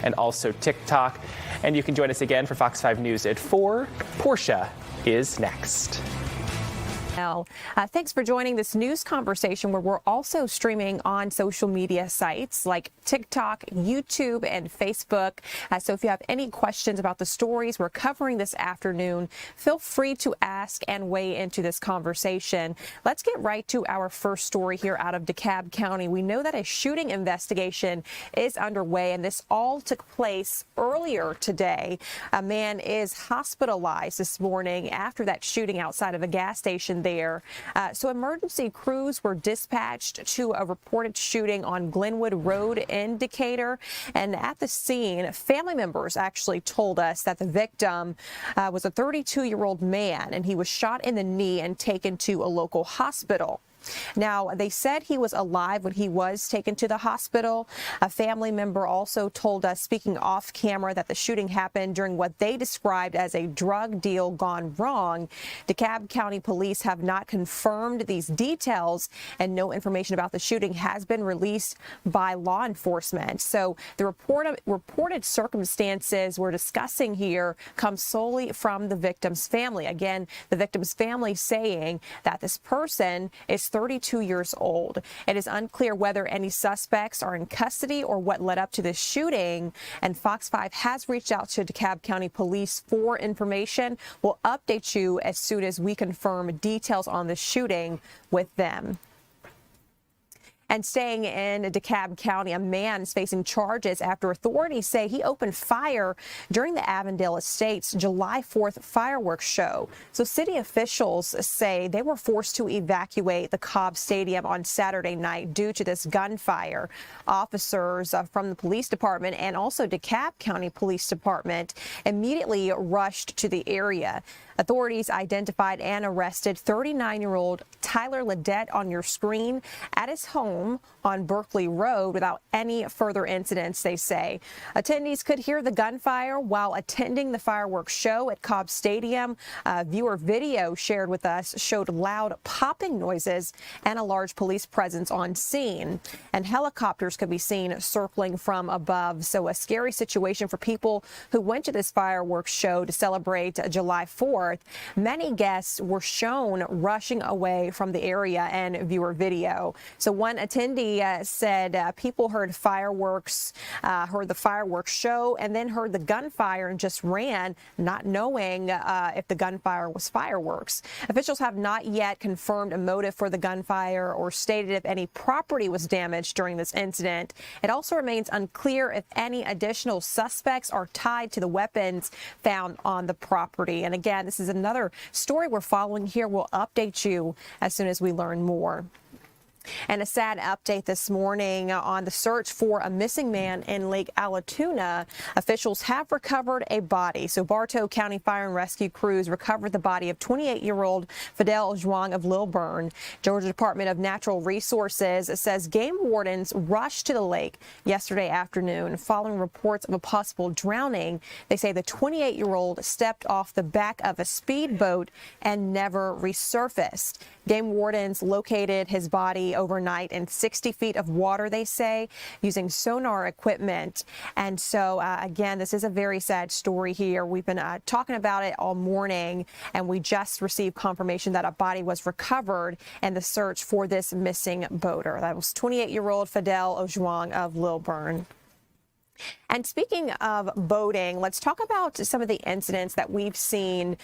and also TikTok. And you can join us again for Fox 5 News at 4. Portia is next. Thanks for joining this news conversation where we're also streaming on social media sites like TikTok, YouTube, and Facebook. So if you have any questions about the stories we're covering this afternoon, feel free to ask and weigh into this conversation. Let's get right to our first story here out of DeKalb County. We know that a shooting investigation is underway, and this all took place earlier today. A man is hospitalized this morning after that shooting outside of a gas station there. So emergency crews were dispatched to a reported shooting on Glenwood Road in Decatur. And at the scene, family members actually told us that the victim was a 32-year-old man, and he was shot in the knee and taken to a local hospital. Now, they said he was alive when he was taken to the hospital. A family member also told us, speaking off camera, that the shooting happened during what they described as a drug deal gone wrong. DeKalb County Police have not confirmed these details, and no information about the shooting has been released by law enforcement. So the reported circumstances we're discussing here come solely from the victim's family. Again, the victim's family saying that this person is 32 years old. It is unclear whether any suspects are in custody or what led up to this shooting. And Fox 5 has reached out to DeKalb County Police for information. We'll update you as soon as we confirm details on the shooting with them. And staying in DeKalb County, a man is facing charges after authorities say he opened fire during the Avondale Estates July 4th fireworks show. So city officials say they were forced to evacuate the Cobb Stadium on Saturday night due to this gunfire. Officers from the police department and also DeKalb County Police Department immediately rushed to the area. Authorities identified and arrested 39-year-old Tyler Ledette on your screen at his home on Berkeley Road without any further incidents, they say. Attendees could hear the gunfire while attending the fireworks show at Cobb Stadium. Viewer video shared with us showed loud popping noises and a large police presence on scene. And helicopters could be seen circling from above. So a scary situation for people who went to this fireworks show to celebrate July 4th. Many guests were shown rushing away from the area and viewer video. So one attendee said people heard fireworks, heard the fireworks show, and then heard the gunfire and just ran, not knowing if the gunfire was fireworks. Officials have not yet confirmed a motive for the gunfire or stated if any property was damaged during this incident. It also remains unclear if any additional suspects are tied to the weapons found on the property. And again, this is another story we're following here. We'll update you as soon as we learn more. And a sad update this morning on the search for a missing man in Lake Allatoona. Officials have recovered a body. So Bartow County Fire and Rescue crews recovered the body of 28-year-old Fidel Zhuang of Lilburn. Georgia Department of Natural Resources says game wardens rushed to the lake yesterday afternoon following reports of a possible drowning. They say the 28-year-old stepped off the back of a speedboat and never resurfaced. Game wardens located his body overnight in 60 feet of water, they say, using sonar equipment. And so, again, this is a very sad story here. We've been talking about it all morning, and we just received confirmation that a body was recovered in the search for this missing boater. That was 28-year-old Fidel Zhuang of Lilburn. And speaking of boating, let's talk about some of the incidents that we've seen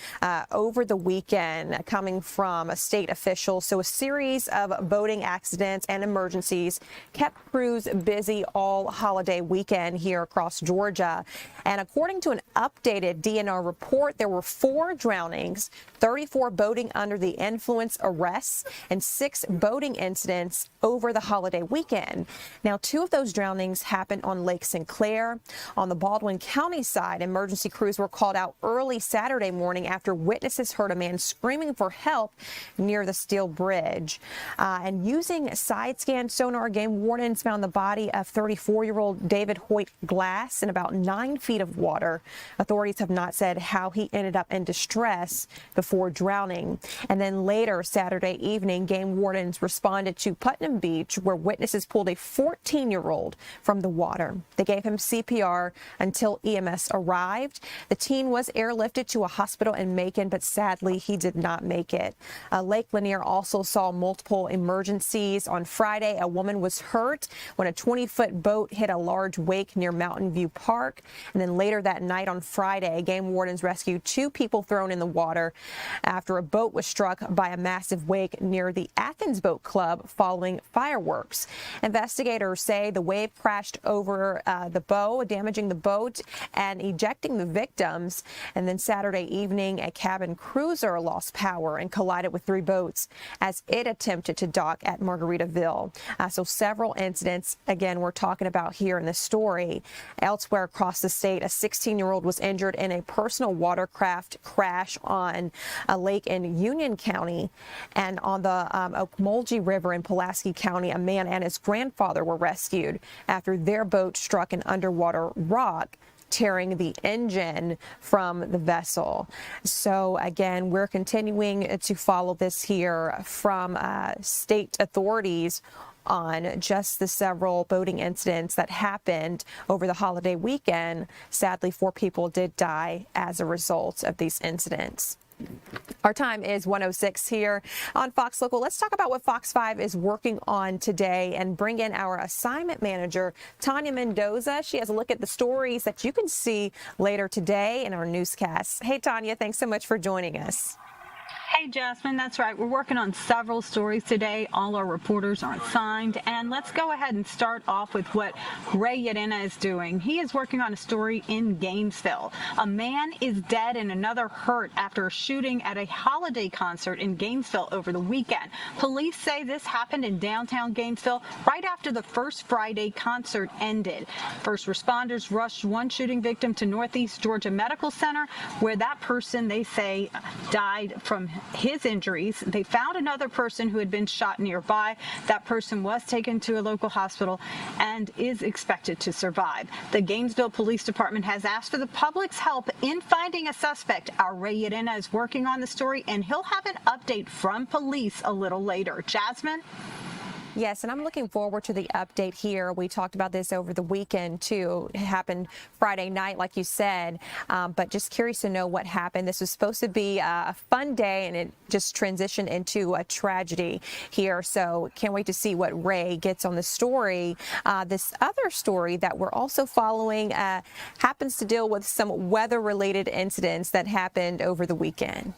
over the weekend coming from state officials. So a series of boating accidents and emergencies kept crews busy all holiday weekend here across Georgia. And according to an updated DNR report, there were 4 drownings, 34 boating under the influence arrests, and 6 boating incidents over the holiday weekend. Now, 2 of those drownings happened on Lake Sinclair. On the Baldwin County side, emergency crews were called out early Saturday morning after witnesses heard a man screaming for help near the Steel Bridge. And using side scan sonar, game wardens found the body of 34-year-old David Hoyt Glass in about 9 feet of water. Authorities have not said how he ended up in distress before drowning. And then later Saturday evening, game wardens responded to Putnam Beach, where witnesses pulled a 14-year-old from the water. They gave him CPR until EMS arrived. The teen was airlifted to a hospital in Macon, but sadly he did not make it. Lake Lanier also saw multiple emergencies. On Friday, a woman was hurt when a 20-foot boat hit a large wake near Mountain View Park. And then later that night on Friday, game wardens rescued 2 people thrown in the water after a boat was struck by a massive wake near the Athens Boat Club following fireworks. Investigators say the wave crashed over the bow, damaging the boat and ejecting the victims. And then Saturday evening, a cabin cruiser lost power and collided with 3 boats as it attempted to dock at Margaritaville. So several incidents, again, we're talking about here in this story. Elsewhere across the state, a 16-year-old was injured in a personal watercraft crash on a lake in Union County. And on the Ocmulgee River in Pulaski County, a man and his grandfather were rescued after their boat struck an underwater rock, tearing the engine from the vessel. So again, we're continuing to follow this here from state authorities on just the several boating incidents that happened over the holiday weekend. Sadly, 4 people did die as a result of these incidents. Our time is 1:06 here on Fox Local. Let's talk about what Fox 5 is working on today and bring in our assignment manager, Tanya Mendoza. She has a look at the stories that you can see later today in our newscasts. Hey, Tanya, thanks so much for joining us. Hey, Jasmine, that's right. We're working on several stories today. All our reporters are assigned. And let's go ahead and start off with what Ray Yadena is doing. He is working on a story in Gainesville. A man is dead and another hurt after a shooting at a holiday concert in Gainesville over the weekend. Police say this happened in downtown Gainesville right after the first Friday concert ended. First responders rushed one shooting victim to Northeast Georgia Medical Center, where that person, they say, died from his injuries. They found another person who had been shot nearby. That person was taken to a local hospital and is expected to survive. The Gainesville Police Department has asked for the public's help in finding a suspect. Our Ray Yadena is working on the story, and he'll have an update from police a little later. Jasmine? Yes, and I'm looking forward to the update here. We talked about this over the weekend, too. It happened Friday night, like you said, but just curious to know what happened. This was supposed to be a fun day, and it just transitioned into a tragedy here. So can't wait to see what Ray gets on the story. This other story that we're also following happens to deal with some weather-related incidents that happened over the weekend.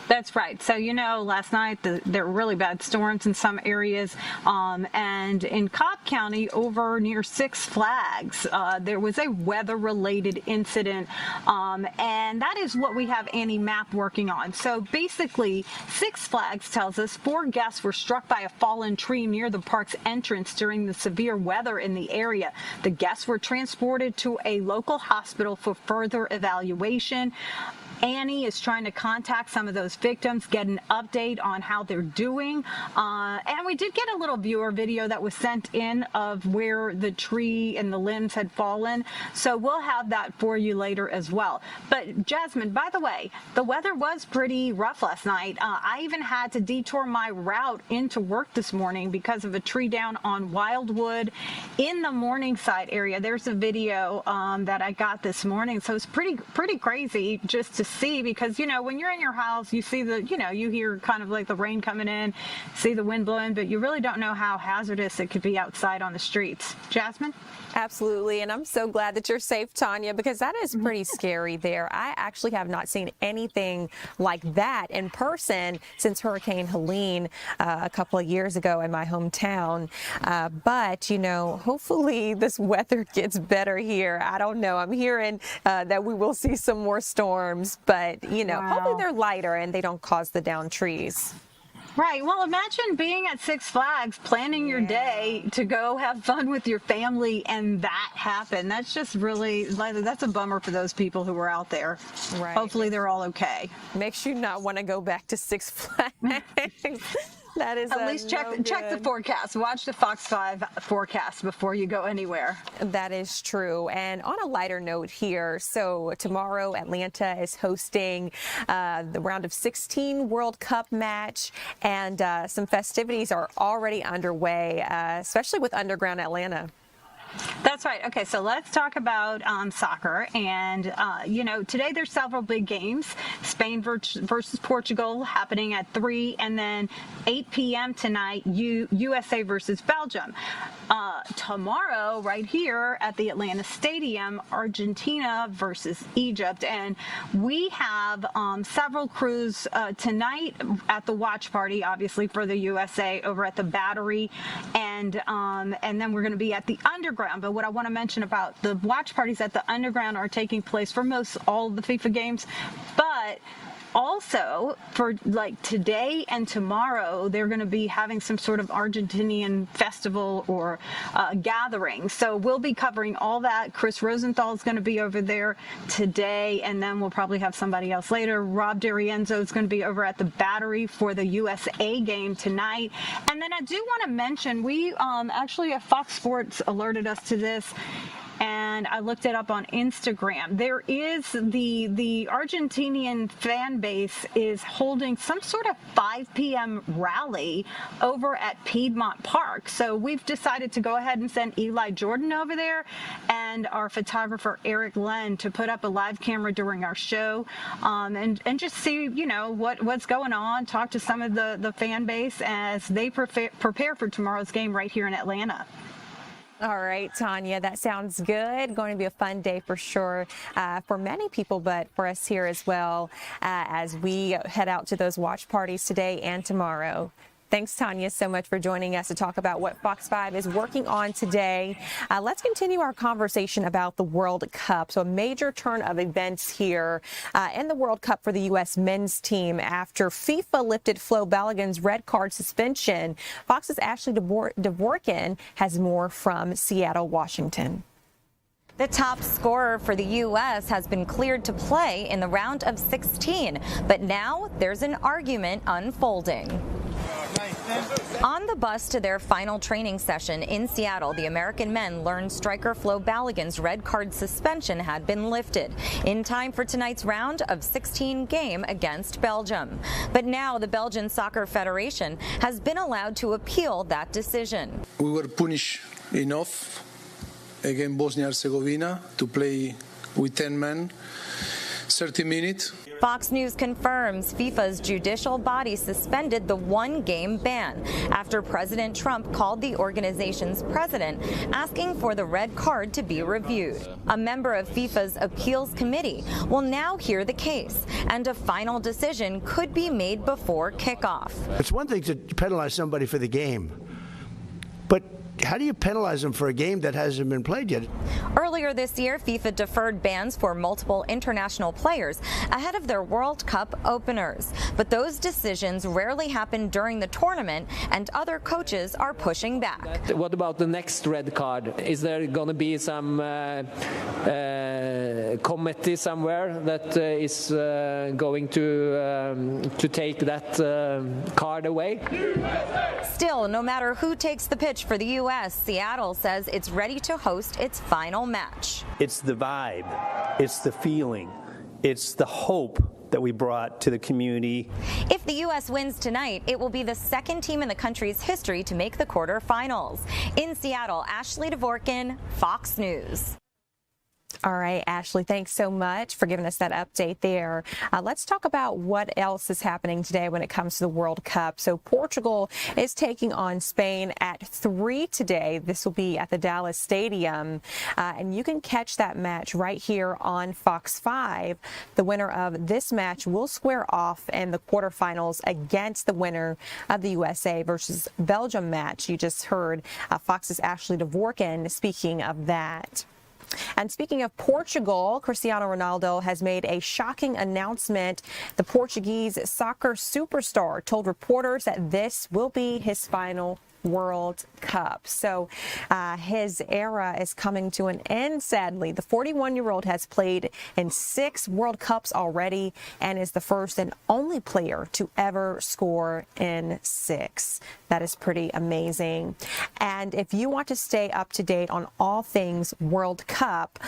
That's right. So, you know, last night there were really bad storms in some areas, and in Cobb County over near Six Flags, there was a weather-related incident, and that is what we have Annie Mapp working on. So basically, Six Flags tells us 4 guests were struck by a fallen tree near the park's entrance during the severe weather in the area. The guests were transported to a local hospital for further evaluation. Annie is trying to contact some of those victims, get an update on how they're doing. And we did get a little viewer video that was sent in of where the tree and the limbs had fallen. So we'll have that for you later as well. But Jasmine, by the way, the weather was pretty rough last night. I even had to detour my route into work this morning because of a tree down on Wildwood in the Morningside area. There's a video that I got this morning. So it's pretty crazy just to see, because, you know, when you're in your house, you see the, you know, you hear kind of like the rain coming in, see the wind blowing, but you really don't know how hazardous it could be outside on the streets. Jasmine? Absolutely, and I'm so glad that you're safe, Tanya, because that is pretty scary there. I actually have not seen anything like that in person since Hurricane Helene a couple of years ago in my hometown. But, you know, hopefully this weather gets better here. I don't know. I'm hearing that we will see some more storms, but, you know, hopefully they're lighter and they don't cause the downed trees. Right. Well, imagine being at Six Flags, planning your day to go have fun with your family, and that happened. That's just really, that's a bummer for those people who were out there. Right. Hopefully they're all okay. Makes you not want to go back to Six Flags. That is at least check the forecast. Watch the Fox 5 forecast before you go anywhere. That is true. And on a lighter note here, so tomorrow Atlanta is hosting the round of 16 World Cup match, and some festivities are already underway, especially with Underground Atlanta. That's right. Okay, so let's talk about soccer. And, today there's several big games. Spain versus Portugal happening at 3, and then 8 p.m. tonight, USA versus Belgium. Tomorrow, right here at the Atlanta Stadium, Argentina versus Egypt. And we have several crews tonight at the watch party, obviously, for the USA over at the Battery. And then we're going to be at the Underground. But what I want to mention about the watch parties at the Underground are taking place for all of the FIFA games. But also, for like today and tomorrow, they're going to be having some sort of Argentinian festival or gathering. So we'll be covering all that. Chris Rosenthal is going to be over there today, and then we'll probably have somebody else later. Rob DiRienzo is going to be over at the Battery for the USA game tonight. And then I do want to mention, we actually, Fox Sports alerted us to this, and I looked it up on Instagram. There is the Argentinian fan base is holding some sort of 5 p.m. rally over at Piedmont Park. So we've decided to go ahead and send Eli Jordan over there and our photographer Eric Len to put up a live camera during our show, and just see what's going on. Talk to some of the fan base as they prepare for tomorrow's game right here in Atlanta. All right, Tanya, that sounds good. Going to be a fun day for sure for many people, but for us here as well as we head out to those watch parties today and tomorrow. Thanks, Tanya, so much for joining us to talk about what Fox 5 is working on today. Let's continue our conversation about the World Cup. So a major turn of events here in the World Cup for the U.S. men's team after FIFA lifted Flo Balogun's red card suspension. Fox's Ashley Dvorkin has more from Seattle, Washington. The top scorer for the U.S. has been cleared to play in the round of 16, but now there's an argument unfolding. On the bus to their final training session in Seattle, the American men learned striker Flo Balogun's red card suspension had been lifted in time for tonight's round of 16 game against Belgium. But now the Belgian Soccer Federation has been allowed to appeal that decision. We were punished enough against Bosnia-Herzegovina to play with 10 men, 30 minutes. Fox News confirms FIFA's judicial body suspended the one-game ban after President Trump called the organization's president asking for the red card to be reviewed. A member of FIFA's appeals committee will now hear the case, and a final decision could be made before kickoff. It's one thing to penalize somebody for the game, but how do you penalize them for a game that hasn't been played yet? Earlier this year, FIFA deferred bans for multiple international players ahead of their World Cup openers. But those decisions rarely happen during the tournament, and other coaches are pushing back. What about the next red card? Is there going to be some committee somewhere that is going to take that card away? Still, no matter who takes the pitch for the U.S., Seattle says it's ready to host its final match. It's the vibe, it's the feeling, it's the hope that we brought to the community. If the U.S. wins tonight, it will be the second team in the country's history to make the quarterfinals. In Seattle, Ashley Dvorkin, Fox News. All right, Ashley, thanks so much for giving us that update there. Let's talk about what else is happening today when it comes to the World Cup. So Portugal is taking on Spain at 3 today. This will be at the Dallas Stadium, and you can catch that match right here on Fox 5. The winner of this match will square off in the quarterfinals against the winner of the USA versus Belgium match. You just heard Fox's Ashley Dvorkin speaking of that. And speaking of Portugal, Cristiano Ronaldo has made a shocking announcement. The Portuguese soccer superstar told reporters that this will be his final World Cup. So his era is coming to an end, sadly. The 41-year-old has played in 6 World Cups already and is the first and only player to ever score in 6. That is pretty amazing. And if you want to stay up to date on all things World Cup,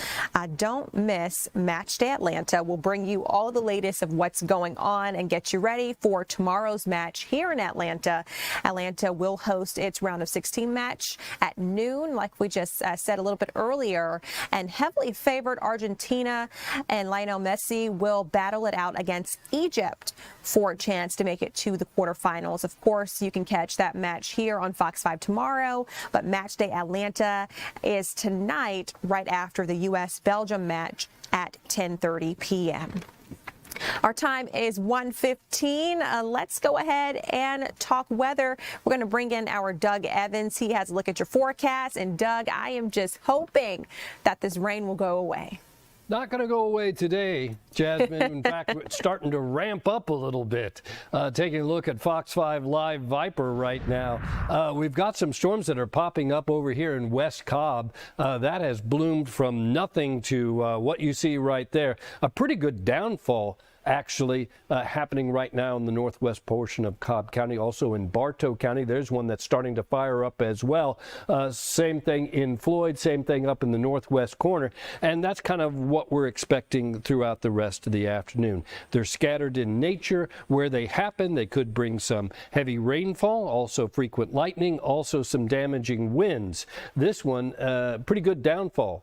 don't miss Match Day Atlanta. We'll bring you all the latest of what's going on and get you ready for tomorrow's match here in Atlanta. Atlanta will host its round of 16 match at noon, like we just said a little bit earlier. And heavily favored Argentina and Lionel Messi will battle it out against Egypt for a chance to make it to the quarterfinals. Of course, you can catch that match here on Fox 5 tomorrow, but Match Day Atlanta is tonight right after the U.S.-Belgium match at 10:30 p.m. Our time is 1:15. Let's go ahead and talk weather. We're going to bring in our Doug Evans. He has a look at your forecast. And Doug, I am just hoping that this rain will go away. Not going to go away today, Jasmine. In fact, it's starting to ramp up a little bit. Taking a look at Fox 5 Live Viper right now, we've got some storms that are popping up over here in West Cobb. That has bloomed from nothing to what you see right there. A pretty good downfall actually happening right now in the northwest portion of Cobb County, also in Bartow County. There's one that's starting to fire up as well. Same thing in Floyd, same thing up in the northwest corner, and that's kind of what we're expecting throughout the rest of the afternoon. They're scattered in nature. Where they happen, they could bring some heavy rainfall, also frequent lightning, also some damaging winds. This one, pretty good downpour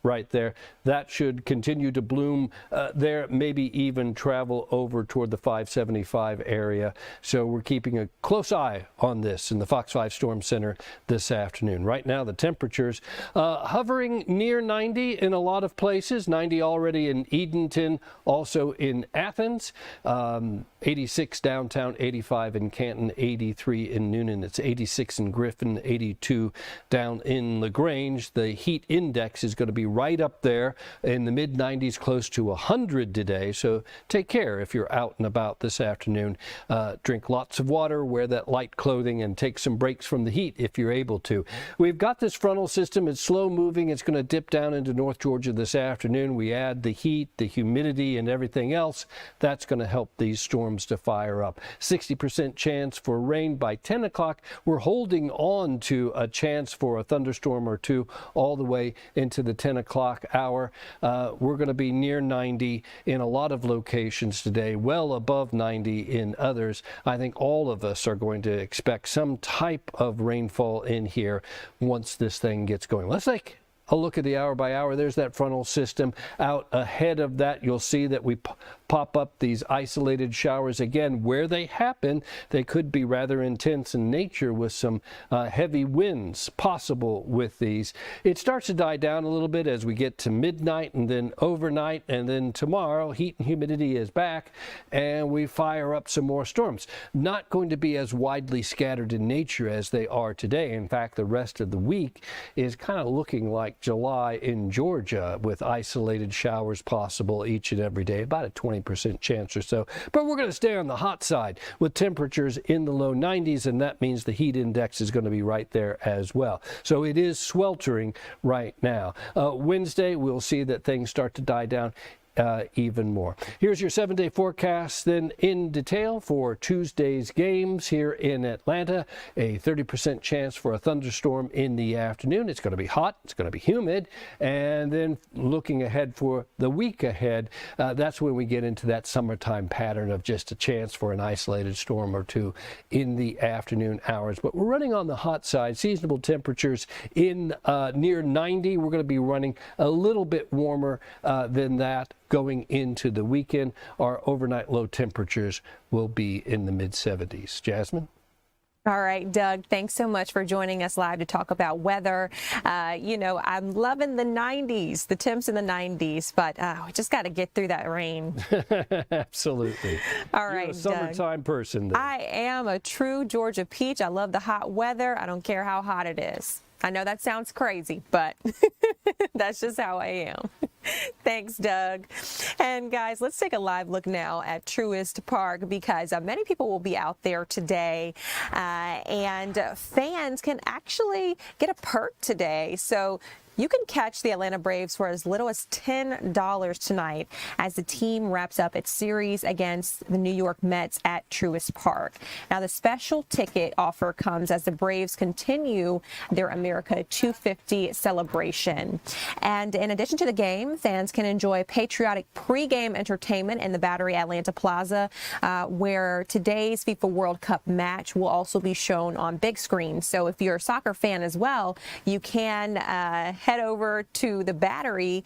right there. That should continue to bloom there, maybe even travel over toward the 575 area. So we're keeping a close eye on this in the Fox 5 Storm Center this afternoon. Right now, the temperatures hovering near 90 in a lot of places. 90 already in Edenton, also in Athens. 86 downtown, 85 in Canton, 83 in Noonan. It's 86 in Griffin, 82 down in LaGrange. The heat index is going to be right up there in the mid-90s, close to 100 today. So take care if you're out and about this afternoon. Drink lots of water, wear that light clothing, and take some breaks from the heat if you're able to. We've got this frontal system. It's slow moving. It's going to dip down into North Georgia this afternoon. We add the heat, the humidity, and everything else. That's going to help these storms to fire up. 60% chance for rain by 10 o'clock. We're holding on to a chance for a thunderstorm or two all the way into the 10 o'clock hour. We're going to be near 90 in a lot of locations today, well above 90 in others. I think all of us are going to expect some type of rainfall in here once this thing gets going. Let's take a look at the hour by hour. There's that frontal system. Out ahead of that, you'll see that we pop up these isolated showers again. Where they happen, they could be rather intense in nature with some heavy winds possible with these. It starts to die down a little bit as we get to midnight and then overnight, and then tomorrow heat and humidity is back and we fire up some more storms. Not going to be as widely scattered in nature as they are today. In fact, the rest of the week is kind of looking like July in Georgia, with isolated showers possible each and every day, about a 20% chance or so. But we're going to stay on the hot side with temperatures in the low 90s, and that means the heat index is going to be right there as well. So it is sweltering right now. Wednesday, we'll see that things start to die down even more. Here's your 7-day forecast then in detail for Tuesday's games here in Atlanta. A 30% chance for a thunderstorm in the afternoon. It's going to be hot. It's going to be humid. And then looking ahead for the week ahead, that's when we get into that summertime pattern of just a chance for an isolated storm or two in the afternoon hours. But we're running on the hot side. Seasonable temperatures in near 90. We're going to be running a little bit warmer than that. Going into the weekend, our overnight low temperatures will be in the mid-70s. Jasmine? All right, Doug, thanks so much for joining us live to talk about weather. You know, I'm loving the 90s, the temps in the 90s, but we just got to get through that rain. Absolutely. All right, You're a summertime person. Then. I am a true Georgia peach. I love the hot weather. I don't care how hot it is. I know that sounds crazy, but that's just how I am. Thanks, Doug. And guys, let's take a live look now at Truist Park, because many people will be out there today, and fans can actually get a perk today. So You can catch the Atlanta Braves for as little as $10 tonight as the team wraps up its series against the New York Mets at Truist Park. Now, the special ticket offer comes as the Braves continue their America 250 celebration. And in addition to the game, fans can enjoy patriotic pregame entertainment in the Battery Atlanta Plaza, where today's FIFA World Cup match will also be shown on big screen. So if you're a soccer fan as well, you can head over to the Battery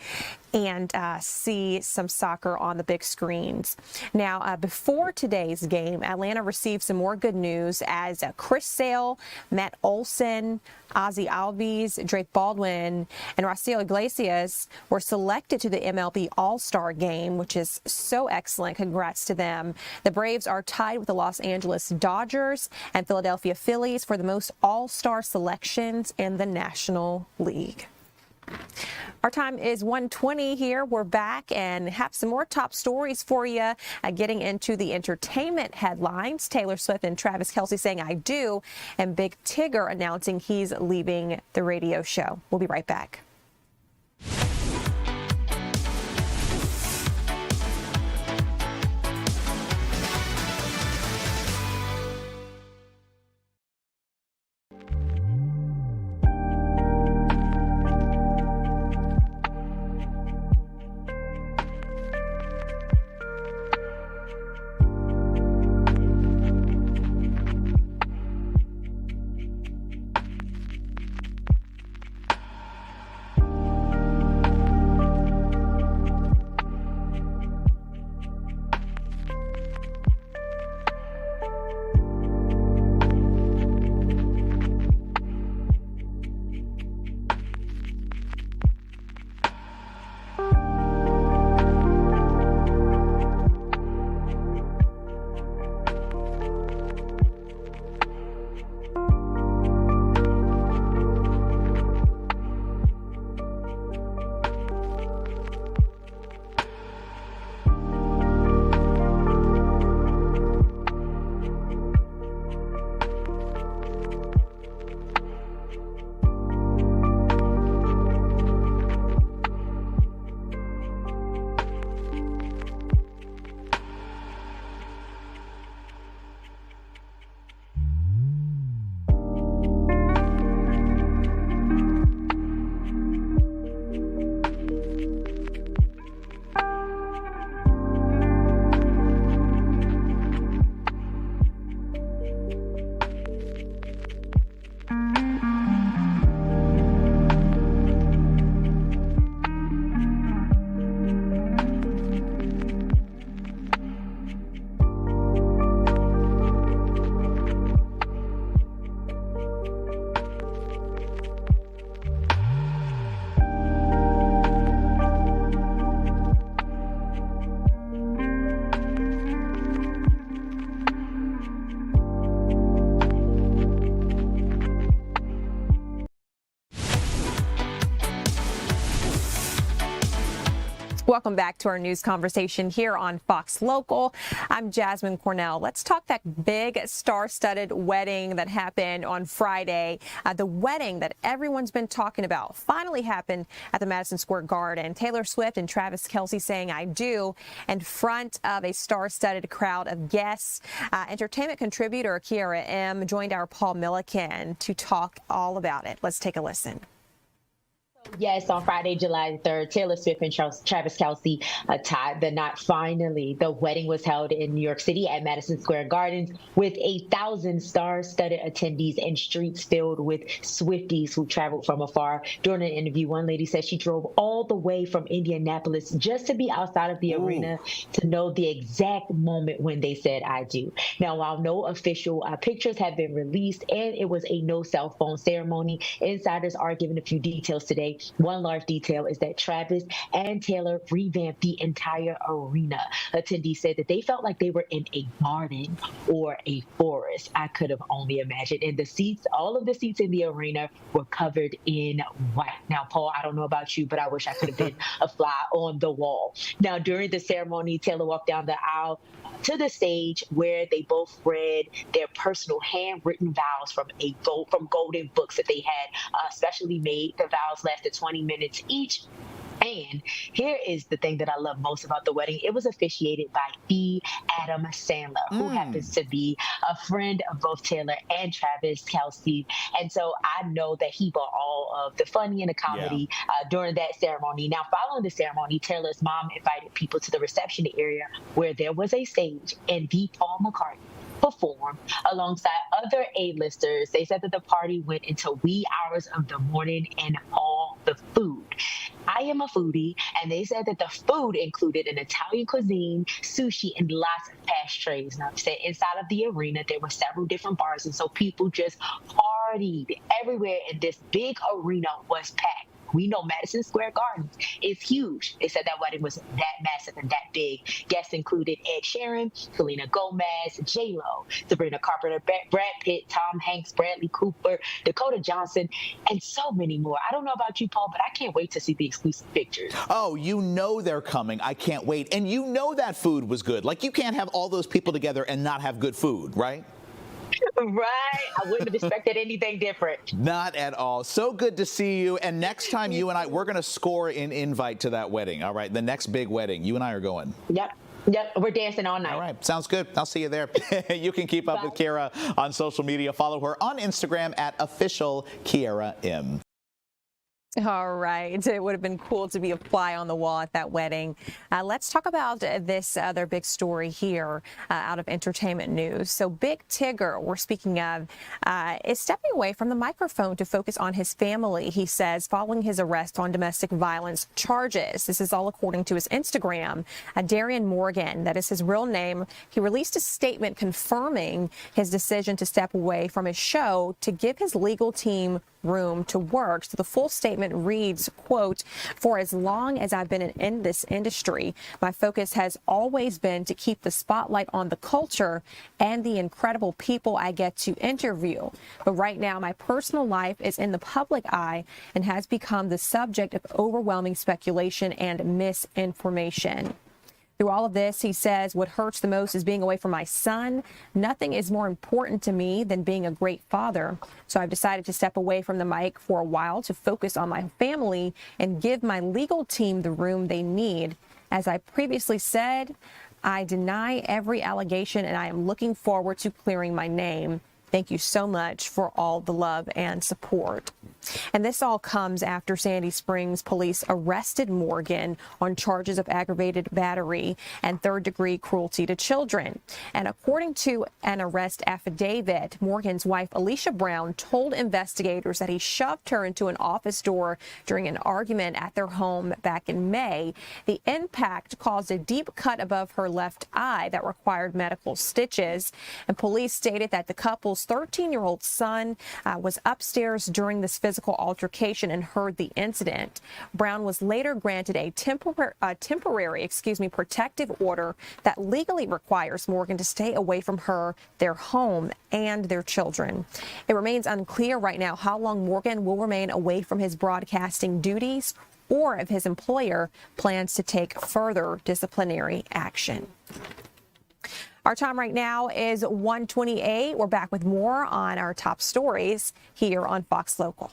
and see some soccer on the big screens. Now, before today's game, Atlanta received some more good news as Chris Sale, Matt Olson, Ozzie Albies, Drake Baldwin, and Raciel Iglesias were selected to the MLB All-Star Game, which is so excellent. Congrats to them. The Braves are tied with the Los Angeles Dodgers and Philadelphia Phillies for the most All-Star selections in the National League. Our time is 1:20 here. We're back and have some more top stories for you. Getting into the entertainment headlines, Taylor Swift and Travis Kelce saying "I do," and Big Tigger announcing he's leaving the radio show. We'll be right back. Welcome back to our news conversation here on Fox Local. I'm Jasmyn Cornell. Let's talk that big star-studded wedding that happened on Friday. The wedding that everyone's been talking about finally happened at the Madison Square Garden. Taylor Swift and Travis Kelce saying "I do" in front of a star-studded crowd of guests. Entertainment contributor Kiara M. joined our Paul Milliken to talk all about it. Let's take a listen. Yes, on Friday, July 3rd, Taylor Swift and Travis Kelce tied the knot finally. The wedding was held in New York City at Madison Square Gardens with 1,000 star-studded attendees and streets filled with Swifties who traveled from afar. During an interview, one lady said she drove all the way from Indianapolis just to be outside of the arena to know the exact moment when they said "I do." Now, while no official pictures have been released and it was a no cell phone ceremony, insiders are giving a few details today. One large detail is that Travis and Taylor revamped the entire arena. Attendees said that they felt like they were in a garden or a forest. I could have only imagined. And the seats, all of the seats in the arena were covered in white. Now, Paul, I don't know about you, but I wish I could have been a fly on the wall. Now, during the ceremony, Taylor walked down the aisle to the stage where they both read their personal handwritten vows from golden books that they had specially made. The vows lasted lasted 20 minutes each. And here is the thing that I love most about the wedding. It was officiated by E. Adam Sandler, who happens to be a friend of both Taylor and Travis Kelce. And so I know that he brought all of the funny and the comedy during that ceremony. Now, following the ceremony, Taylor's mom invited people to the reception area where there was a stage, and Paul McCartney performed alongside other A-listers. They said that the party went into wee hours of the morning, and all the food. I am a foodie, and they said that the food included an Italian cuisine, sushi, and lots of ashtrays. Now, they said inside of the arena, there were several different bars, and so people just partied everywhere, and this big arena was packed. We know Madison Square Garden is huge. They said that wedding was that massive and that big. Guests included Ed Sheeran, Selena Gomez, J-Lo, Sabrina Carpenter, Brad Pitt, Tom Hanks, Bradley Cooper, Dakota Johnson, and so many more. I don't know about you, Paul, but I can't wait to see the exclusive pictures. Oh, you know they're coming. I can't wait. And you know that food was good. Like, you can't have all those people together and not have good food, right? Right. I wouldn't have expected anything different. Not at all. So good to see you. And next time you and I, we're going to score an invite to that wedding. All right. The next big wedding. You and I are going. Yep. We're dancing all night. All right. Sounds good. I'll see you there. You can keep up with Kiera on social media. Follow her on Instagram at official Kiera M. All right. It would have been cool to be a fly on the wall at that wedding. Let's talk about this other big story here out of entertainment news. So Big Tigger, we're speaking of, is stepping away from the microphone to focus on his family, he says, following his arrest on domestic violence charges. This is all according to his Instagram. Darian Morgan, that is his real name, he released a statement confirming his decision to step away from his show to give his legal team room to work. So the full statement reads, quote, "For as long as I've been in this industry, my focus has always been to keep the spotlight on the culture and the incredible people I get to interview. But right now, my personal life is in the public eye and has become the subject of overwhelming speculation and misinformation." Through all of this, he says, what hurts the most is being away from my son. Nothing is more important to me than being a great father. So I've decided to step away from the mic for a while to focus on my family and give my legal team the room they need. As I previously said, I deny every allegation and I am looking forward to clearing my name. Thank you so much for all the love and support. And this all comes after Sandy Springs police arrested Morgan on charges of aggravated battery and third-degree cruelty to children. And according to an arrest affidavit, Morgan's wife, Alicia Brown, told investigators that he shoved her into an office door during an argument at their home back in May. The impact caused a deep cut above her left eye that required medical stitches. And police stated that the couple's 13-year-old son was upstairs during this physical altercation and heard the incident. Brown was later granted a temporary protective order that legally requires Morgan to stay away from her, their home, and their children. It remains unclear right now how long Morgan will remain away from his broadcasting duties or if his employer plans to take further disciplinary action. Our time right now is 1:28. We're back with more on our top stories here on Fox Local.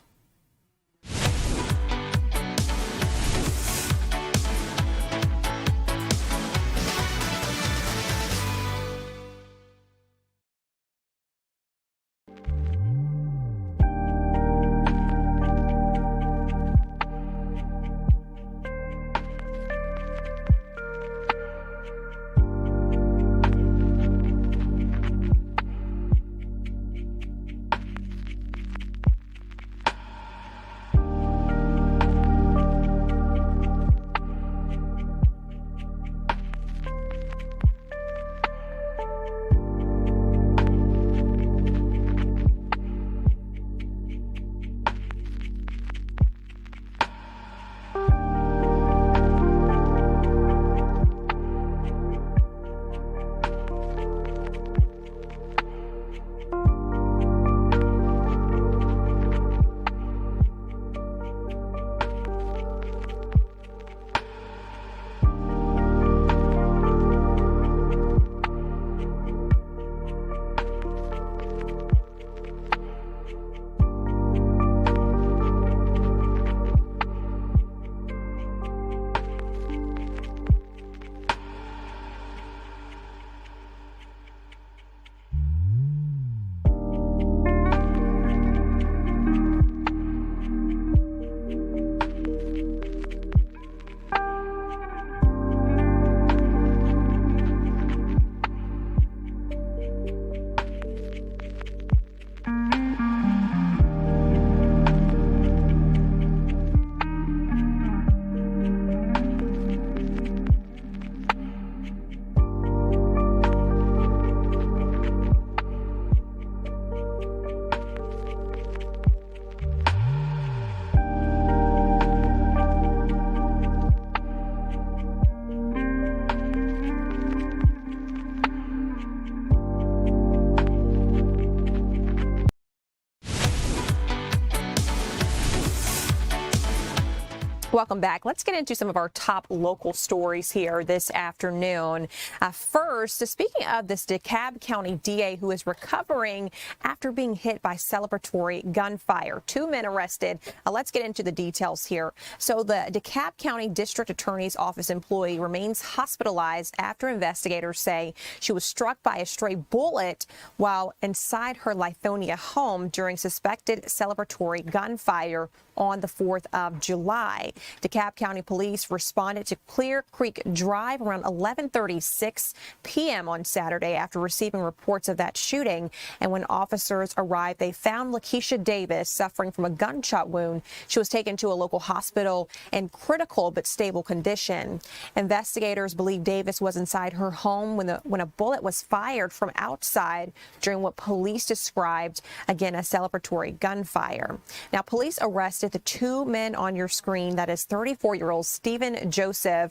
Welcome back. Let's get into some of our top local stories here this afternoon. First, speaking of this DeKalb County DA who is recovering after being hit by celebratory gunfire. 2 men arrested. Let's get into the details here. So the DeKalb County District Attorney's Office employee remains hospitalized after investigators say she was struck by a stray bullet while inside her Lithonia home during suspected celebratory gunfire on the 4th of July. DeKalb County Police responded to Clear Creek Drive around 11:36 p.m. on Saturday after receiving reports of that shooting. And when officers arrived, they found Lakeisha Davis suffering from a gunshot wound. She was taken to a local hospital in critical but stable condition. Investigators believe Davis was inside her home when a bullet was fired from outside during what police described, again, a celebratory gunfire. Now, police arrested the 2 men on your screen, that is 34-year-old Stephen Joseph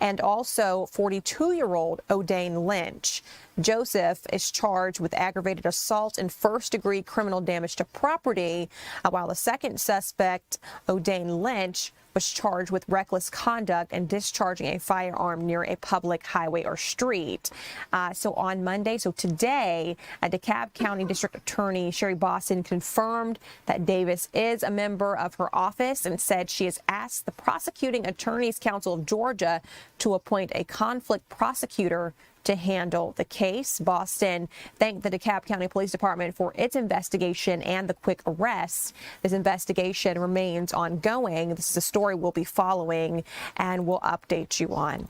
and also 42-year-old O'Dane Lynch. Joseph is charged with aggravated assault and first-degree criminal damage to property, while the second suspect, O'Dane Lynch, was charged with reckless conduct and discharging a firearm near a public highway or street. So on Monday, so today, DeKalb County District Attorney Sherry Boston confirmed that Davis is a member of her office and said she has asked the Prosecuting Attorneys Council of Georgia to appoint a conflict prosecutor to handle the case. Boston thanked the DeKalb County Police Department for its investigation and the quick arrest. This investigation remains ongoing. This is a story we'll be following and we'll update you on.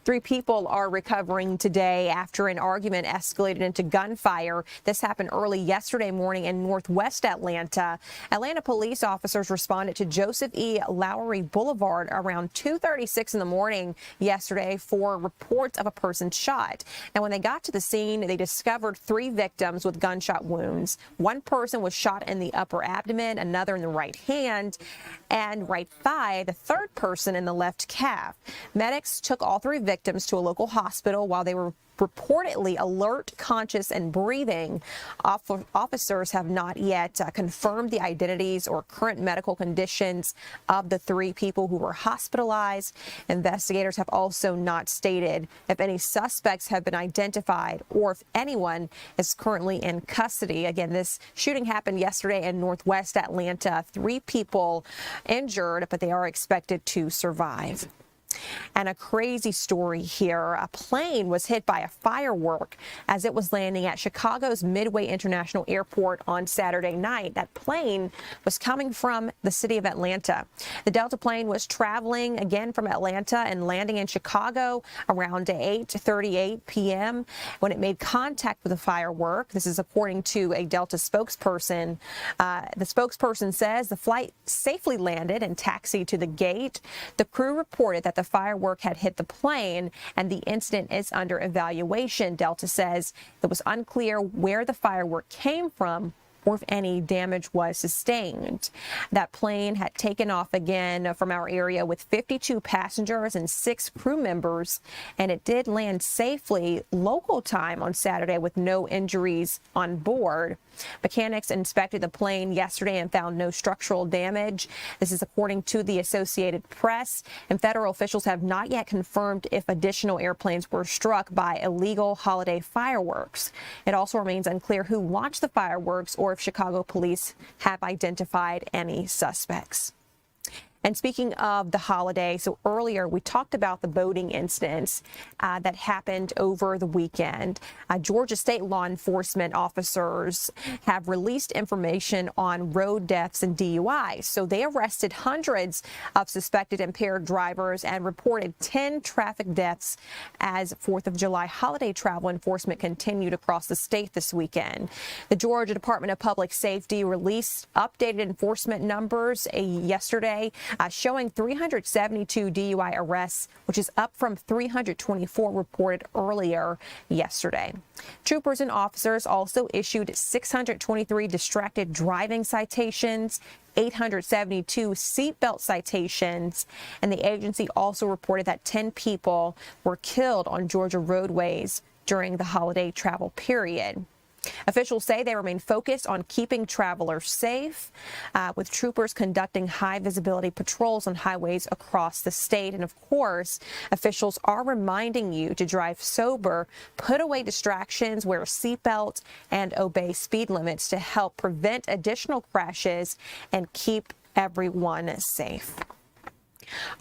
3 people are recovering today after an argument escalated into gunfire. This happened early yesterday morning in northwest Atlanta. Atlanta police officers responded to Joseph E. Lowery Boulevard around 2:36 in the morning yesterday for reports of a person shot. And when they got to the scene, they discovered 3 victims with gunshot wounds. 1 person was shot in the upper abdomen, another in the right hand and right thigh, the 3rd person in the left calf. Medics took all 3 victims to a local hospital while they were reportedly alert, conscious, and breathing. Officers have not yet confirmed the identities or current medical conditions of the 3 people who were hospitalized. Investigators have also not stated if any suspects have been identified or if anyone is currently in custody. Again, this shooting happened yesterday in northwest Atlanta. 3 people injured, but they are expected to survive. And a crazy story here. A plane was hit by a firework as it was landing at Chicago's Midway International Airport on Saturday night. That plane was coming from the city of Atlanta. The Delta plane was traveling again from Atlanta and landing in Chicago around 8:38 p.m. when it made contact with the firework. This is according to a Delta spokesperson. The spokesperson says the flight safely landed and taxied to the gate. The crew reported that the firework had hit the plane and the incident is under evaluation. Delta says it was unclear where the firework came from or if any damage was sustained. That plane had taken off again from our area with 52 passengers and 6 crew members, and it did land safely local time on Saturday with no injuries on board. Mechanics inspected the plane yesterday and found no structural damage. This is according to the Associated Press, and federal officials have not yet confirmed if additional airplanes were struck by illegal holiday fireworks. It also remains unclear who launched the fireworks or if Chicago police have identified any suspects. And speaking of the holiday, so earlier we talked about the boating incidents that happened over the weekend. Georgia state law enforcement officers have released information on road deaths and DUIs. So they arrested hundreds of suspected impaired drivers and reported 10 traffic deaths as 4th of July holiday travel enforcement continued across the state this weekend. The Georgia Department of Public Safety released updated enforcement numbers yesterday, showing 372 DUI arrests, which is up from 324 reported earlier yesterday. Troopers and officers also issued 623 distracted driving citations, 872 seatbelt citations, and the agency also reported that 10 people were killed on Georgia roadways during the holiday travel period. Officials say they remain focused on keeping travelers safe, with troopers conducting high visibility patrols on highways across the state. And of course, officials are reminding you to drive sober, put away distractions, wear a seatbelt, and obey speed limits to help prevent additional crashes and keep everyone safe.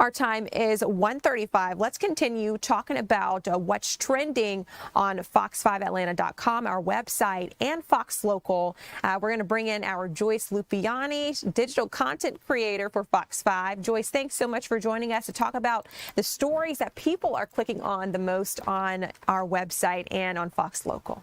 Our time is 1:35. Let's continue talking about what's trending on fox5atlanta.com, our website, and Fox Local. We're going to bring in our Joyce Lupiani, digital content creator for Fox 5. Joyce, thanks so much for joining us to talk about the stories that people are clicking on the most on our website and on Fox Local.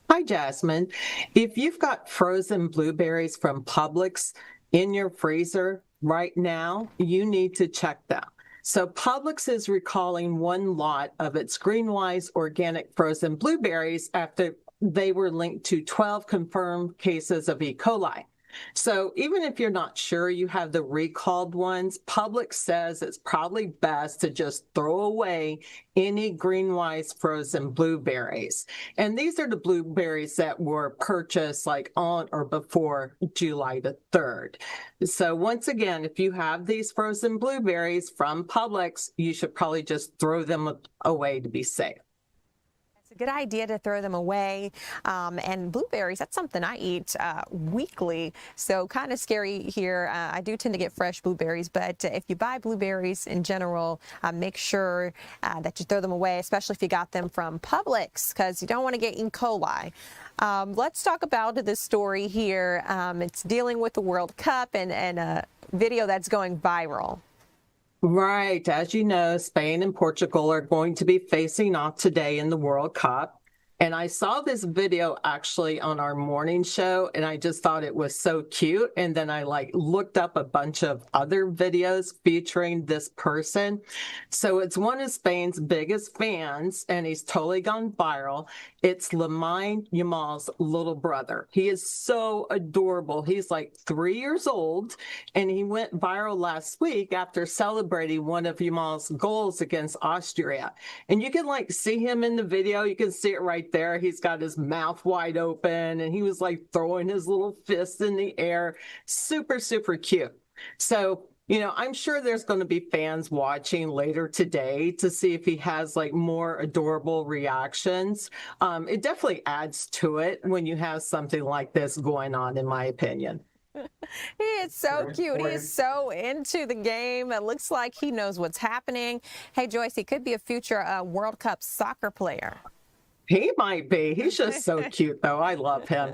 Hi, Jasmine. If you've got frozen blueberries from Publix in your freezer right now, you need to check them. So Publix is recalling one lot of its Greenwise organic frozen blueberries after they were linked to 12 confirmed cases of E. coli. So even if you're not sure you have the recalled ones, Publix says it's probably best to just throw away any Greenwise frozen blueberries. And these are the blueberries that were purchased like on or before July the 3rd. So once again, if you have these frozen blueberries from Publix, you should probably just throw them away to be safe. Good idea to throw them away. And blueberries, that's something I eat weekly. So kind of scary here. I do tend to get fresh blueberries, but if you buy blueberries in general, make sure that you throw them away, especially if you got them from Publix, because you don't want to get E. coli. Let's talk about this story here. It's dealing with the World Cup and a video that's going viral. Right. As you know, Spain and Portugal are going to be facing off today in the World Cup. And I saw this video actually on our morning show, and I just thought it was so cute. And then I looked up a bunch of other videos featuring this person. So it's one of Spain's biggest fans, and he's totally gone viral. It's Lamine Yamal's little brother. He is so adorable. He's like 3 years old, and he went viral last week after celebrating one of Yamal's goals against Austria. And you can see him in the video. You can see it right there. He's got his mouth wide open, and he was throwing his little fist in the air. Super, super cute. So, I'm sure there's going to be fans watching later today to see if he has more adorable reactions. It definitely adds to it when you have something like this going on, in my opinion. He is so cute. He is so into the game. It looks like he knows what's happening. Hey, Joyce, he could be a future World Cup soccer player. He might be. He's just so cute, though. I love him.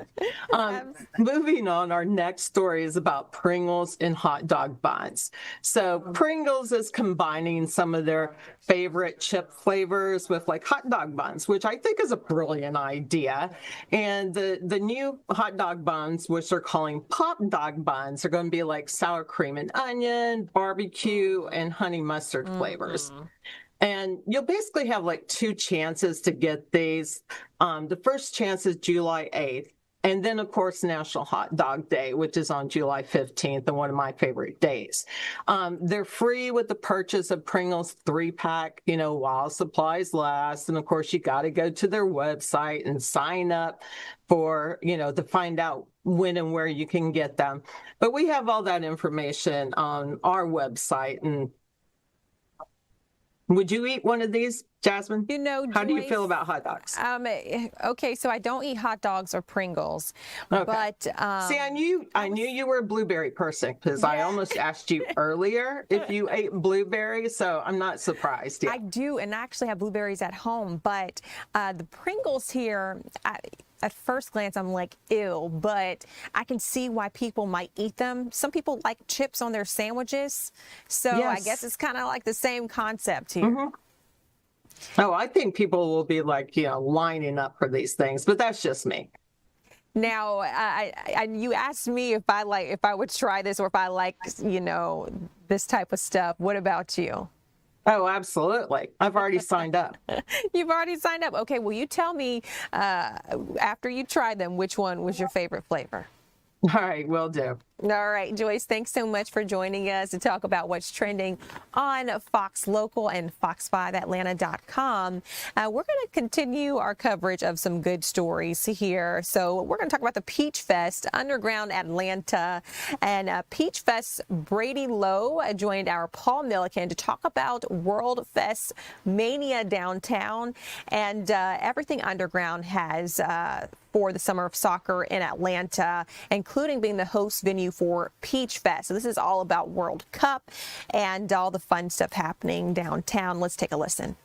Moving on, our next story is about Pringles and hot dog buns. So Pringles is combining some of their favorite chip flavors with hot dog buns, which I think is a brilliant idea. And the new hot dog buns, which they're calling pop dog buns, are going to be sour cream and onion, barbecue, and honey mustard flavors. And you'll basically have 2 chances to get these. The first chance is July 8th. And then, of course, National Hot Dog Day, which is on July 15th, and one of my favorite days. They're free with the purchase of Pringles 3-pack, while supplies last. And, of course, you got to go to their website and sign up for, to find out when and where you can get them. But we have all that information on our website. And would you eat one of these, Jasmine? How do you feel about hot dogs? Okay, so I don't eat hot dogs or Pringles, okay. But see, I knew you were a blueberry person because I almost asked you earlier if you ate blueberries, so I'm not surprised yet. I do, and I actually have blueberries at home, but the Pringles here, at first glance, I'm like, ew, but I can see why people might eat them. Some people like chips on their sandwiches, so yes. I guess it's kind of like the same concept here. Mm-hmm. Oh, I think people will be lining up for these things, but that's just me. Now, you asked me if I would try this or if I like, this type of stuff. What about you? Oh, absolutely. I've already signed up. You've already signed up. Okay, well, you tell me after you tried them, which one was your favorite flavor? All right, will do. All right, Joyce, thanks so much for joining us to talk about what's trending on Fox Local and Fox5Atlanta.com. We're going to continue our coverage of some good stories here. So we're going to talk about the Peach Fest Underground Atlanta. And Peach Fest Brady Lowe joined our Paul Milliken to talk about World Fest Mania downtown and everything Underground has for the Summer of Soccer in Atlanta, including being the host venue for Peach Fest. So this is all about World Cup and all the fun stuff happening downtown. Let's take a listen.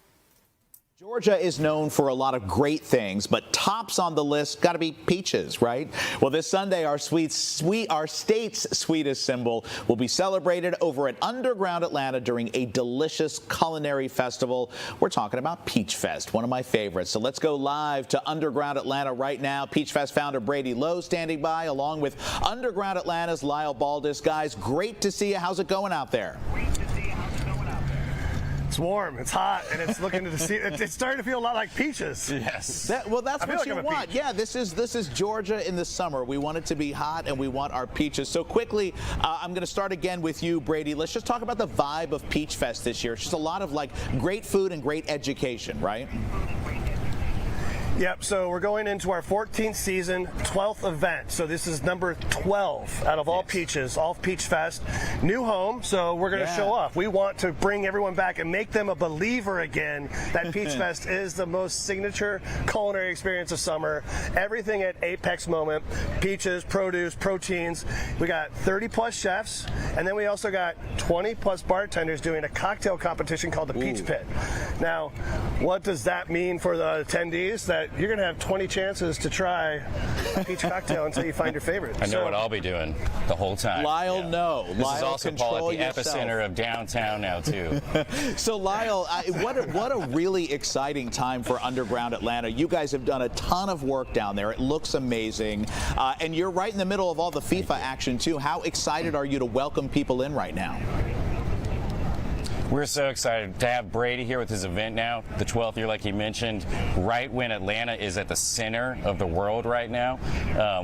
Georgia is known for a lot of great things, but tops on the list got to be peaches, right? Well, this Sunday, our state's sweetest symbol will be celebrated over at Underground Atlanta during a delicious culinary festival. We're talking about Peach Fest, one of my favorites. So let's go live to Underground Atlanta right now. Peach Fest founder Brady Lowe standing by, along with Underground Atlanta's Lyle Baldus. Guys, great to see you. How's it going out there? It's warm, it's hot, and it's looking to see. It's starting to feel a lot like peaches. Yes. That's what like you want. Yeah, this is Georgia in the summer. We want it to be hot, and we want our peaches. So quickly, I'm going to start again with you, Brady. Let's just talk about the vibe of Peach Fest this year. It's just a lot of great food and great education, right? Yep, so we're going into our 14th season, 12th event. So this is number 12 out of all Peaches, all Peach Fest. New home, so we're going to show off. We want to bring everyone back and make them a believer again that Peach Fest is the most signature culinary experience of summer. Everything at apex moment, peaches, produce, proteins. We got 30-plus chefs, and then we also got 20-plus bartenders doing a cocktail competition called the Peach Pit. Now, what does that mean for the attendees? That you're going to have 20 chances to try a peach cocktail until you find your favorite. I know what I'll be doing the whole time. Lyle, no. This Lyle, is also, Paul, at the yourself. epicenter of downtown now, too. So, Lyle, what a really exciting time for Underground Atlanta. You guys have done a ton of work down there. It looks amazing. And you're right in the middle of all the FIFA action, too. How excited are you to welcome people in right now? We're so excited to have Brady here with his event now, the 12th year, like he mentioned, right when Atlanta is at the center of the world right now.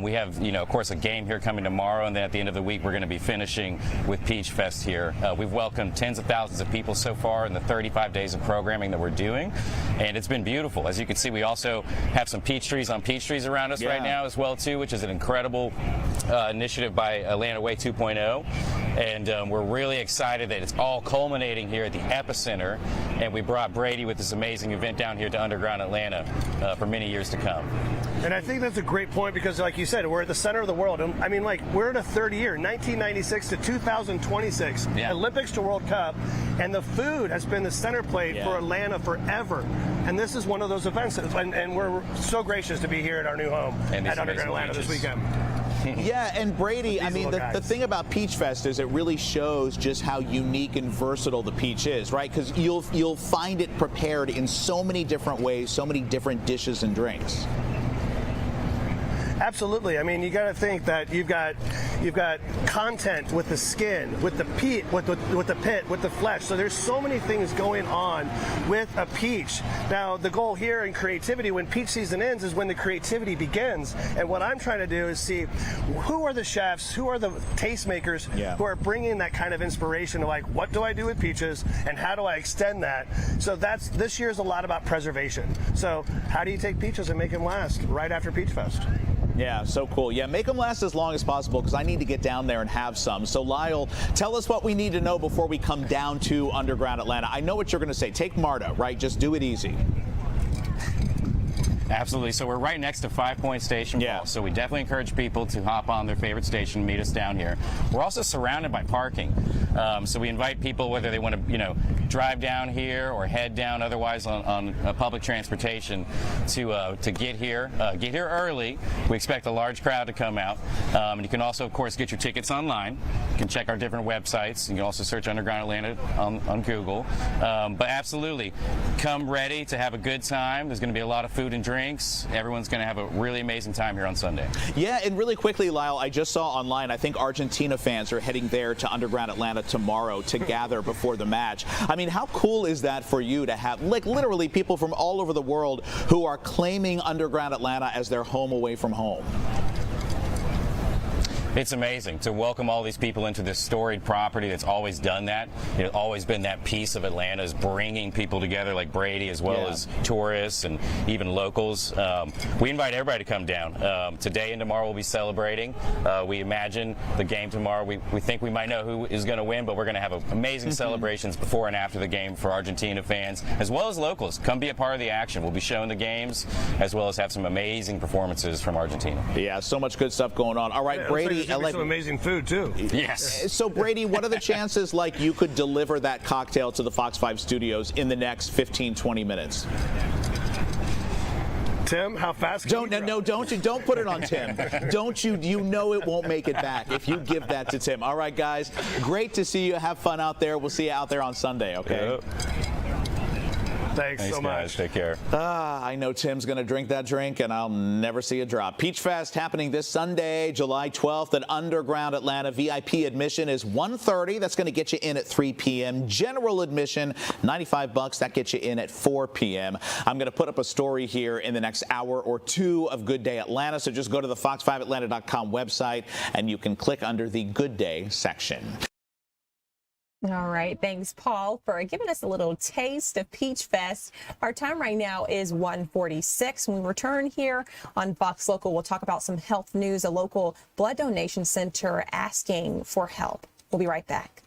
We have, of course, a game here coming tomorrow, and then at the end of the week, we're going to be finishing with Peach Fest here. We've welcomed tens of thousands of people so far in the 35 days of programming that we're doing, and it's been beautiful. As you can see, we also have some peach trees on peach trees around us right now as well, too, which is an incredible initiative by Atlanta Way 2.0, and we're really excited that it's all culminating here at the epicenter, and we brought Brady with this amazing event down here to Underground Atlanta for many years to come. And I think that's a great point because, like you said, we're at the center of the world. And I mean, we're in a third year, 1996 to 2026, Olympics to World Cup, and the food has been the center plate for Atlanta forever. And this is one of those events, and we're so gracious to be here at our new home at Underground Atlanta this weekend. Yeah, and Brady, I mean, the thing about Peach Fest is it really shows just how unique and versatile the peach is, right? Because you'll find it prepared in so many different ways, so many different dishes and drinks. Absolutely. I mean, you got to think that you've got content with the skin, with the pit, with the flesh. So there's so many things going on with a peach. Now, the goal here in creativity, when peach season ends, is when the creativity begins. And what I'm trying to do is see who are the chefs, who are the tastemakers who are bringing that kind of inspiration to what do I do with peaches and how do I extend that? So this year is a lot about preservation. So how do you take peaches and make them last right after Peach Fest? Yeah, so cool. Yeah, make them last as long as possible because I need to get down there and have some. So, Lyle, tell us what we need to know before we come down to Underground Atlanta. I know what you're going to say. Take MARTA, right? Just do it easy. Absolutely. So we're right next to 5 Point Station. Yeah. So we definitely encourage people to hop on their favorite station and meet us down here. We're also surrounded by parking. So we invite people, whether they want to, drive down here or head down otherwise on public transportation to get here. Get here early. We expect a large crowd to come out. And you can also, of course, get your tickets online. You can check our different websites. You can also search Underground Atlanta on Google. But absolutely, come ready to have a good time. There's going to be a lot of food and drinks. Everyone's going to have a really amazing time here on Sunday. Yeah, and really quickly, Lyle, I just saw online, I think Argentina fans are heading there to Underground Atlanta tomorrow to gather before the match. I mean, how cool is that for you to have, literally people from all over the world who are claiming Underground Atlanta as their home away from home? It's amazing to welcome all these people into this storied property that's always done that. It's always been that piece of Atlanta, is bringing people together like Brady, as well as tourists and even locals. We invite everybody to come down. Today and tomorrow we'll be celebrating. We imagine the game tomorrow. We think we might know who is going to win, but we're going to have amazing celebrations before and after the game for Argentina fans, as well as locals. Come be a part of the action. We'll be showing the games, as well as have some amazing performances from Argentina. Yeah, so much good stuff going on. All right, Brady. Some amazing food too. Yes. So Brady, what are the chances like you could deliver that cocktail to the Fox 5 studios in the next 15-20 minutes? Tim, how fast? Don't put it on Tim. Don't you? You know it won't make it back if you give that to Tim. All right, guys. Great to see you. Have fun out there. We'll see you out there on Sunday. Okay. Yep. Thanks so much. Guys. Take care. I know Tim's going to drink that drink, and I'll never see a drop. Peach Fest happening this Sunday, July 12th at Underground Atlanta. VIP admission is $130. That's going to get you in at 3 p.m. General admission, $95. That gets you in at 4 p.m. I'm going to put up a story here in the next hour or two of Good Day Atlanta. So just go to the fox5atlanta.com website, and you can click under the Good Day section. All right. Thanks, Paul, for giving us a little taste of Peach Fest. Our time right now is 1:46. When we return here on Fox Local, we'll talk about some health news, a local blood donation center asking for help. We'll be right back.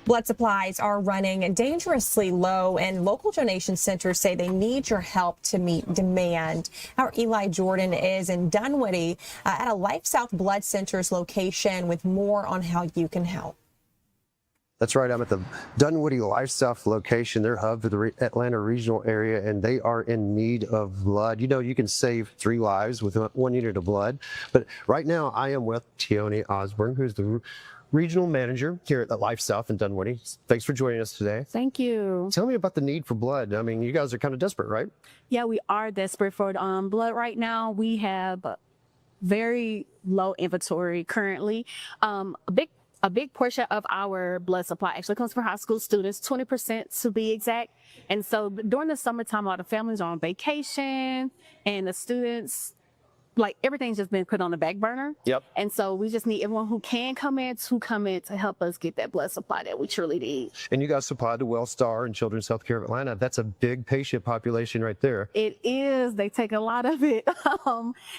Blood supplies are running dangerously low, and local donation centers say they need your help to meet demand. Our Eli Jordan is in Dunwoody at a Life South Blood Center's location with more on how you can help. That's right. I'm at the Dunwoody Life South location, their hub for the Atlanta regional area, and they are in need of blood. You know, you can save 3 lives with 1 unit of blood. But right now, I am with Tioni Osborne, who's the regional manager here at the Life South in Dunwoody. Thanks for joining us today. Thank you. Tell me about the need for blood. I mean, you guys are kind of desperate, right? Yeah, we are desperate for blood right now. We have very low inventory currently. A big portion of our blood supply actually comes from high school students, 20% to be exact. And so during the summertime, a lot of families are on vacation, and the students like everything's just been put on the back burner. Yep. And so we just need everyone who can come in to help us get that blood supply that we truly need. And you guys supplied to WellStar and Children's Healthcare of Atlanta. That's a big patient population right there. It is. They take a lot of it.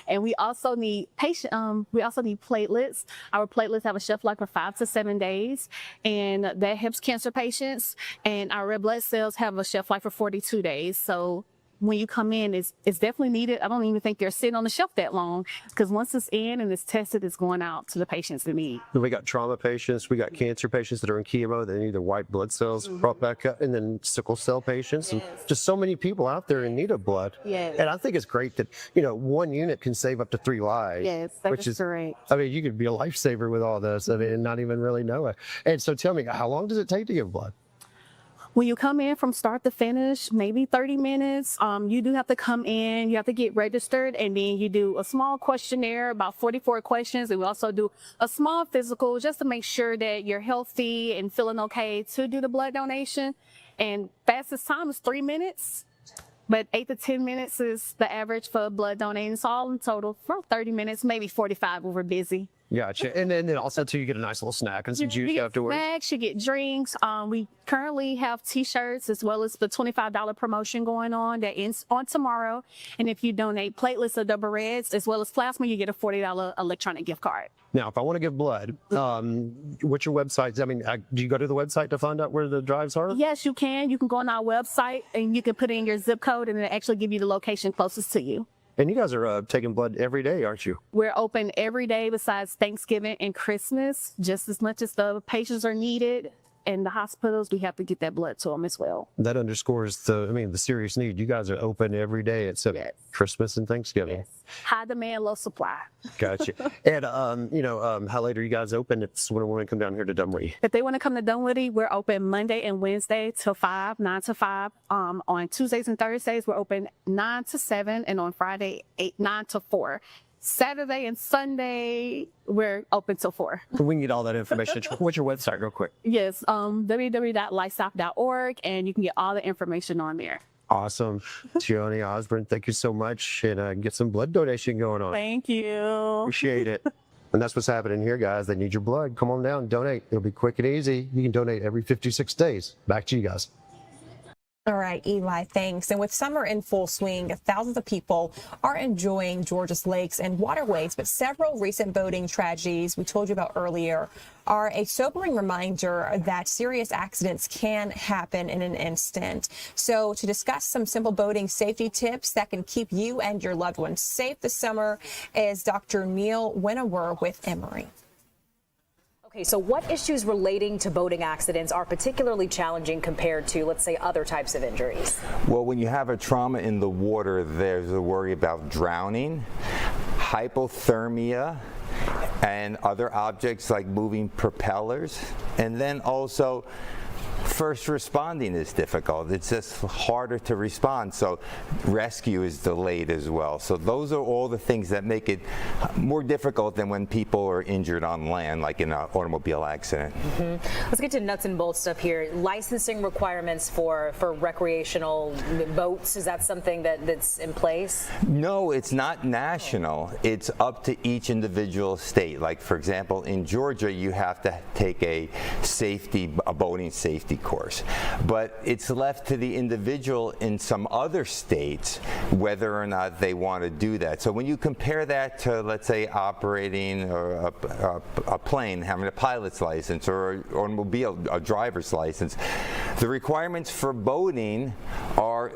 And we also need platelets. Our platelets have a shelf life for 5 to 7 days, and that helps cancer patients. And our red blood cells have a shelf life for 42 days. So when you come in, it's definitely needed. I don't even think they're sitting on the shelf that long, because once it's in and it's tested, it's going out to the patients in need. We got trauma patients, we got cancer patients that are in chemo that need their white blood cells brought back up, and then sickle cell patients, and just so many people out there in need of blood. Yes. And I think it's great that, you know, one unit can save up to 3 lives. Yes, that is correct. I mean, you could be a lifesaver with all this, I mean, and not even really know it. And so tell me, how long does it take to give blood? When you come in from start to finish, maybe 30 minutes, you do have to come in, you have to get registered, and then you do a small questionnaire, about 44 questions. And we also do a small physical just to make sure that you're healthy and feeling okay to do the blood donation. And fastest time is 3 minutes, but 8 to 10 minutes is the average for blood donating. So all in total, for 30 minutes, maybe 45 if we're busy. Gotcha. And then also too, you get a nice little snack and some juice You get afterwards. snacks, you get drinks. We currently have T-shirts as well as the $25 promotion going on that ends on tomorrow. And if you donate platelets or double reds as well as plasma, you get a $40 electronic gift card. Now, if I want to give blood, what's your website? I mean, do you go to the website to find out where the drives are? Yes, you can. You can go on our website and you can put in your zip code, and it'll actually give you the location closest to you. And you guys are taking blood every day, aren't you? We're open every day besides Thanksgiving and Christmas, just as much as the patients are needed. In the hospitals, we have to get that blood to them as well. That underscores the serious need. You guys are open every day except Christmas and Thanksgiving. Yes. High demand, low supply. Gotcha. And how late are you guys open? It's when I want to come down here to Dunwoody. If they want to come to Dunwoody, we're open Monday and Wednesday till 5, 9 to 5. On Tuesdays and Thursdays, we're open 9 to 7, and on Friday, 9 to 4. Saturday and Sunday, we're open till 4. We can get all that information. What's your website real quick? Yes, www.lightstop.org, and you can get all the information on there. Awesome. Gianni Osborne, thank you so much, and get some blood donation going on. Thank you. Appreciate it. And that's what's happening here, guys. They need your blood. Come on down, donate. It'll be quick and easy. You can donate every 56 days. Back to you guys. All right, Eli, thanks. And with summer in full swing, thousands of people are enjoying Georgia's lakes and waterways, but several recent boating tragedies we told you about earlier are a sobering reminder that serious accidents can happen in an instant. So to discuss some simple boating safety tips that can keep you and your loved ones safe this summer is Dr. Neil Winnower with Emory. Okay, so what issues relating to boating accidents are particularly challenging compared to, let's say, other types of injuries? Well, when you have a trauma in the water, there's a worry about drowning, hypothermia, and other objects like moving propellers. And then also, first responding is difficult. It's just harder to respond, so rescue is delayed as well. So those are all the things that make it more difficult than when people are injured on land, like in an automobile accident. Let's get to nuts and bolts stuff here. Licensing requirements for recreational boats, is that something that's in place? No, it's not national. It's up to each individual state. Like, for example, in Georgia, you have to take a boating safety course, but it's left to the individual in some other states whether or not they want to do that. So when you compare that to, let's say, operating a plane, having a pilot's license, or an automobile, a driver's license, the requirements for boating are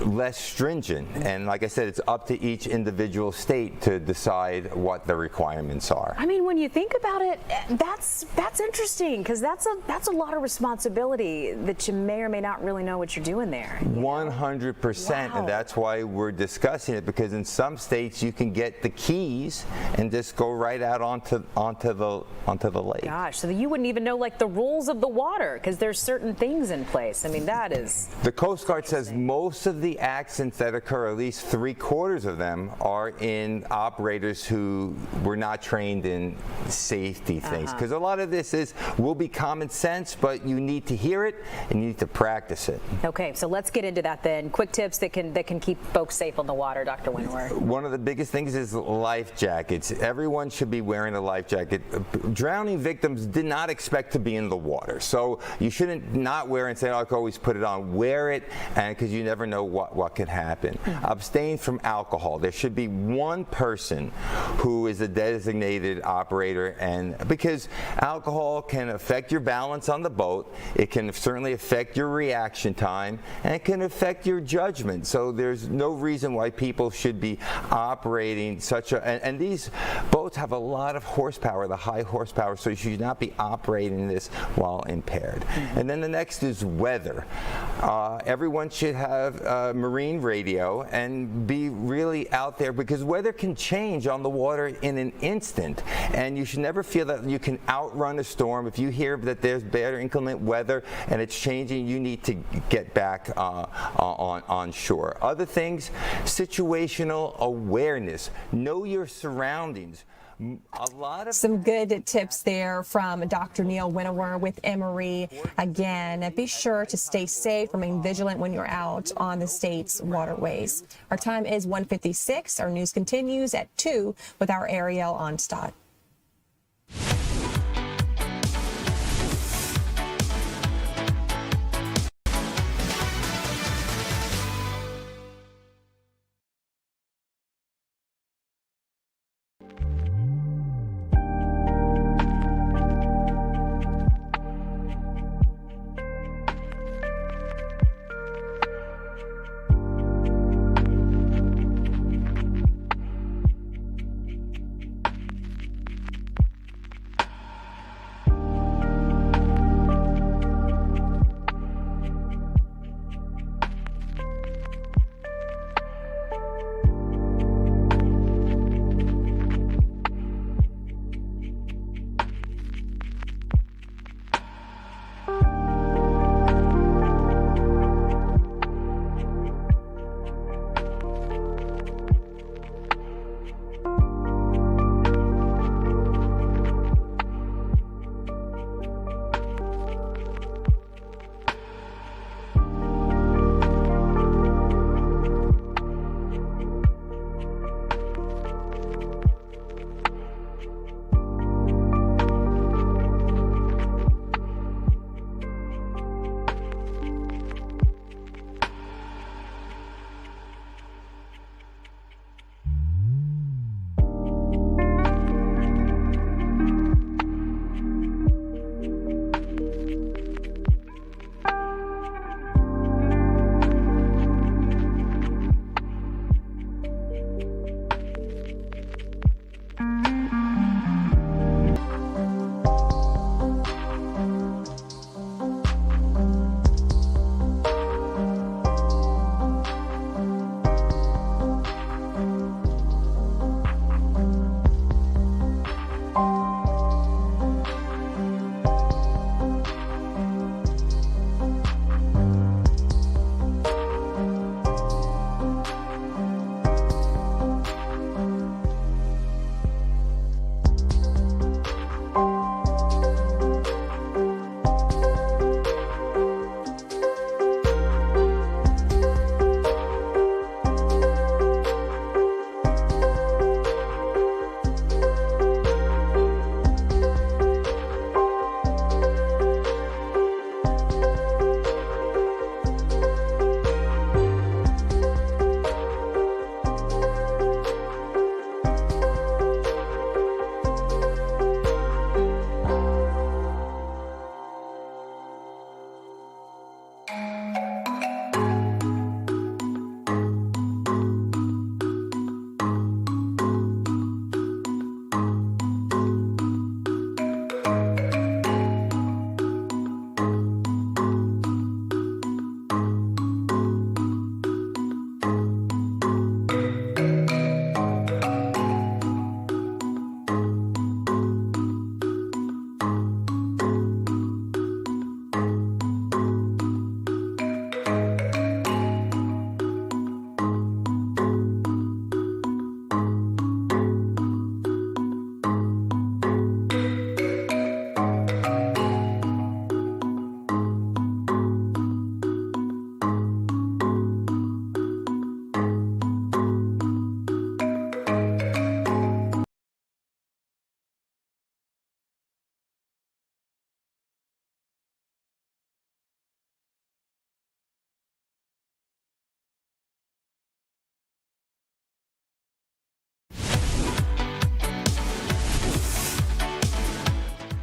less stringent. And like I said, it's up to each individual state to decide what the requirements are. I mean, when you think about it, that's interesting, because that's a lot of responsibility that you may or may not really know what you're doing there. 100%, Wow. and that's why we're discussing it, because in some states you can get the keys and just go right out onto the lake. Gosh, so that you wouldn't even know like the rules of the water, because there's certain things in place. I mean, that is. The Coast Guard says most of the accidents that occur, at least 3/4 of them, are in operators who were not trained in safety things. Because a lot of this will be common sense, but you need to hear it and you need to practice it. Okay, so let's get into that then. Quick tips that can keep folks safe on the water, Dr. Winter. One of the biggest things is life jackets. Everyone should be wearing a life jacket. Drowning victims did not expect to be in the water, so you shouldn't not wear it and say, oh, I can always put it on. Wear it, and because you never know what can happen. Abstain from alcohol. There should be one person who is a designated operator, and because alcohol can affect your balance on the boat, it can certainly affect your reaction time, and it can affect your judgment. So there's no reason why people should be operating such a, and these boats have a lot of horsepower, the high horsepower, so you should not be operating this while impaired. And then the next is weather. Everyone should have marine radio and be really out there, because weather can change on the water in an instant, and you should never feel that you can outrun a storm. If you hear that there's bad or inclement weather and it's changing, you need to get back on shore. Other things, situational awareness. Know your surroundings. Some good tips there from Dr. Neil Winnower with Emory. Again, be sure to stay safe, remain vigilant when you're out on the state's waterways. Our time is 1:56. Our news continues at 2 with our Ariel Onstad.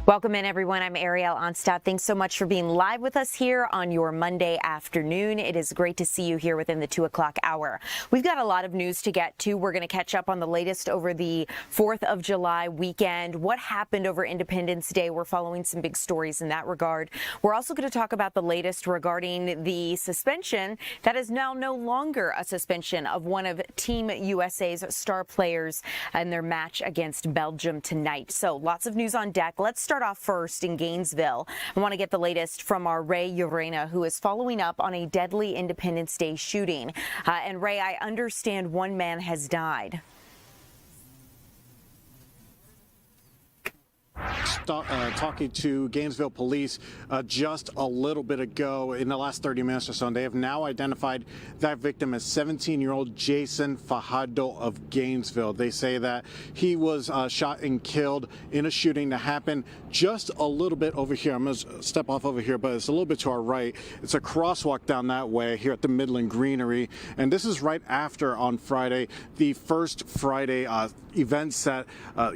Welcome in, everyone. I'm Ariel Onstadt. Thanks so much for being live with us here on your Monday afternoon. It is great to see you here within the 2 o'clock hour. We've got a lot of news to get to. We're going to catch up on the latest over the 4th of July weekend. What happened over Independence Day? We're following some big stories in that regard. We're also going to talk about the latest regarding the suspension that is now no longer a suspension of one of Team USA's star players in their match against Belgium tonight. So lots of news on deck. Let's start off first in Gainesville. I want to get the latest from our Ray Urena, who is following up on a deadly Independence Day shooting. And Ray, I understand one man has died. Talking to Gainesville police just a little bit ago in the last 30 minutes or so, and they have now identified that victim as 17-year-old Jasmyn Fajardo of Gainesville. They say that he was shot and killed in a shooting that happened just a little bit over here. I'm going to step off over here, but it's a little bit to our right. It's a crosswalk down that way here at the Midland Greenery, and this is right after, on Friday, the first Friday events that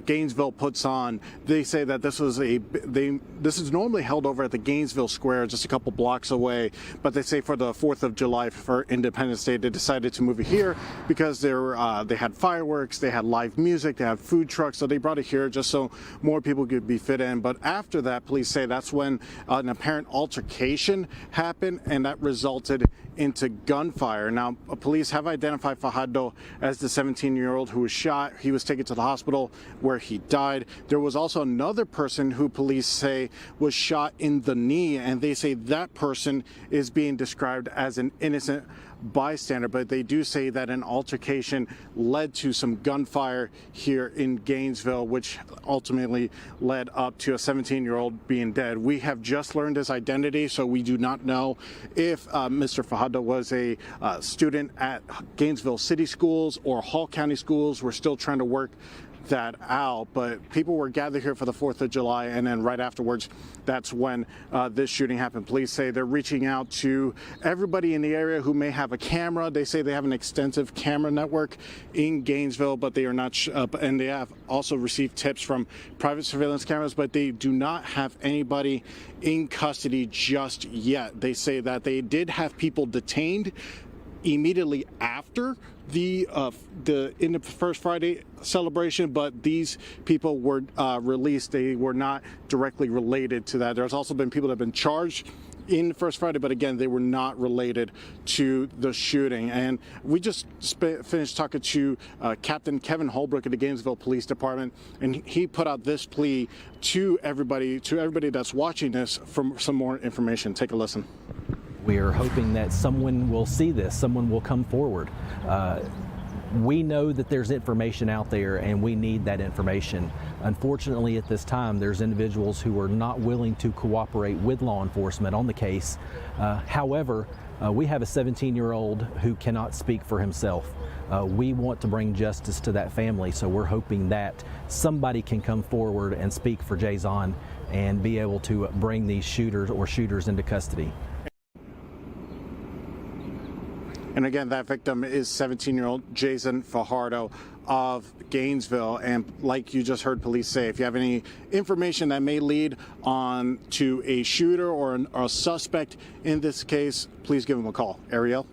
Gainesville puts on. They say that this is normally held over at the Gainesville Square, just a couple blocks away, but they say for the 4th of July, for Independence Day, they decided to move it here because they had fireworks, they had live music, they had food trucks, so they brought it here just so more people could be fit in. But after that, police say that's when an apparent altercation happened, and that resulted into gunfire. Now, police have identified Fajardo as the 17-year-old who was shot. He was taken to the hospital where he died. There was also another person who police say was shot in the knee, and they say that person is being described as an innocent bystander, but they do say that an altercation led to some gunfire here in Gainesville, which ultimately led up to a 17-year-old being dead. We have just learned his identity, so we do not know if Mr. Fajardo was a student at Gainesville City Schools or Hall County Schools. We're still trying to work that out, but people were gathered here for the 4th of July, and then right afterwards, that's when this shooting happened. Police say they're reaching out to everybody in the area who may have a camera. They say they have an extensive camera network in Gainesville, but they are not, and they have also received tips from private surveillance cameras, but they do not have anybody in custody just yet. They say that they did have people detained immediately after the first Friday celebration, but these people were released. They were not directly related to that. There's also been people that have been charged in the first Friday, but again, they were not related to the shooting. And we just finished talking to Captain Kevin Holbrook of the Gainesville Police Department, and he put out this plea to everybody that's watching this for some more information. Take a listen. We are hoping that someone will see this, someone will come forward. We know that there's information out there, and we need that information. Unfortunately, at this time, there's individuals who are not willing to cooperate with law enforcement on the case. However, we have a 17-year-old who cannot speak for himself. We want to bring justice to that family, so we're hoping that somebody can come forward and speak for Jasmyn and be able to bring these shooters into custody. And again, that victim is 17-year-old Jasmyn Fajardo of Gainesville. And like you just heard police say, if you have any information that may lead on to a shooter or a suspect in this case, please give them a call. Ariel?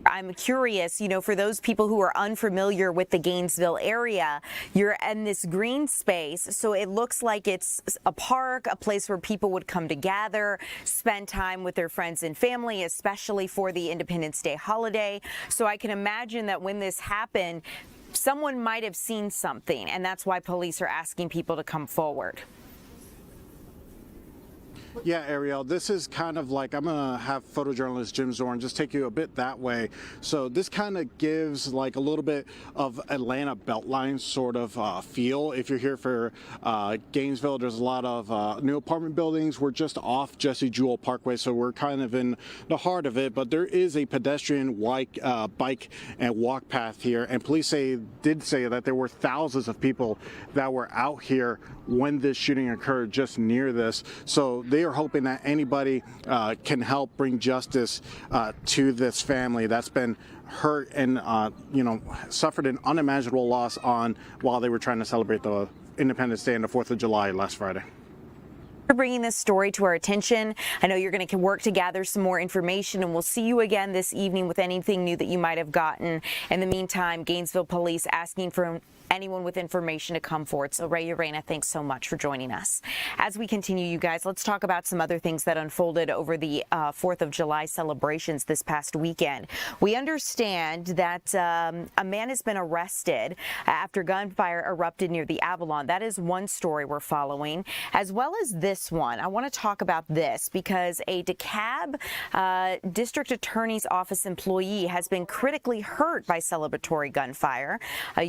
I'm curious, for those people who are unfamiliar with the Gainesville area, you're in this green space, so it looks like it's a park, a place where people would come to gather, spend time with their friends and family, especially for the Independence Day holiday. So I can imagine that when this happened, someone might have seen something, and that's why police are asking people to come forward. Yeah, Ariel, this is kind of like, I'm going to have photojournalist Jim Zorn just take you a bit that way. So this kind of gives like a little bit of Atlanta Beltline sort of feel. If you're here for Gainesville, there's a lot of new apartment buildings. We're just off Jesse Jewell Parkway, so we're kind of in the heart of it. But there is a pedestrian bike and walk path here. And police did say that there were thousands of people that were out here when this shooting occurred just near this. So they are hoping that anybody can help bring justice to this family that's been hurt and suffered an unimaginable loss while they were trying to celebrate the Independence Day and the 4th of July last Friday. For bringing this story to our attention. I know you're going to work to gather some more information, and we'll see you again this evening with anything new that you might have gotten. In the meantime, Gainesville police asking for anyone with information to come forward. So Ray Urena, thanks so much for joining us. As we continue, you guys, let's talk about some other things that unfolded over the 4th of July celebrations this past weekend. We understand that a man has been arrested after gunfire erupted near the Avalon. That is one story we're following, as well as this one. I want to talk about this because a DeKalb District Attorney's Office employee has been critically hurt by celebratory gunfire.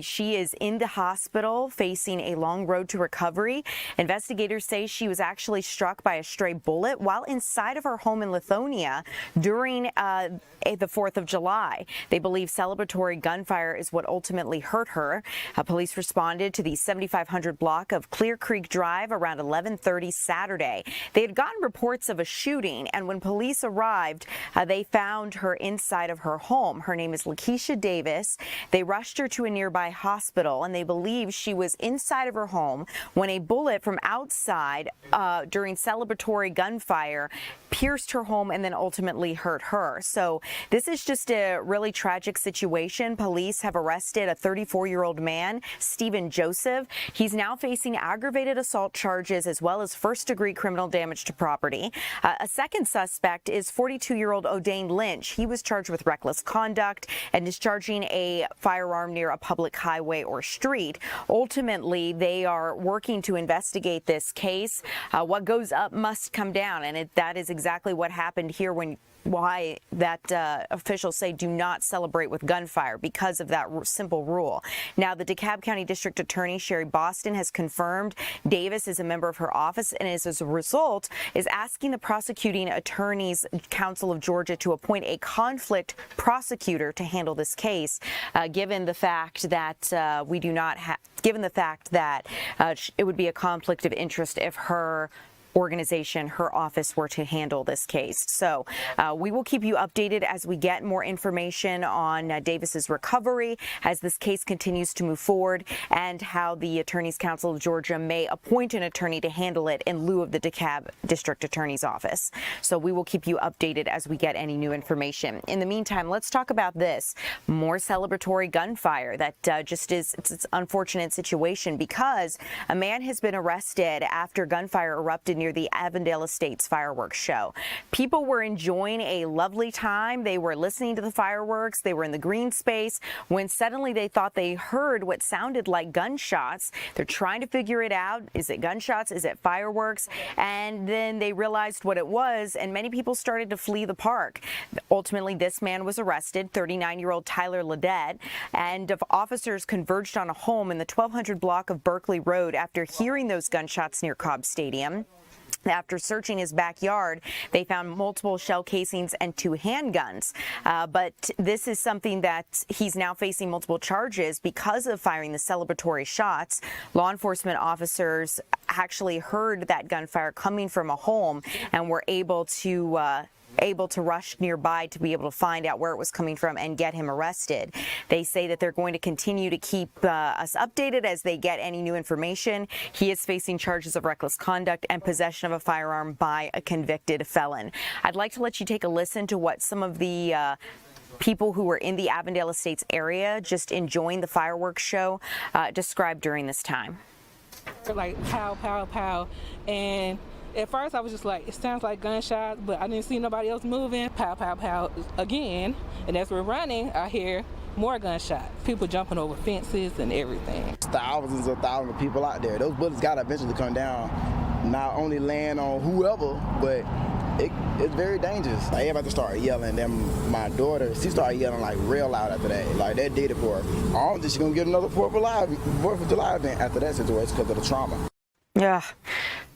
She is in the hospital facing a long road to recovery. Investigators say she was actually struck by a stray bullet while inside of her home in Lithonia during the 4th of July. They believe celebratory gunfire is what ultimately hurt her. Police responded to the 7500 block of Clear Creek Drive around 11:30 Saturday. They had gotten reports of a shooting, and when police arrived, they found her inside of her home. Her name is Lakeisha Davis. They rushed her to a nearby hospital, and they believe she was inside of her home when a bullet from outside during celebratory gunfire pierced her home and then ultimately hurt her. So this is just a really tragic situation. Police have arrested a 34-year-old man, Stephen Joseph. He's now facing aggravated assault charges as well as first-degree criminal damage to property. A second suspect is 42-year-old O'Dane Lynch. He was charged with reckless conduct and discharging a firearm near a public highway or street. Ultimately, they are working to investigate this case. What goes up must come down, and that is exactly what happened here why that officials say do not celebrate with gunfire because of that simple rule. Now, the DeKalb County District Attorney Sherry Boston has confirmed Davis is a member of her office and as a result is asking the Prosecuting Attorneys Council of Georgia to appoint a conflict prosecutor to handle this case, given the fact that we do not have, given the fact that it would be a conflict of interest if her organization, her office, were to handle this case. So we will keep you updated as we get more information on Davis's recovery as this case continues to move forward, and how the Attorney's Council of Georgia may appoint an attorney to handle it in lieu of the DeKalb District Attorney's Office. So we will keep you updated as we get any new information. In the meantime, let's talk about this. More celebratory gunfire that just is, it's an unfortunate situation because a man has been arrested after gunfire erupted near the Avondale Estates fireworks show. People were enjoying a lovely time. They were listening to the fireworks. They were in the green space when suddenly they thought they heard what sounded like gunshots. They're trying to figure it out. Is it gunshots? Is it fireworks? And then they realized what it was, and many people started to flee the park. Ultimately, this man was arrested, 39-year-old Tyler Ledette, and officers converged on a home in the 1200 block of Berkeley Road after hearing those gunshots near Cobb Stadium. After searching his backyard, they found multiple shell casings and 2 handguns. But this is something that he's now facing multiple charges because of firing the celebratory shots. Law enforcement officers actually heard that gunfire coming from a home and were able to rush nearby to be able to find out where it was coming from and get him arrested. They say that they're going to continue to keep us updated as they get any new information. He is facing charges of reckless conduct and possession of a firearm by a convicted felon. I'd like to let you take a listen to what some of the people who were in the Avondale Estates area just enjoying the fireworks show described during this time. Like pow, pow, pow, and at first I was just like, it sounds like gunshots, but I didn't see nobody else moving. Pow, pow, pow again. And as we're running, I hear more gunshots. People jumping over fences and everything. Thousands of people out there. Those bullets got to eventually come down, not only land on whoever, but it's very dangerous. Like, everybody started yelling. Then my daughter, she started yelling like real loud after that. Like, that did it for her. I don't think she's going to get another 4th of July event after that situation because of the trauma. Yeah.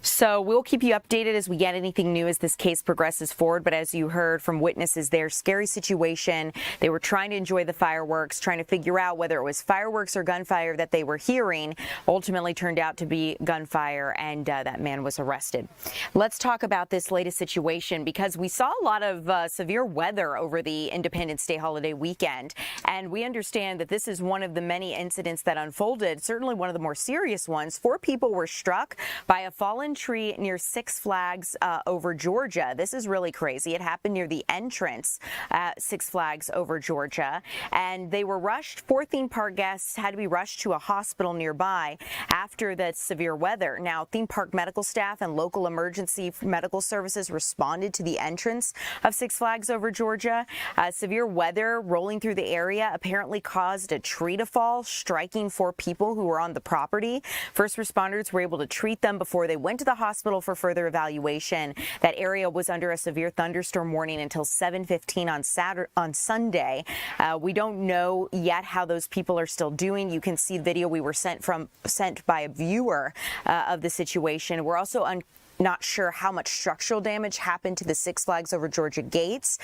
So we'll keep you updated as we get anything new as this case progresses forward. But as you heard from witnesses there, scary situation. They were trying to enjoy the fireworks, trying to figure out whether it was fireworks or gunfire that they were hearing. Ultimately turned out to be gunfire, and that man was arrested. Let's talk about this latest situation because we saw a lot of severe weather over the Independence Day holiday weekend. And we understand that this is one of the many incidents that unfolded, certainly one of the more serious ones. 4 people were struck by a fallen tree near Six Flags over Georgia. This is really crazy. It happened near the entrance at Six Flags over Georgia, and they were rushed. 4 theme park guests had to be rushed to a hospital nearby after the severe weather. Now, theme park medical staff and local emergency medical services responded to the entrance of Six Flags over Georgia. Severe weather rolling through the area apparently caused a tree to fall, striking 4 people who were on the property. First responders were able to treat them before they went to the hospital for further evaluation. That area was under a severe thunderstorm warning until 7:15 on Sunday. We don't know yet how those people are still doing. You can see the video we were sent by a viewer of the situation. We're also not sure how much structural damage happened to the Six Flags over Georgia gates.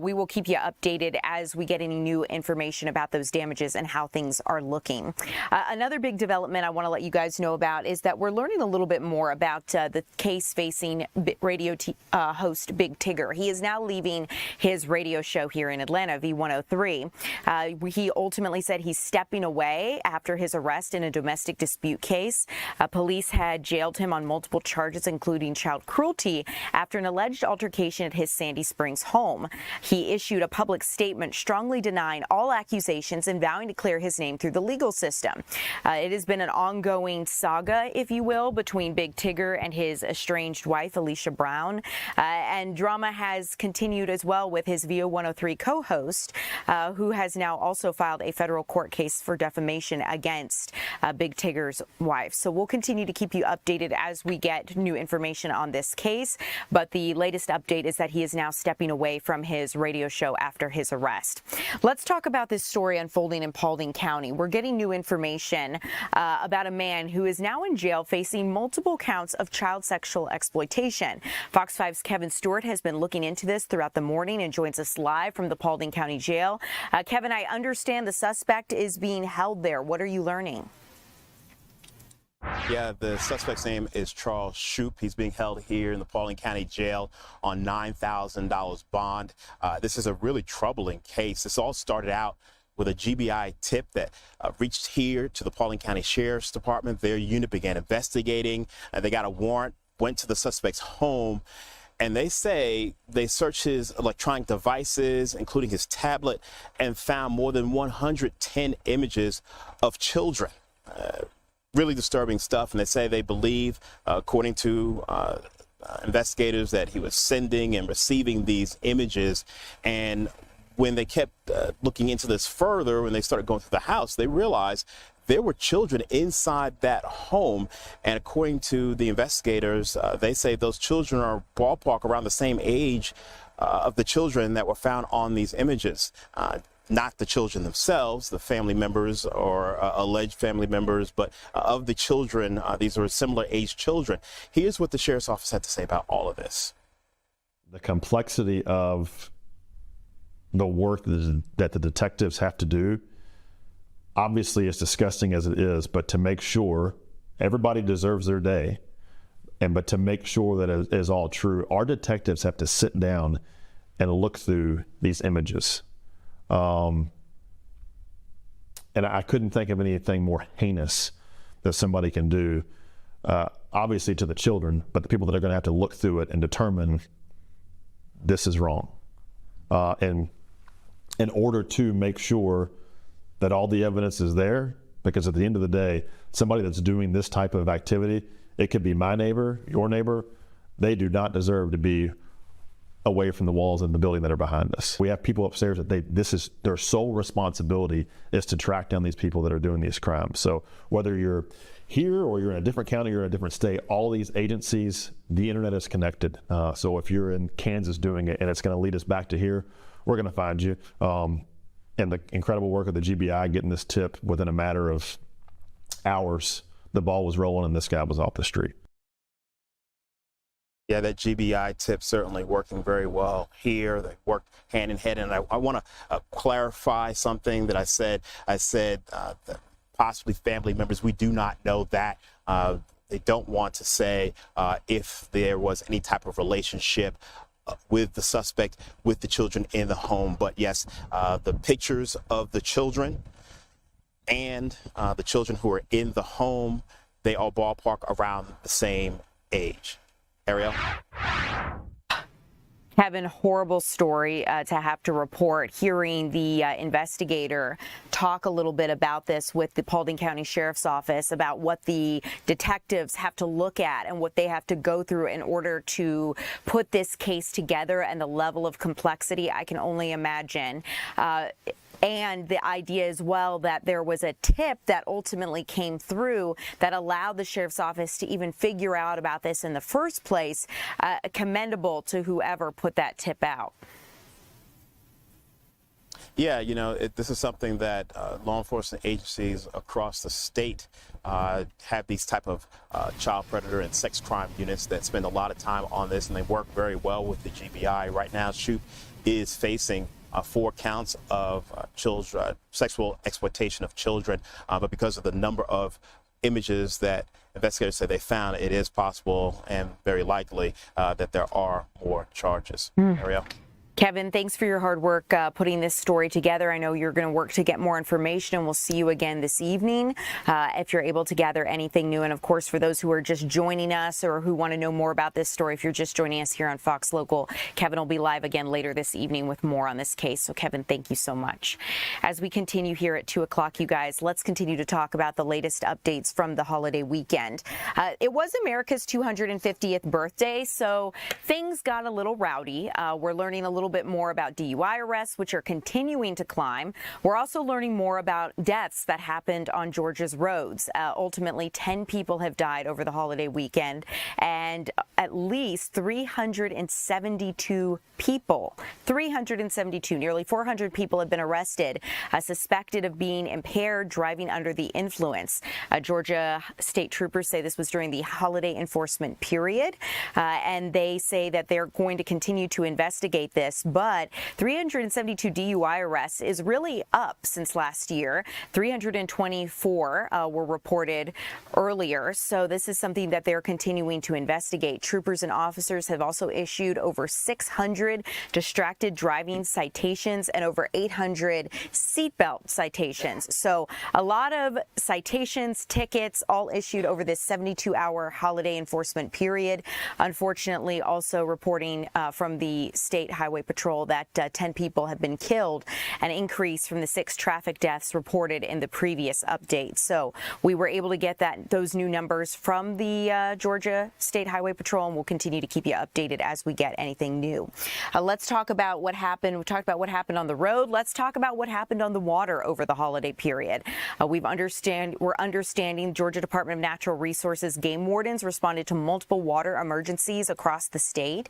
We will keep you updated as we get any new information about those damages and how things are looking. Another big development I want to let you guys know about is that we're learning a little bit more about the case facing radio host Big Tigger. He is now leaving his radio show here in Atlanta, V103. He ultimately said he's stepping away after his arrest in a domestic dispute case. Police had jailed him on multiple charges, including child cruelty, after an alleged altercation at his Sandy Springs home. He issued a public statement strongly denying all accusations and vowing to clear his name through the legal system. It has been an ongoing saga, if you will, between Big Tigger and his estranged wife, Alicia Brown. And drama has continued as well with his VO103 co-host, who has now also filed a federal court case for defamation against Big Tigger's wife. So we'll continue to keep you updated as we get new information on this case, but the latest update is that he is now stepping away from his radio show after his arrest. Let's talk about this story unfolding in Paulding County. We're getting new information about a man who is now in jail facing multiple counts of child sexual exploitation. Fox 5's Kevin Stewart has been looking into this throughout the morning and joins us live from the Paulding County Jail. Kevin, I understand the suspect is being held there. What are you learning? Yeah, the suspect's name is Charles Shoup. He's being held here in the Paulding County Jail on $9,000 bond. This is a really troubling case. This all started out with a GBI tip that reached here to the Paulding County Sheriff's Department. Their unit began investigating. They got a warrant, went to the suspect's home, and they say they searched his electronic devices, including his tablet, and found more than 110 images of children. Really disturbing stuff, and they say they believe, according to investigators, that he was sending and receiving these images. And when they kept looking into this further, when they started going through the house, they realized there were children inside that home. And according to the investigators, they say those children are ballpark around the same age of the children that were found on these images. Not the children themselves, the family members or alleged family members, but of the children. These are similar age children. Here's what the sheriff's office had to say about all of this. The complexity of the work that the detectives have to do, obviously as disgusting as it is, but to make sure everybody deserves their day, but to make sure that it is all true, our detectives have to sit down and look through these images. And I couldn't think of anything more heinous that somebody can do, obviously to the children, but the people that are going to have to look through it and determine this is wrong. And in order to make sure that all the evidence is there, because at the end of the day, somebody that's doing this type of activity, it could be my neighbor, your neighbor, they do not deserve to be away from the walls in the building that are behind us. We have people upstairs that this is their sole responsibility is to track down these people that are doing these crimes. So whether you're here or you're in a different county or a different state, all these agencies, the internet is connected. So if you're in Kansas doing it and it's going to lead us back to here, we're going to find you. And the incredible work of the GBI getting this tip within a matter of hours, the ball was rolling and this guy was off the street. Yeah, that GBI tip certainly working very well here. They work hand in hand. And I want to clarify something that I said. I said that possibly family members, we do not know that. They don't want to say if there was any type of relationship with the suspect, with the children in the home. But yes, the pictures of the children and the children who are in the home, they all ballpark around the same age. Ariel? Kevin, horrible story to have to report. Hearing the investigator talk a little bit about this with the Paulding County Sheriff's Office about what the detectives have to look at and what they have to go through in order to put this case together, and the level of complexity, I can only imagine. And the idea as well that there was a tip that ultimately came through that allowed the sheriff's office to even figure out about this in the first place. Commendable to whoever put that tip out. Yeah, you know, this is something that law enforcement agencies across the state have these type of child predator and sex crime units that spend a lot of time on this, and they work very well with the GBI. Right now, Shoup is facing 4 counts of sexual exploitation of children, but because of the number of images that investigators say they found, it is possible and very likely that there are more charges. Ariel? Kevin, thanks for your hard work putting this story together. I know you're going to work to get more information, and we'll see you again this evening if you're able to gather anything new. And of course, for those who are just joining us or who want to know more about this story, if you're just joining us here on Fox Local, Kevin will be live again later this evening with more on this case. So Kevin, thank you so much. As we continue here at 2 o'clock, you guys, let's continue to talk about the latest updates from the holiday weekend. It was America's 250th birthday, so things got a little rowdy. We're learning a little bit more about DUI arrests, which are continuing to climb. We're also learning more about deaths that happened on Georgia's roads. Ultimately, 10 people have died over the holiday weekend, and at least 372 people, nearly 400 people have been arrested, suspected of being impaired, driving under the influence. Georgia state troopers say this was during the holiday enforcement period, and they say that they're going to continue to investigate this. But 372 DUI arrests is really up since last year. 324 were reported earlier. So this is something that they're continuing to investigate. Troopers and officers have also issued over 600 distracted driving citations and over 800 seatbelt citations. So a lot of citations, tickets, all issued over this 72-hour holiday enforcement period. Unfortunately, also reporting from the State Highway Patrol that 10 people have been killed, an increase from the 6 traffic deaths reported in the previous update. So we were able to get those new numbers from the Georgia State Highway Patrol, and we'll continue to keep you updated as we get anything new. Let's talk about what happened. We talked about what happened on the road. Let's talk about what happened on the water over the holiday period. We're understanding Georgia Department of Natural Resources game wardens responded to multiple water emergencies across the state.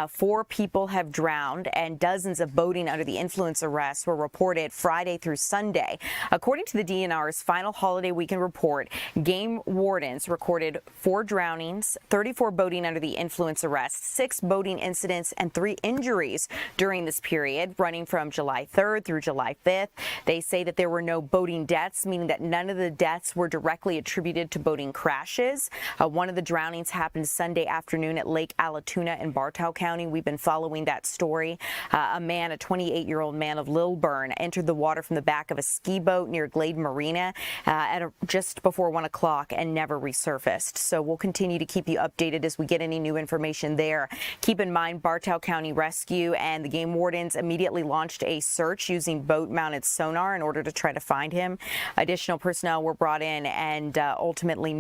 4 people have drowned, and dozens of boating under the influence arrests were reported Friday through Sunday. According to the DNR's final holiday weekend report, game wardens recorded 4 drownings, 34 boating under the influence arrests, 6 boating incidents, and 3 injuries during this period, running from July 3rd through July 5th. They say that there were no boating deaths, meaning that none of the deaths were directly attributed to boating crashes. One of the drownings happened Sunday afternoon at Lake Allatoona in Bartow County. We've been following that story. A 28-year-old man of Lilburn, entered the water from the back of a ski boat near Glade Marina just before 1 o'clock and never resurfaced. So we'll continue to keep you updated as we get any new information there. Keep in mind, Bartow County Rescue and the game wardens immediately launched a search using boat-mounted sonar in order to try to find him. Additional personnel were brought in, and ultimately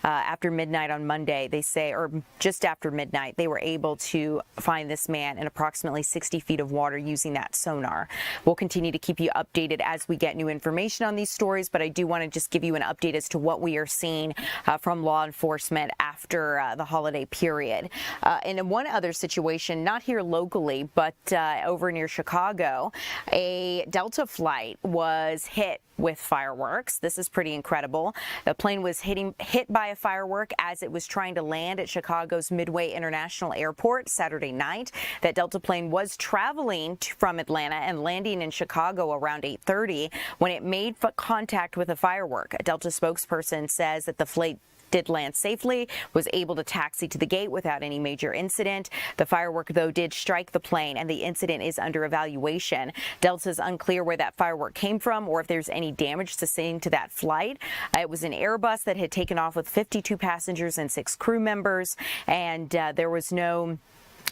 after midnight on Monday, they say, or just after midnight, they were able to find this man in approximately 60 feet of water using that sonar. We'll continue to keep you updated as we get new information on these stories, but I do want to just give you an update as to what we are seeing from law enforcement after the holiday period. And in one other situation, not here locally, but over near Chicago, a Delta flight was hit with fireworks. This is pretty incredible. The plane was hit by a firework as it was trying to land at Chicago's Midway International Airport Saturday night. That Delta plane was traveling from Atlanta and landing in Chicago around 8:30 when it made contact with a firework. A Delta spokesperson says that the flight did land safely, was able to taxi to the gate without any major incident. The firework, though, did strike the plane, and the incident is under evaluation. Delta is unclear where that firework came from or if there's any damage sustained to that flight. It was an Airbus that had taken off with 52 passengers and 6 crew members, and there was no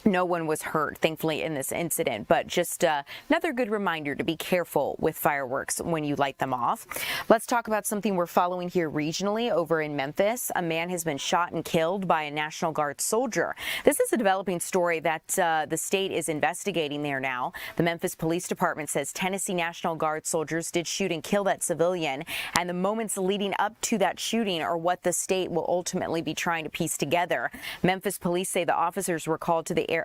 one was hurt, thankfully, in this incident, but just another good reminder to be careful with fireworks when you light them off. Let's talk about something we're following here regionally over in Memphis. A man has been shot and killed by a National Guard soldier. This is a developing story that the state is investigating there now. The Memphis Police Department says Tennessee National Guard soldiers did shoot and kill that civilian, and the moments leading up to that shooting are what the state will ultimately be trying to piece together. Memphis police say the officers were called to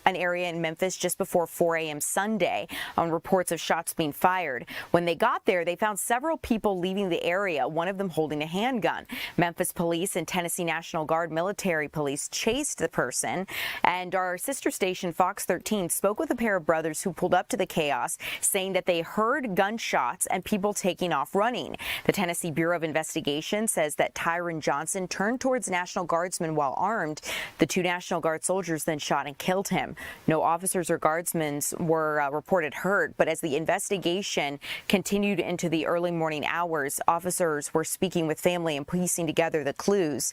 an area in Memphis just before 4 a.m. Sunday on reports of shots being fired. When they got there, they found several people leaving the area, one of them holding a handgun. Memphis police and Tennessee National Guard military police chased the person, and our sister station Fox 13 spoke with a pair of brothers who pulled up to the chaos, saying that they heard gunshots and people taking off running. The Tennessee Bureau of Investigation says that Tyron Johnson turned towards National Guardsmen while armed. The 2 National Guard soldiers then shot and killed him. No officers or guardsmen were reported hurt, but as the investigation continued into the early morning hours, officers were speaking with family and piecing together the clues.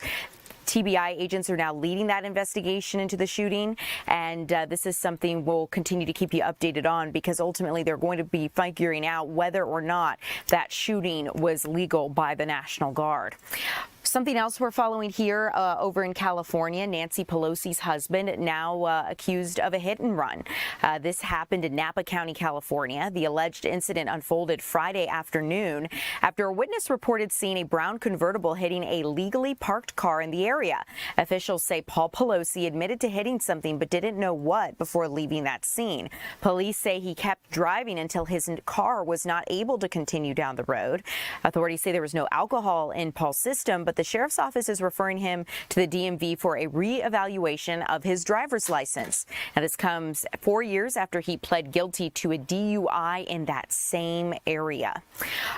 TBI agents are now leading that investigation into the shooting, and this is something we'll continue to keep you updated on because ultimately they're going to be figuring out whether or not that shooting was legal by the National Guard. Something else we're following here over in California, Nancy Pelosi's husband now accused of a hit and run. This happened in Napa County, California. The alleged incident unfolded Friday afternoon after a witness reported seeing a brown convertible hitting a legally parked car in the area. Officials say Paul Pelosi admitted to hitting something but didn't know what before leaving that scene. Police say he kept driving until his car was not able to continue down the road. Authorities say there was no alcohol in Paul's system, but the sheriff's office is referring him to the DMV for a re-evaluation of his driver's license. Now, this comes 4 years after he pled guilty to a DUI in that same area.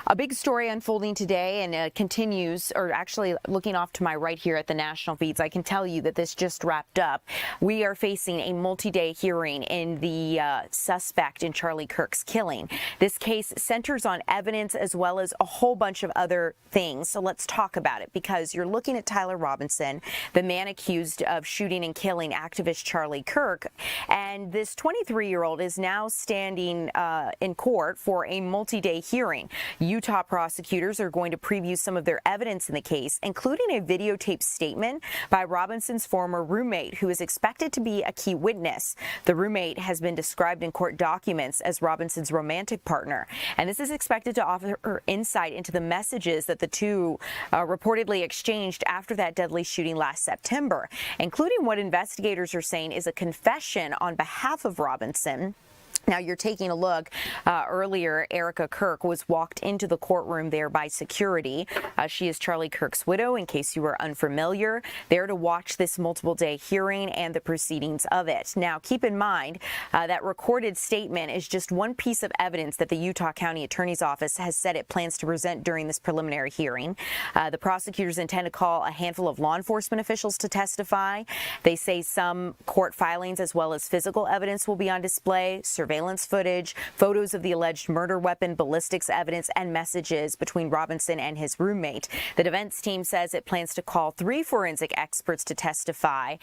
A big story unfolding today, and continues, or actually looking off to my right here at the national feeds, I can tell you that this just wrapped up. We are facing a multi-day hearing in the suspect in Charlie Kirk's killing. This case centers on evidence as well as a whole bunch of other things. So let's talk about it, because you're looking at Tyler Robinson, the man accused of shooting and killing activist Charlie Kirk, and this 23-year-old is now standing in court for a multi-day hearing. Utah prosecutors are going to preview some of their evidence in the case, including a videotaped statement by Robinson's former roommate, who is expected to be a key witness. The roommate has been described in court documents as Robinson's romantic partner, and this is expected to offer insight into the messages that the two reportedly exchanged after that deadly shooting last September, including what investigators are saying is a confession on behalf of Robinson. Now, you're taking a look. Earlier, Erica Kirk was walked into the courtroom there by security. She is Charlie Kirk's widow, in case you were unfamiliar, there to watch this multiple-day hearing and the proceedings of it. Now, keep in mind that recorded statement is just one piece of evidence that the Utah County Attorney's Office has said it plans to present during this preliminary hearing. The prosecutors intend to call a handful of law enforcement officials to testify. They say some court filings as well as physical evidence will be on display, surveillance footage, photos of the alleged murder weapon, ballistics evidence, and messages between Robinson and his roommate. The defense team says it plans to call 3 forensic experts to testify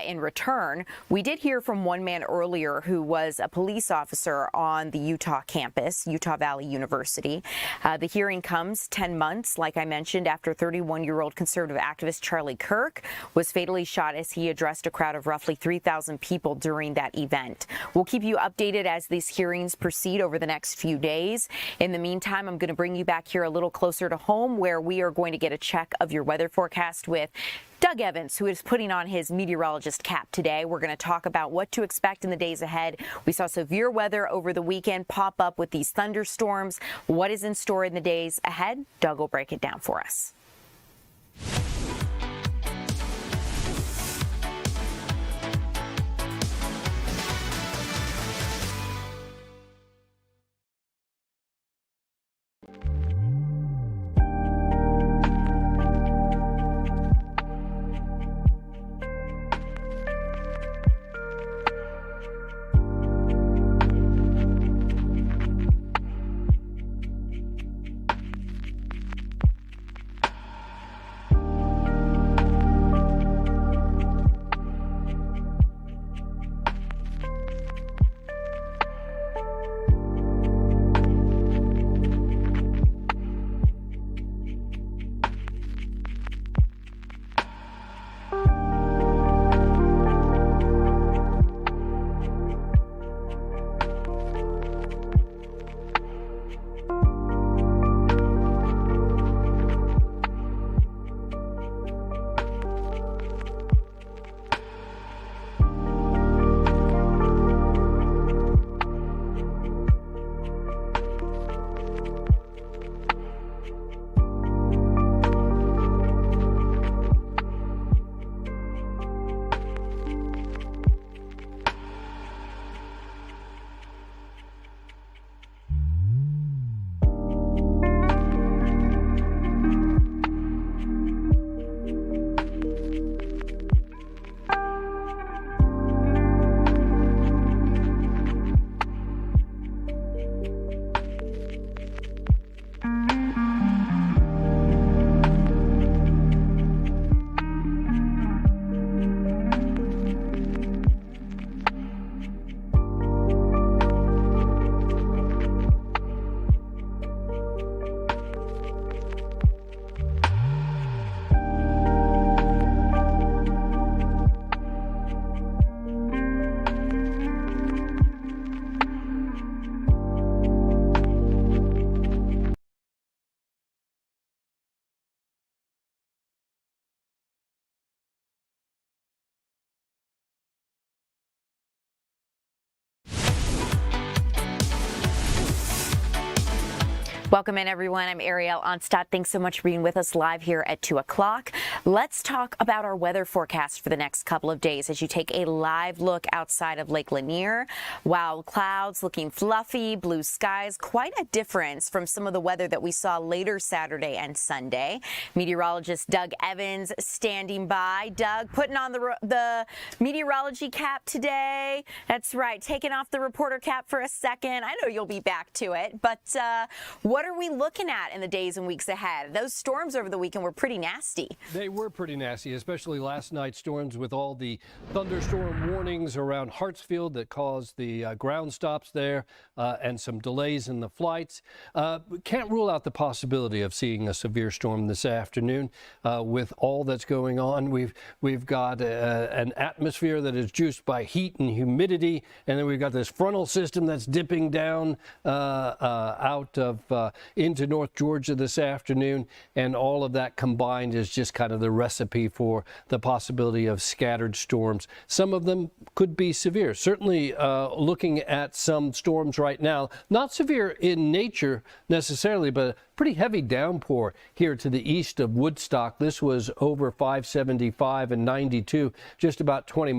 in return. We did hear from one man earlier who was a police officer on the Utah campus, Utah Valley University. The hearing comes 10 months, like I mentioned, after 31-year-old conservative activist Charlie Kirk was fatally shot as he addressed a crowd of roughly 3,000 people during that event. We'll keep you updated as these hearings proceed over the next few days. In the meantime, I'm going to bring you back here a little closer to home, where we are going to get a check of your weather forecast with Doug Evans, who is putting on his meteorologist cap today. We're going to talk about what to expect in the days ahead. We saw severe weather over the weekend pop up with these thunderstorms. What is in store in the days ahead? Doug will break it down for us. Welcome in, everyone. I'm Ariel Onstadt. Thanks so much for being with us live here at 2 o'clock. Let's talk about our weather forecast for the next couple of days as you take a live look outside of Lake Lanier. Wow, clouds looking fluffy, blue skies, quite a difference from some of the weather that we saw later Saturday and Sunday. Meteorologist Doug Evans standing by. Doug, putting on the meteorology cap today. That's right, taking off the reporter cap for a second. I know you'll be back to it, but what are we looking at in the days and weeks ahead? Those storms over the weekend were pretty nasty. They were pretty nasty, especially last night's storms with all the thunderstorm warnings around Hartsfield that caused the ground stops there and some delays in the flights. Can't rule out the possibility of seeing a severe storm this afternoon with all that's going on. We've got an atmosphere that is juiced by heat and humidity, and then we've got this frontal system that's dipping down out of into North Georgia this afternoon, and all of that combined is just kind of the recipe for the possibility of scattered storms. Some of them could be severe. Certainly looking at some storms right now, not severe in nature necessarily, but pretty heavy downpour here to the east of Woodstock. This was over 575 and 92 just about 20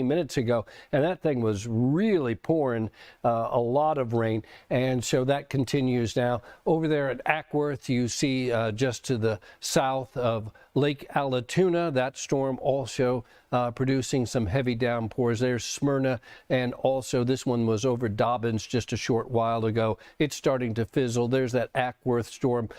minutes ago, and that thing was really pouring a lot of rain, and so that continues now. Over there at Ackworth, you see just to the south of Lake Allatoona, that storm also producing some heavy downpours. There's Smyrna, and also this one was over Dobbins just a short while ago. It's starting to fizzle. There's that Ackworth storm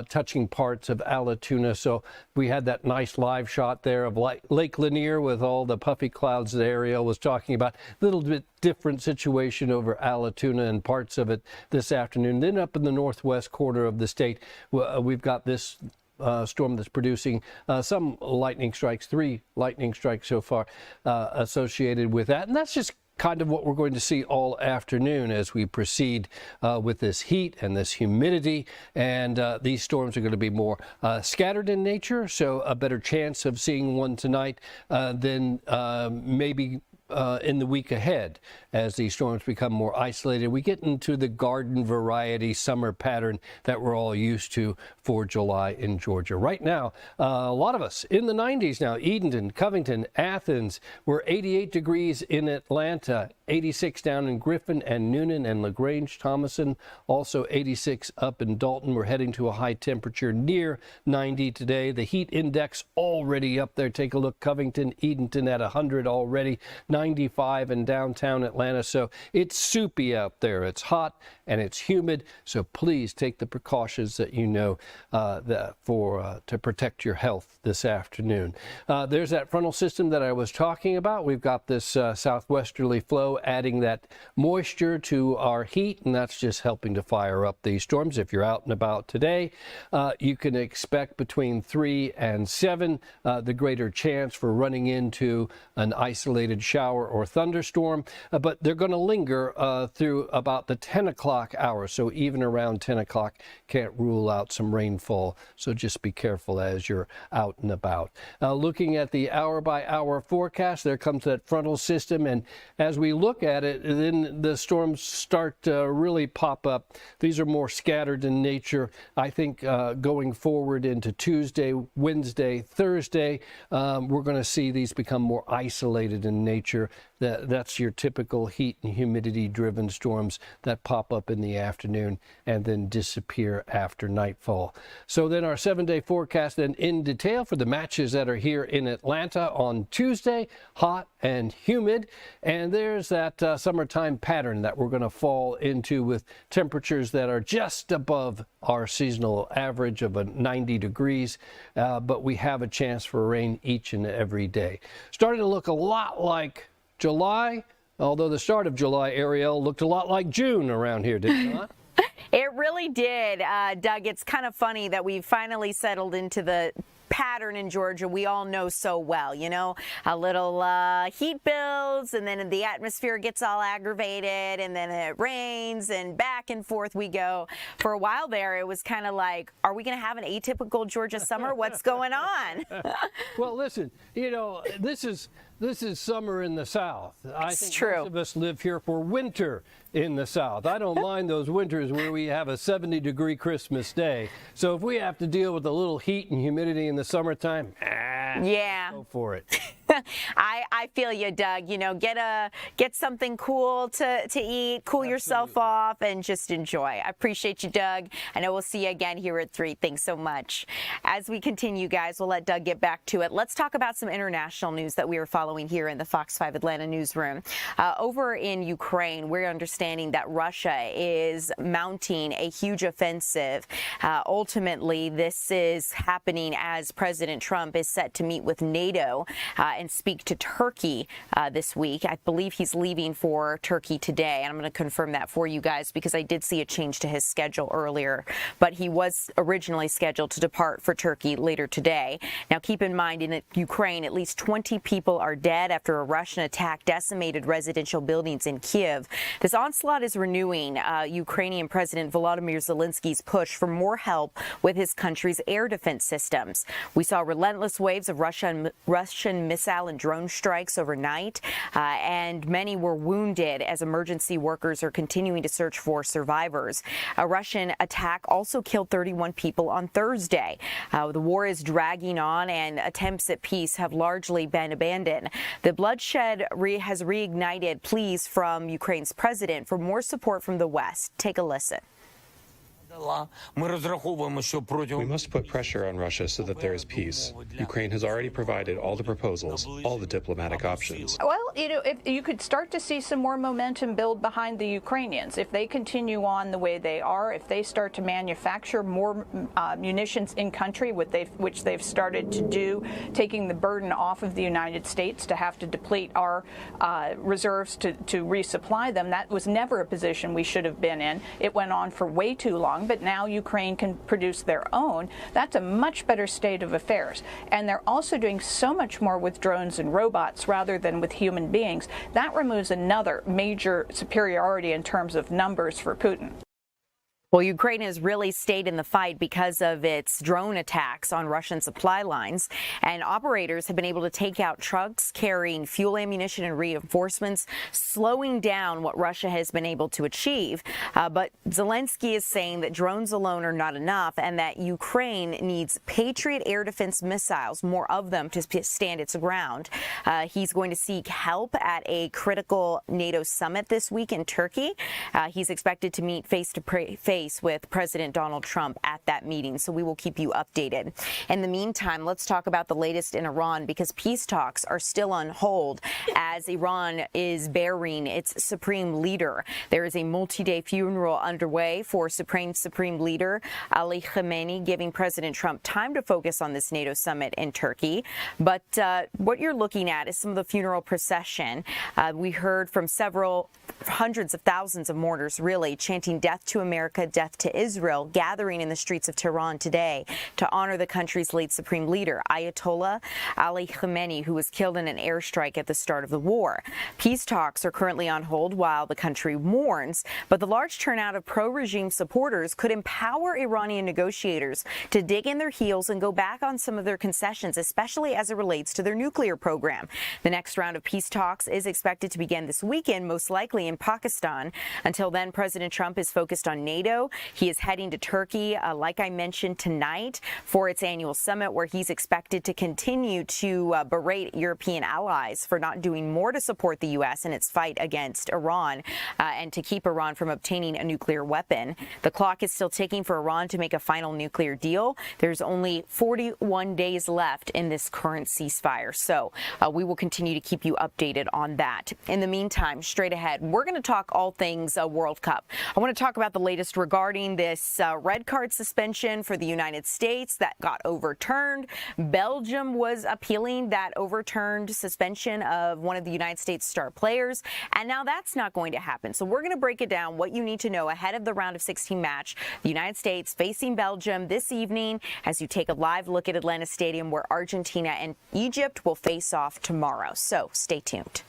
touching parts of Allatoona. So we had that nice live shot there of Lake Lanier with all the puffy clouds that Ariel was talking about. A little bit different situation over Allatoona and parts of it this afternoon. Then up in the northwest corner of the state, we've got this storm that's producing some lightning strikes, 3 lightning strikes so far associated with that. And that's just kind of what we're going to see all afternoon as we proceed with this heat and this humidity. And these storms are going to be more scattered in nature, so a better chance of seeing one tonight than maybe in the week ahead as these storms become more isolated. We get into the garden variety summer pattern that we're all used to for July in Georgia. Right now, a lot of us in the 90s now. Edenton, Covington, Athens. We're 88 degrees in Atlanta, 86 down in Griffin and Noonan and LaGrange, Thomason, also 86 up in Dalton. We're heading to a high temperature near 90 today. The heat index already up there. Take a look. Covington, Edenton at 100 already. 95 in downtown Atlanta. So it's soupy out there. It's hot and it's humid. So please take the precautions that you know to protect your health this afternoon. There's that frontal system that I was talking about. We've got this southwesterly flow adding that moisture to our heat, and that's just helping to fire up these storms. If you're out and about today, you can expect between 3 and 7 the greater chance for running into an isolated shower or thunderstorm, but they're going to linger through about the 10 o'clock hour. So even around 10 o'clock, can't rule out some rainfall. So just be careful as you're out and about. Looking at the hour by hour forecast, there comes that frontal system. And as we look at it, then the storms start to really pop up. These are more scattered in nature. I think going forward into Tuesday, Wednesday, Thursday, we're going to see these become more isolated in nature. That's your typical heat and humidity driven storms that pop up in the afternoon and then disappear after nightfall. So then our 7-day forecast then in detail for the matches that are here in Atlanta on Tuesday, hot and humid. And there's that summertime pattern that we're going to fall into with temperatures that are just above our seasonal average of 90 degrees. But we have a chance for rain each and every day. Starting to look a lot like July, although the start of July, Ariel, looked a lot like June around here, did it not? It really did, Doug. It's kind of funny that we finally settled into the pattern in Georgia we all know so well. You know, a little heat builds, and then the atmosphere gets all aggravated, and then it rains, and back and forth we go. For a while there, it was kind of like, are we going to have an atypical Georgia summer? What's going on? Well, listen, you know, this is summer in the South. I think most of us live here for winter in the South. I don't mind those winters where we have a 70-degree Christmas day. So if we have to deal with a little heat and humidity in the summertime, yeah, go for it. I feel you, Doug. You know, get something cool to eat, cool yourself off, and just enjoy. I appreciate you, Doug. I know we'll see you again here at 3. Thanks so much. As we continue, guys, we'll let Doug get back to it. Let's talk about some international news that we are following here in the Fox 5 Atlanta newsroom. Over in Ukraine, we're understanding that Russia is mounting a huge offensive. Ultimately, this is happening as President Trump is set to meet with NATO and speak to Turkey this week. I believe he's leaving for Turkey today, and I'm going to confirm that for you guys because I did see a change to his schedule earlier, but he was originally scheduled to depart for Turkey later today. Now, keep in mind, in Ukraine, at least 20 people are dead after a Russian attack decimated residential buildings in Kiev. This onslaught is renewing Ukrainian President Volodymyr Zelensky's push for more help with his country's air defense systems. We saw relentless waves of Russian missile and drone strikes overnight, and many were wounded as emergency workers are continuing to search for survivors. A Russian attack also killed 31 people on Thursday. The war is dragging on, and attempts at peace have largely been abandoned. The bloodshed has reignited pleas from Ukraine's president for more support from the West. Take a listen. We must put pressure on Russia so that there is peace. Ukraine has already provided all the proposals, all the diplomatic options. Well, you know, if you could start to see some more momentum build behind the Ukrainians. If they continue on the way they are, if they start to manufacture more munitions in country, which they've started to do, taking the burden off of the United States to have to deplete our reserves to resupply them, that was never a position we should have been in. It went on for way too long. but now Ukraine can produce their own. That's a much better state of affairs. And they're also doing so much more with drones and robots rather than with human beings. That removes another major superiority in terms of numbers for Putin. Well, Ukraine has really stayed in the fight because of its drone attacks on Russian supply lines, and operators have been able to take out trucks carrying fuel, ammunition, and reinforcements, slowing down what Russia has been able to achieve. But Zelensky is saying that drones alone are not enough and that Ukraine needs Patriot air defense missiles, more of them, to stand its ground. He's going to seek help at a critical NATO summit this week in Turkey. He's expected to meet face-to-face with President Donald Trump at that meeting, so we will keep you updated. In the meantime, let's talk about the latest in Iran, because peace talks are still on hold as Iran is burying its supreme leader. There is a multi-day funeral underway for Supreme Leader Ali Khamenei, giving President Trump time to focus on this NATO summit in Turkey. But what you're looking at is some of the funeral procession. We heard from several hundreds of thousands of mourners, really, chanting "Death to America, death to Israel," gathering in the streets of Tehran today to honor the country's late supreme leader, Ayatollah Ali Khamenei, who was killed in an airstrike at the start of the war. Peace talks are currently on hold while the country mourns, but the large turnout of pro-regime supporters could empower Iranian negotiators to dig in their heels and go back on some of their concessions, especially as it relates to their nuclear program. The next round of peace talks is expected to begin this weekend, most likely in Pakistan. Until then, President Trump is focused on NATO. He is heading to Turkey, like I mentioned, tonight for its annual summit, where he's expected to continue to berate European allies for not doing more to support the U.S. in its fight against Iran and to keep Iran from obtaining a nuclear weapon. The clock is still ticking for Iran to make a final nuclear deal. There's only 41 days left in this current ceasefire, so we will continue to keep you updated on that. In the meantime, straight ahead, we're going to talk all things World Cup. I want to talk about the latest regarding this red card suspension for the United States that got overturned. Belgium was appealing that overturned suspension of one of the United States star players, and now that's not going to happen. So we're going to break it down, what you need to know ahead of the round of 16 match. The United States facing Belgium this evening as you take a live look at Atlanta Stadium, where Argentina and Egypt will face off tomorrow. So stay tuned.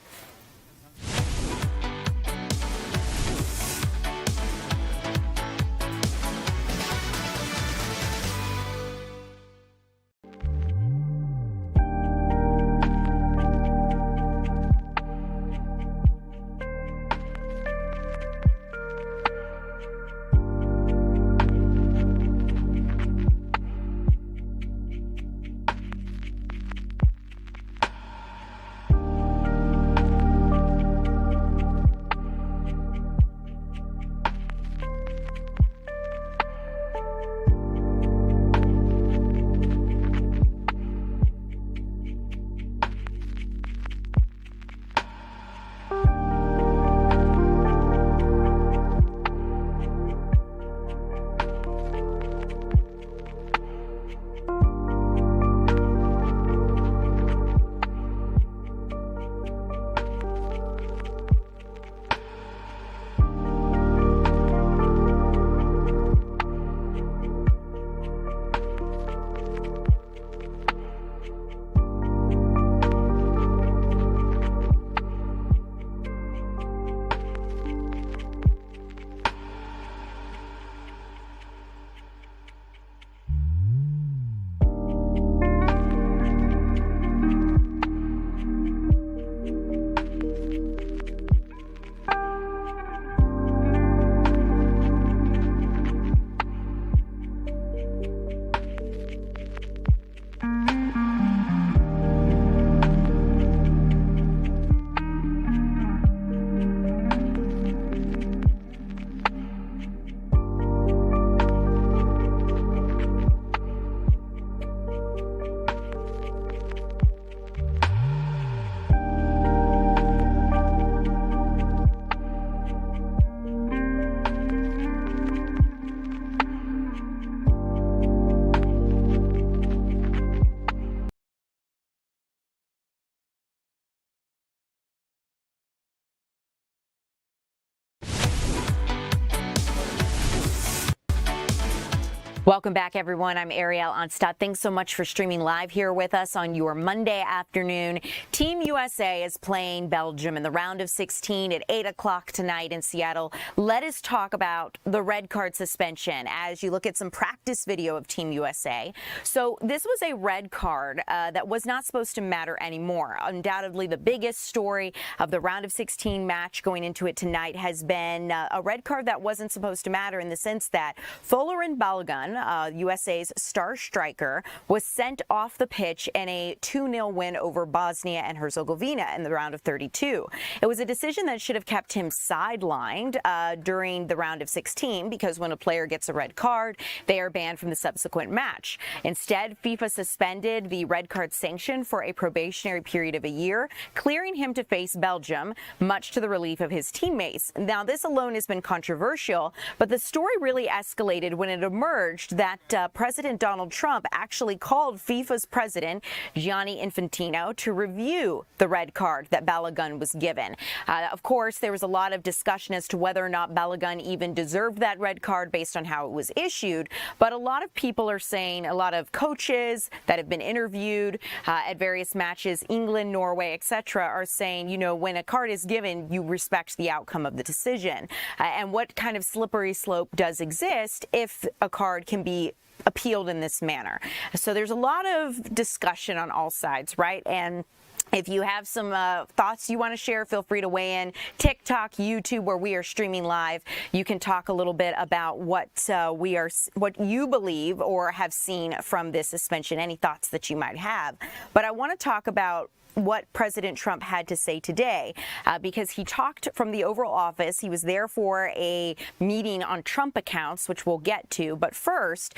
Welcome back, everyone. I'm Ariel Onstadt. Thanks so much for streaming live here with us on your Monday afternoon. Team USA is playing Belgium in the round of 16 at 8 o'clock tonight in Seattle. Let us talk about the red card suspension as you look at some practice video of Team USA. So this was a red card that was not supposed to matter anymore. Undoubtedly, the biggest story of the round of 16 match going into it tonight has been a red card that wasn't supposed to matter in the sense that Folarin Balogun, USA's star striker, was sent off the pitch in a 2-0 win over Bosnia and Herzegovina in the round of 32. It was a decision that should have kept him sidelined during the round of 16 because when a player gets a red card, they are banned from the subsequent match. Instead, FIFA suspended the red card sanction for a probationary period of a year, clearing him to face Belgium, much to the relief of his teammates. Now, this alone has been controversial, but the story really escalated when it emerged that President Donald Trump actually called FIFA's president, Gianni Infantino, to review the red card that Balogun was given. Of course, there was a lot of discussion as to whether or not Balogun even deserved that red card based on how it was issued, but a lot of people are saying, a lot of coaches that have been interviewed at various matches, England, Norway, etc., are saying, you know, when a card is given, you respect the outcome of the decision. And what kind of slippery slope does exist if a card can be appealed in this manner? So there's a lot of discussion on all sides, right? And if you have some thoughts you want to share, feel free to weigh in. TikTok, YouTube, where we are streaming live, you can talk a little bit about what you believe or have seen from this suspension, any thoughts that you might have. But I want to talk about what President Trump had to say today, because he talked from the Oval Office. He was there for a meeting on Trump accounts, which we'll get to. But first,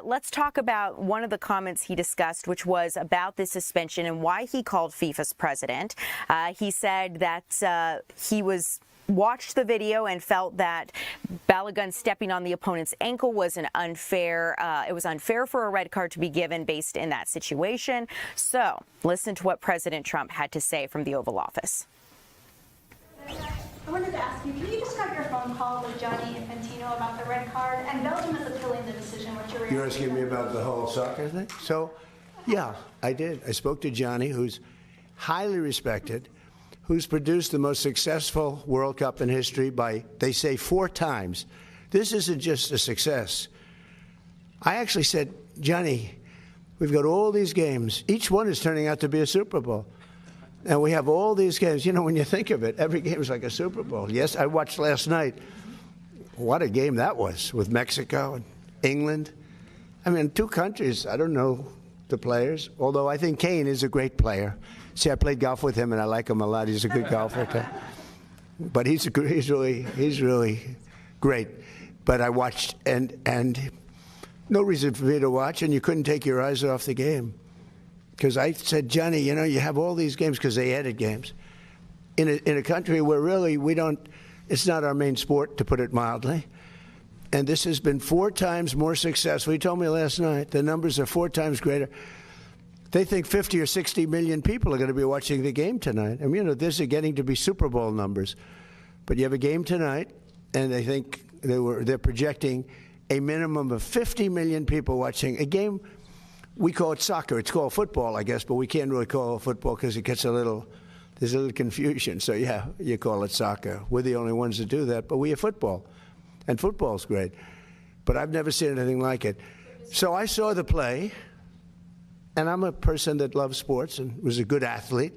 let's talk about one of the comments he discussed, which was about this suspension and why he called FIFA's president. He said that he watched the video and felt that Balogun stepping on the opponent's ankle was it was unfair for a red card to be given based in that situation. So listen to what President Trump had to say from the Oval Office. I wanted to ask you, can you describe your phone call with Gianni Infantino about the red card? And Belgium is appealing the decision. What's your reaction? You're asking me about the whole soccer thing? So, yeah, I did. I spoke to Gianni, who's highly respected, who's produced the most successful World Cup in history by, they say, 4 times. This isn't just a success. I actually said, Johnny, we've got all these games. Each one is turning out to be a Super Bowl. And we have all these games. You know, when you think of it, every game is like a Super Bowl. Yes, I watched last night. What a game that was with Mexico and England. I mean, 2 countries, I don't know the players, although I think Kane is a great player. See, I played golf with him, and I like him a lot. He's a good golfer, too. But he's really great. But I watched, and no reason for me to watch, and you couldn't take your eyes off the game. Because I said, Johnny, you know, you have all these games because they added games. In a country where really it's not our main sport, to put it mildly. And this has been 4 times more successful. He told me last night the numbers are 4 times greater. They think 50 or 60 million people are going to be watching the game tonight. I mean, you know, this is getting to be Super Bowl numbers. But you have a game tonight, and they think they're projecting a minimum of 50 million people watching a game. We call it soccer. It's called football, I guess, but we can't really call it football because it gets there's a little confusion. So, yeah, you call it soccer. We're the only ones that do that, but we have football. And football's great. But I've never seen anything like it. So I saw the play. And I'm a person that loves sports and was a good athlete.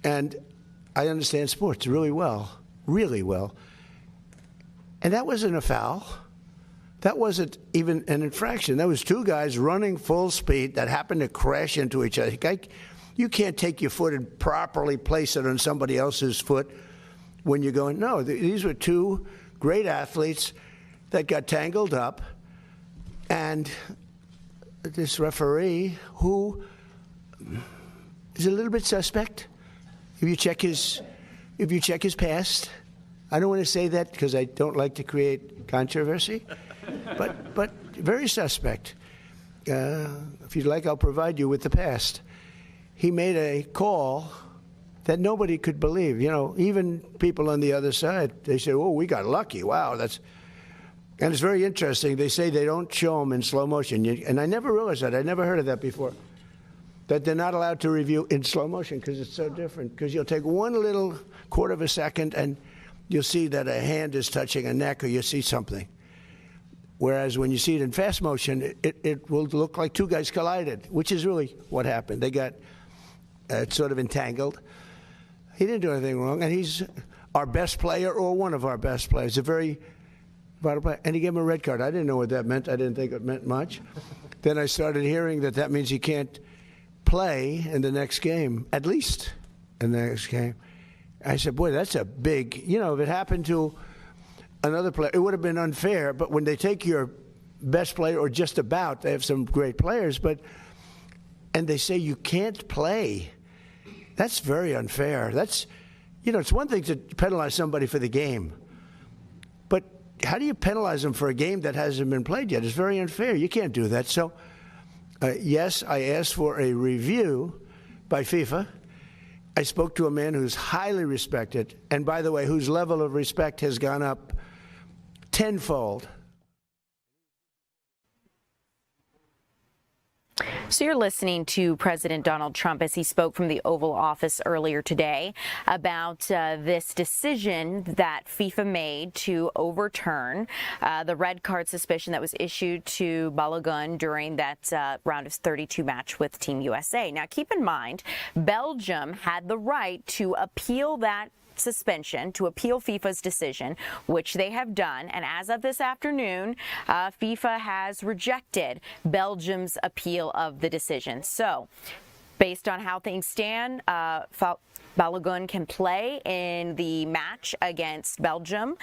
And I understand sports really well, really well. And that wasn't a foul. That wasn't even an infraction. That was 2 guys running full speed that happened to crash into each other. You can't take your foot and properly place it on somebody else's foot when you're going, no, these were 2 great athletes that got tangled up. And this referee, who is a little bit suspect, if you check his past, I don't want to say that because I don't like to create controversy, but very suspect. If you'd like, I'll provide you with the past. He made a call that nobody could believe. You know, even people on the other side, they said, "Oh, we got lucky. Wow, that's." And it's very interesting. They say they don't show them in slow motion. And I never realized that. I never heard of that before. That they're not allowed to review in slow motion because it's so different. Because you'll take one little quarter of a second and you'll see that a hand is touching a neck or you see something. Whereas when you see it in fast motion, it will look like two guys collided, which is really what happened. They got sort of entangled. He didn't do anything wrong, and he's our best player or one of our best players, a very vital player. And he gave him a red card. I didn't know what that meant. I didn't think it meant much. Then I started hearing that means he can't play in the next game, at least in the next game. I said, boy, that's a big, if it happened to another player, it would have been unfair. But when they take your best player, or just about, they have some great players, and they say you can't play, that's very unfair. That's, it's one thing to penalize somebody for the game, but how do you penalize them for a game that hasn't been played yet? It's very unfair. You can't do that. So, yes, I asked for a review by FIFA. I spoke to a man who's highly respected, and by the way, whose level of respect has gone up tenfold. So you're listening to President Donald Trump as he spoke from the Oval Office earlier today about this decision that FIFA made to overturn the red card suspension that was issued to Balogun during that round of 32 match with Team USA. Now, keep in mind, Belgium had the right to appeal that suspension, to appeal FIFA's decision, which they have done. And as of this afternoon, FIFA has rejected Belgium's appeal of the decision. So, based on how things stand, Balogun can play in the match against Belgium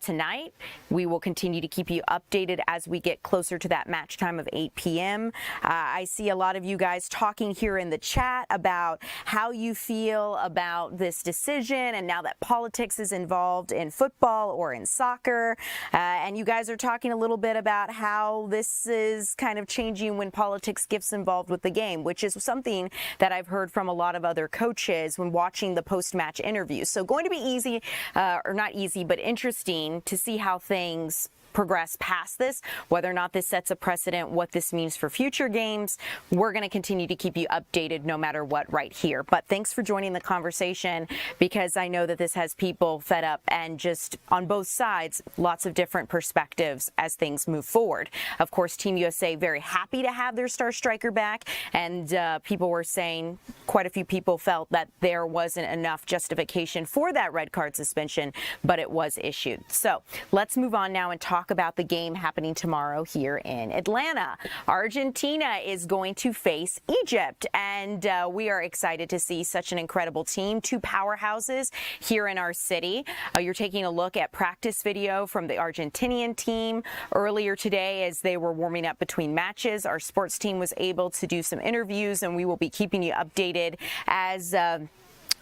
tonight. We will continue to keep you updated as we get closer to that match time of 8 p.m. I see a lot of you guys talking here in the chat about how you feel about this decision, and now that politics is involved in football or in soccer. And you guys are talking a little bit about how this is kind of changing when politics gets involved with the game, which is something that I've heard from a lot of other coaches when watching the post-match interviews. So going to be easy, or not easy, but interesting to see how things progress past this, whether or not this sets a precedent, what this means for future games. We're going to continue to keep you updated no matter what right here. But thanks for joining the conversation, because I know that this has people fed up, and just on both sides, lots of different perspectives as things move forward. Of course, Team USA very happy to have their star striker back, and people were saying, quite a few people felt that there wasn't enough justification for that red card suspension, but it was issued. So let's move on now and talk about the game happening tomorrow here in Atlanta. Argentina is going to face Egypt, and we are excited to see such an incredible team, two powerhouses here in our city. You're taking a look at practice video from the Argentinian team earlier today as they were warming up between matches. Our sports team was able to do some interviews, and we will be keeping you updated as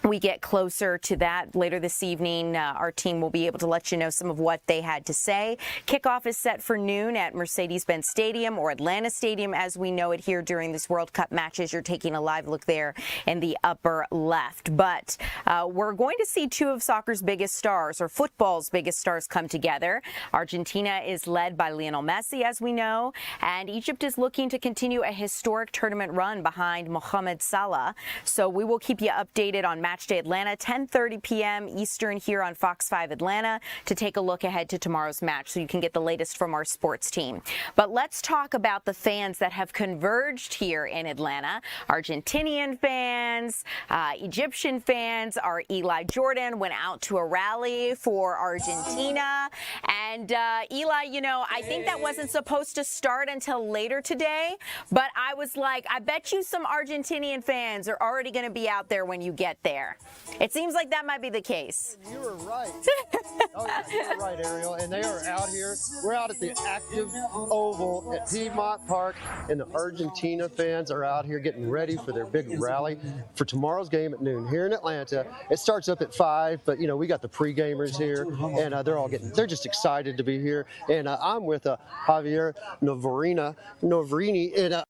we get closer to that later this evening. Our team will be able to let you know some of what they had to say. Kickoff is set for noon at Mercedes-Benz Stadium, or Atlanta Stadium as we know it here during this World Cup matches. You're taking a live look there in the upper left. But we're going to see two of soccer's biggest stars, or football's biggest stars, come together. Argentina is led by Lionel Messi, as we know, and Egypt is looking to continue a historic tournament run behind Mohamed Salah. So we will keep you updated on Match Day Atlanta, 10:30 p.m. Eastern here on Fox 5 Atlanta, to take a look ahead to tomorrow's match so you can get the latest from our sports team. But let's talk about the fans that have converged here in Atlanta. Argentinian fans, Egyptian fans. Our Eli Jordan went out to a rally for Argentina. And Eli, I think that wasn't supposed to start until later today, but I was like, I bet you some Argentinian fans are already going to be out there when you get there. It seems like that might be the case. You were right. Oh, yeah, you were right, Ariel. And they are out here. We're out at the active oval at Piedmont Park, and the Argentina fans are out here getting ready for their big rally for tomorrow's game at noon here in Atlanta. It starts up at 5, but we got the pre-gamers here, and they're just excited to be here. And I'm with Javier Novarini, and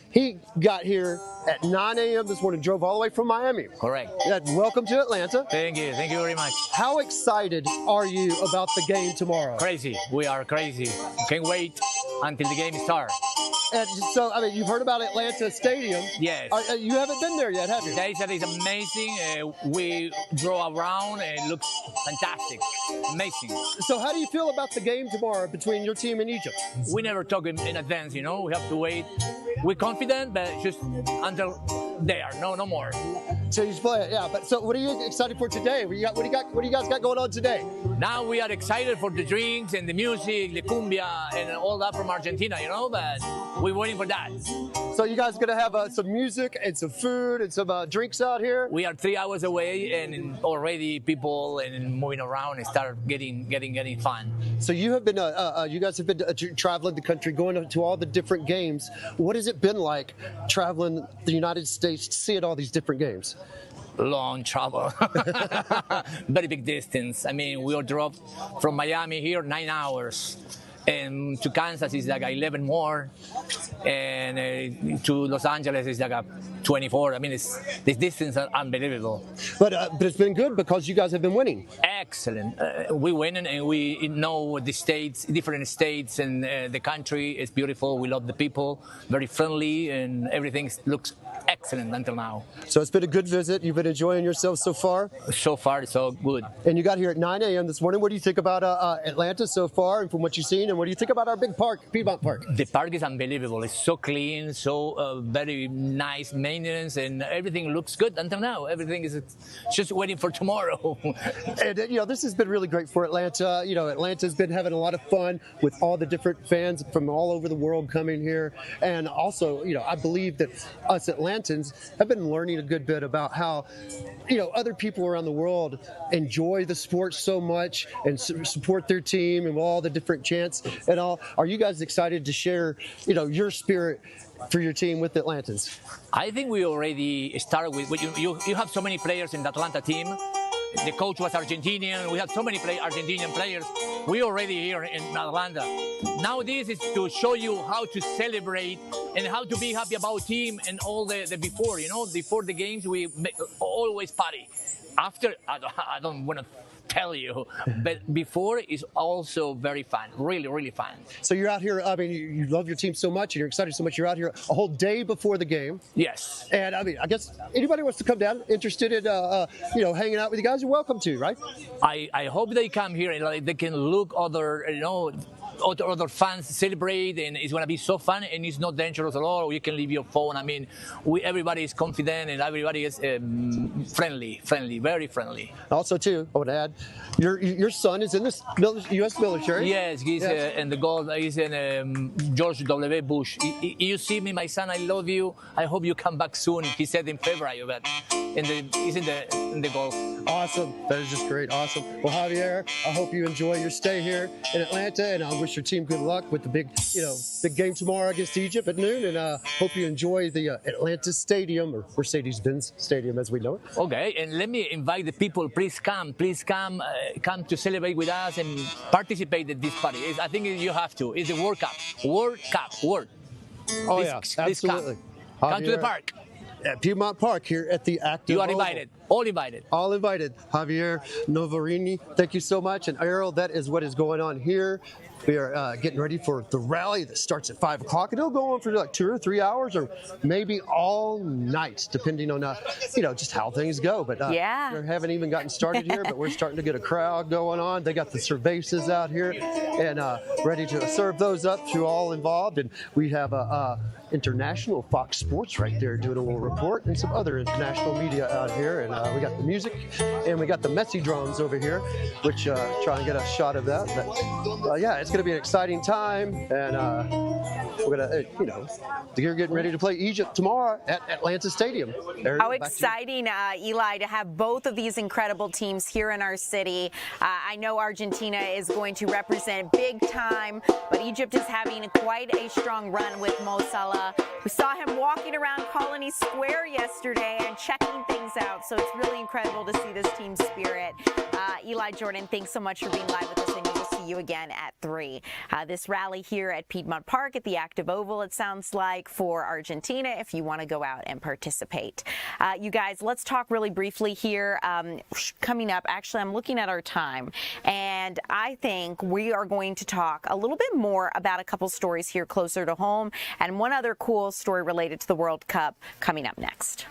He got here at 9 a.m. this morning, drove all the way from Miami. Correct. Welcome to Atlanta. Thank you very much. How excited are you about the game tomorrow? Crazy. We are crazy. Can't wait until the game starts. And so, I mean, you've heard about Atlanta Stadium. Yes. You haven't been there yet, have you? That is amazing. We drove around and it looks fantastic. Amazing. So how do you feel about the game tomorrow between your team and Egypt? We never talk in advance, you know. We have to wait. We're confident, but just until there. No more. So you play it, yeah. But so what are you excited for today? What do you guys got going on today? Now we are excited for the drinks and the music, the cumbia, and all that from Argentina, you know. But we're waiting for that. So you guys gonna have some music and some food and some drinks out here? We are 3 hours away, and already people and moving around and start getting fun. So you have been, you guys have been traveling the country, going to all the different games. What has it been like traveling the United States to see all these different games? Long travel, very big distance. I mean, we all drove from Miami here 9 hours, and to Kansas is like 11 more, and to Los Angeles is like 24. I mean, this distance is unbelievable. But it's been good because you guys have been winning. Excellent. We win and we know the states, different states, and the country is beautiful. We love the people, very friendly, and everything looks excellent until now. So it's been a good visit. You've been enjoying yourself so far? So far, so good. And you got here at 9 a.m. this morning. What do you think about Atlanta so far and from what you've seen? And what do you think about our big park, Piedmont Park? The park is unbelievable. It's so clean, so very nice maintenance, and everything looks good until now. Everything is just waiting for tomorrow. And, you know, this has been really great for Atlanta. You know, Atlanta's been having a lot of fun with all the different fans from all over the world coming here. And also, you know, I believe that us Atlantans have been learning a good bit about how, you know, other people around the world enjoy the sport so much and support their team and all the different chants and all. Are you guys excited to share, you know, your spirit for your team with the Atlantans? I think we already started with you have so many players in the Atlanta team. The coach was Argentinian. We have so many Argentinian players. We already here in Atlanta. Now this is to show you how to celebrate and how to be happy about team and all the before. You know, before the games we always party. After I don't want to tell you, but before is also very fun, really fun. So you're out here, I mean, you love your team so much and you're excited so much, you're out here a whole day before the game. Yes. And I mean, I guess anybody wants to come down, interested in, you know, hanging out with you guys, you're welcome to, right? I hope they come here and like, they can look other, you know, other fans celebrate, and it's going to be so fun, and it's not dangerous at all. You can leave your phone. I mean, everybody is confident and everybody is friendly, very friendly. Also, too, I would add, your son is in the U.S. military. Yes, he's in the Gulf. He's in George W. Bush. You see me, my son. I love you. I hope you come back soon. He said in February, but he's in the Gulf. Awesome. That is just great. Awesome. Well, Javier, I hope you enjoy your stay here in Atlanta, and I wish your team good luck with the big game tomorrow against Egypt at noon, and hope you enjoy the Atlanta Stadium, or Mercedes-Benz Stadium as we know it. Okay, and let me invite the people. Please come to celebrate with us and participate in this party. I think you have to. It's a World Cup. Oh, yeah, absolutely. Come to the park. At Piedmont Park here at the Active. You are invited. All invited. All invited. Javier Novarini, thank you so much. And Errol, that is what is going on here. We are getting ready for the rally that starts at 5 o'clock. And it'll go on for like 2 or 3 hours, or maybe all night, depending on, just how things go. But we haven't even gotten started here, but we're starting to get a crowd going on. They got the cervezas out here and ready to serve those up to all involved. And we have international Fox Sports right there doing a little report, and some other international media out here. And we got the music, and we got the Messi drones over here, which try and get a shot of that. But yeah, it's going to be an exciting time, and we're going to, you're getting ready to play Egypt tomorrow at Atlanta Stadium. How exciting, Eli, to have both of these incredible teams here in our city. I know Argentina is going to represent big time, but Egypt is having quite a strong run with Mo Salah. We saw him walking around Colony Square yesterday and checking things out, so it's really incredible to see this team spirit. Eli Jordan, thanks so much for being live with us, and we will see you again at 3. This rally here at Piedmont Park at the active oval, it sounds like, for Argentina if you want to go out and participate. You guys, let's talk really briefly here. Coming up, actually, I'm looking at our time, and I think we are going to talk a little bit more about a couple stories here closer to home, and one other cool story related to the World Cup coming up next.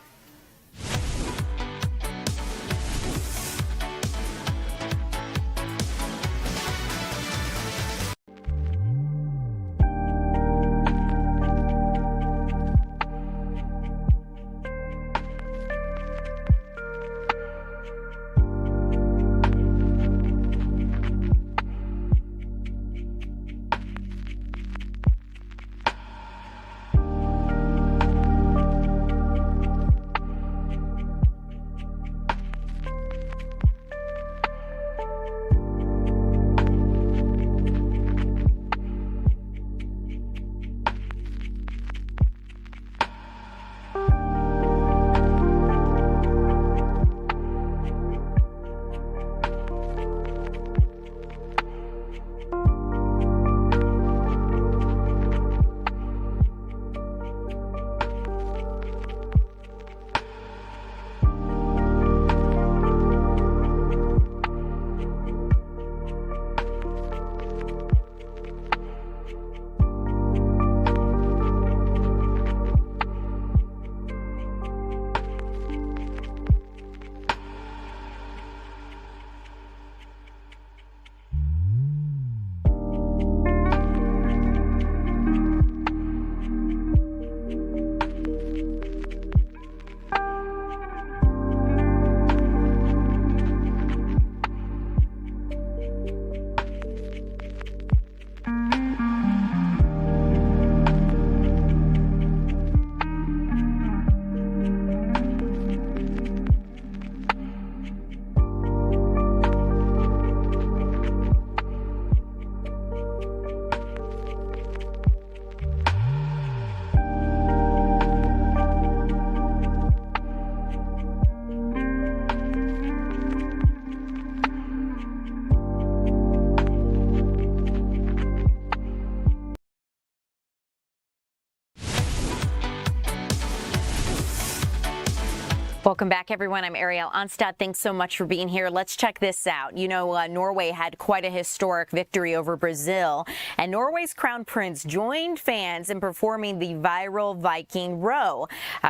Welcome back, everyone. I'm Ariel Onstad. Thanks so much for being here. Let's check this out. You know, Norway had quite a historic victory over Brazil, and Norway's Crown Prince joined fans in performing the viral Viking row.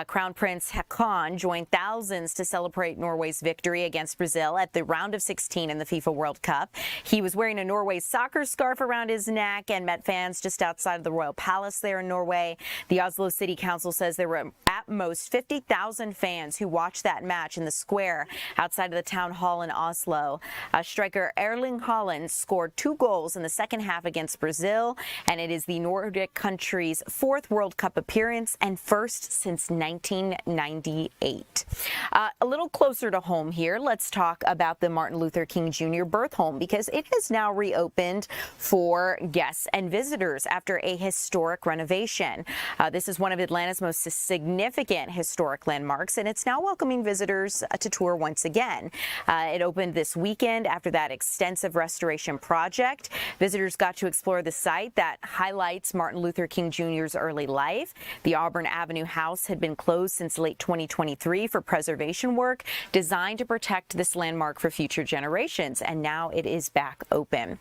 Crown Prince Haakon joined thousands to celebrate Norway's victory against Brazil at the round of 16 in the FIFA World Cup. He was wearing a Norway soccer scarf around his neck and met fans just outside of the Royal Palace there in Norway. The Oslo City Council says there were at most 50,000 fans who watched that match in the square outside of the town hall in Oslo. Striker Erling Haaland scored 2 goals in the second half against Brazil, and it is the Nordic country's 4th World Cup appearance and first since 1998. A little closer to home here, let's talk about the Martin Luther King Jr. birth home, because it has now reopened for guests and visitors after a historic renovation. This is one of Atlanta's most significant historic landmarks, and it's now welcoming visitors to tour once again. It opened this weekend after that extensive restoration project. Visitors got to explore the site that highlights Martin Luther King Jr.'s early life. The Auburn Avenue house had been closed since late 2023 for preservation work designed to protect this landmark for future generations, and now it is back open.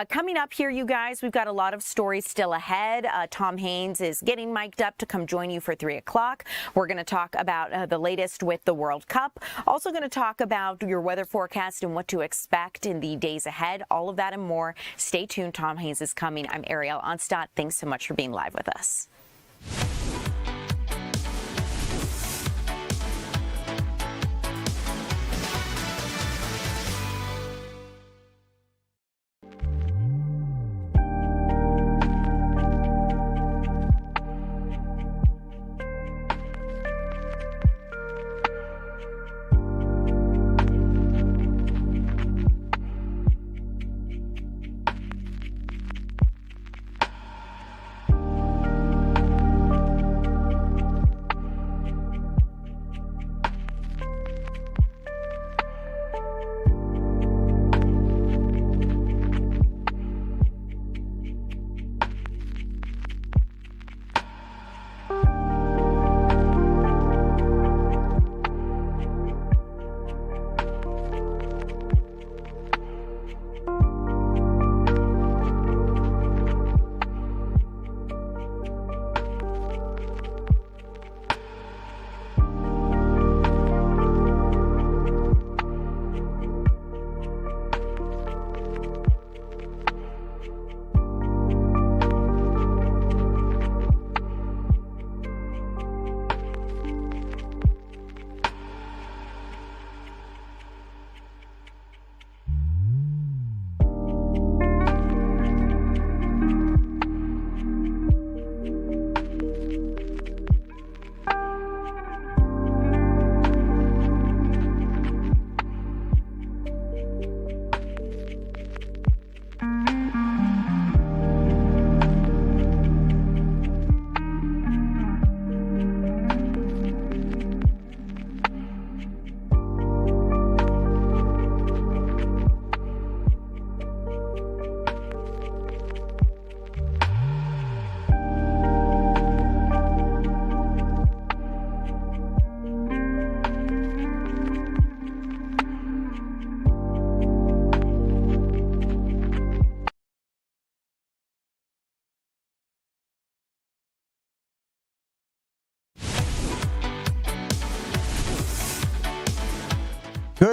Coming up here, you guys, we've got a lot of stories still ahead. Tom Haynes is getting mic'd up to come join you for 3 o'clock. We're going to talk about the latest with the World Cup. Also going to talk about your weather forecast and what to expect in the days ahead. All of that and more. Stay tuned. Tom Haynes is coming. I'm Ariel Onstad. Thanks so much for being live with us.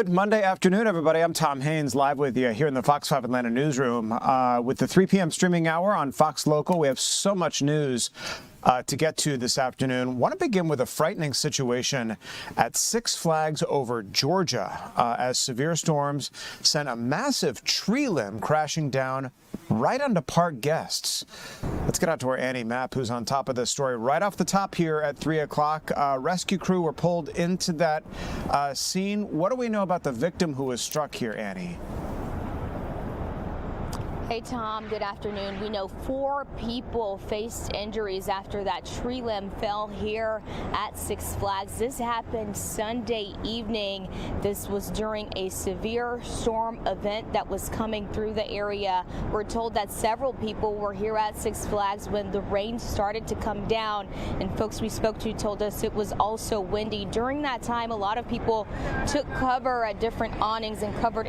Good Monday afternoon, everybody. I'm Tom Haynes, live with you here in the Fox 5 Atlanta newsroom. With the 3 p.m. streaming hour on Fox Local, we have so much news to get to this afternoon. Want to begin with a frightening situation at Six Flags over Georgia as severe storms sent a massive tree limb crashing down right onto park guests. Let's get out to our Annie Mapp, who's on top of this story right off the top here at 3 o'clock. Rescue crew were pulled into that scene. What do we know about the victim who was struck here, Annie? Hey, Tom, good afternoon. We know 4 people faced injuries after that tree limb fell here at Six Flags. This happened Sunday evening. This was during a severe storm event that was coming through the area. We're told that several people were here at Six Flags when the rain started to come down, and folks we spoke to told us it was also windy. During that time, a lot of people took cover at different awnings and covered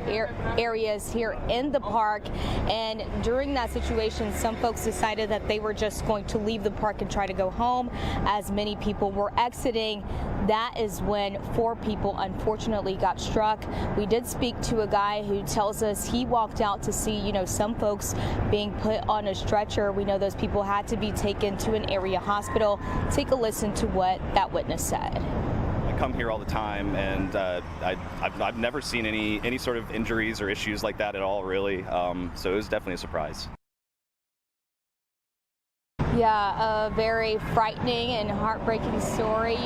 areas here in the park, and during that situation, some folks decided that they were just going to leave the park and try to go home. As many people were exiting, that is when 4 people unfortunately got struck. We did speak to a guy who tells us he walked out to see, some folks being put on a stretcher. We know those people had to be taken to an area hospital. Take a listen to what that witness said. Come here all the time, and I've never seen any sort of injuries or issues like that at all, really. So it was definitely a surprise. Yeah, a very frightening and heartbreaking story,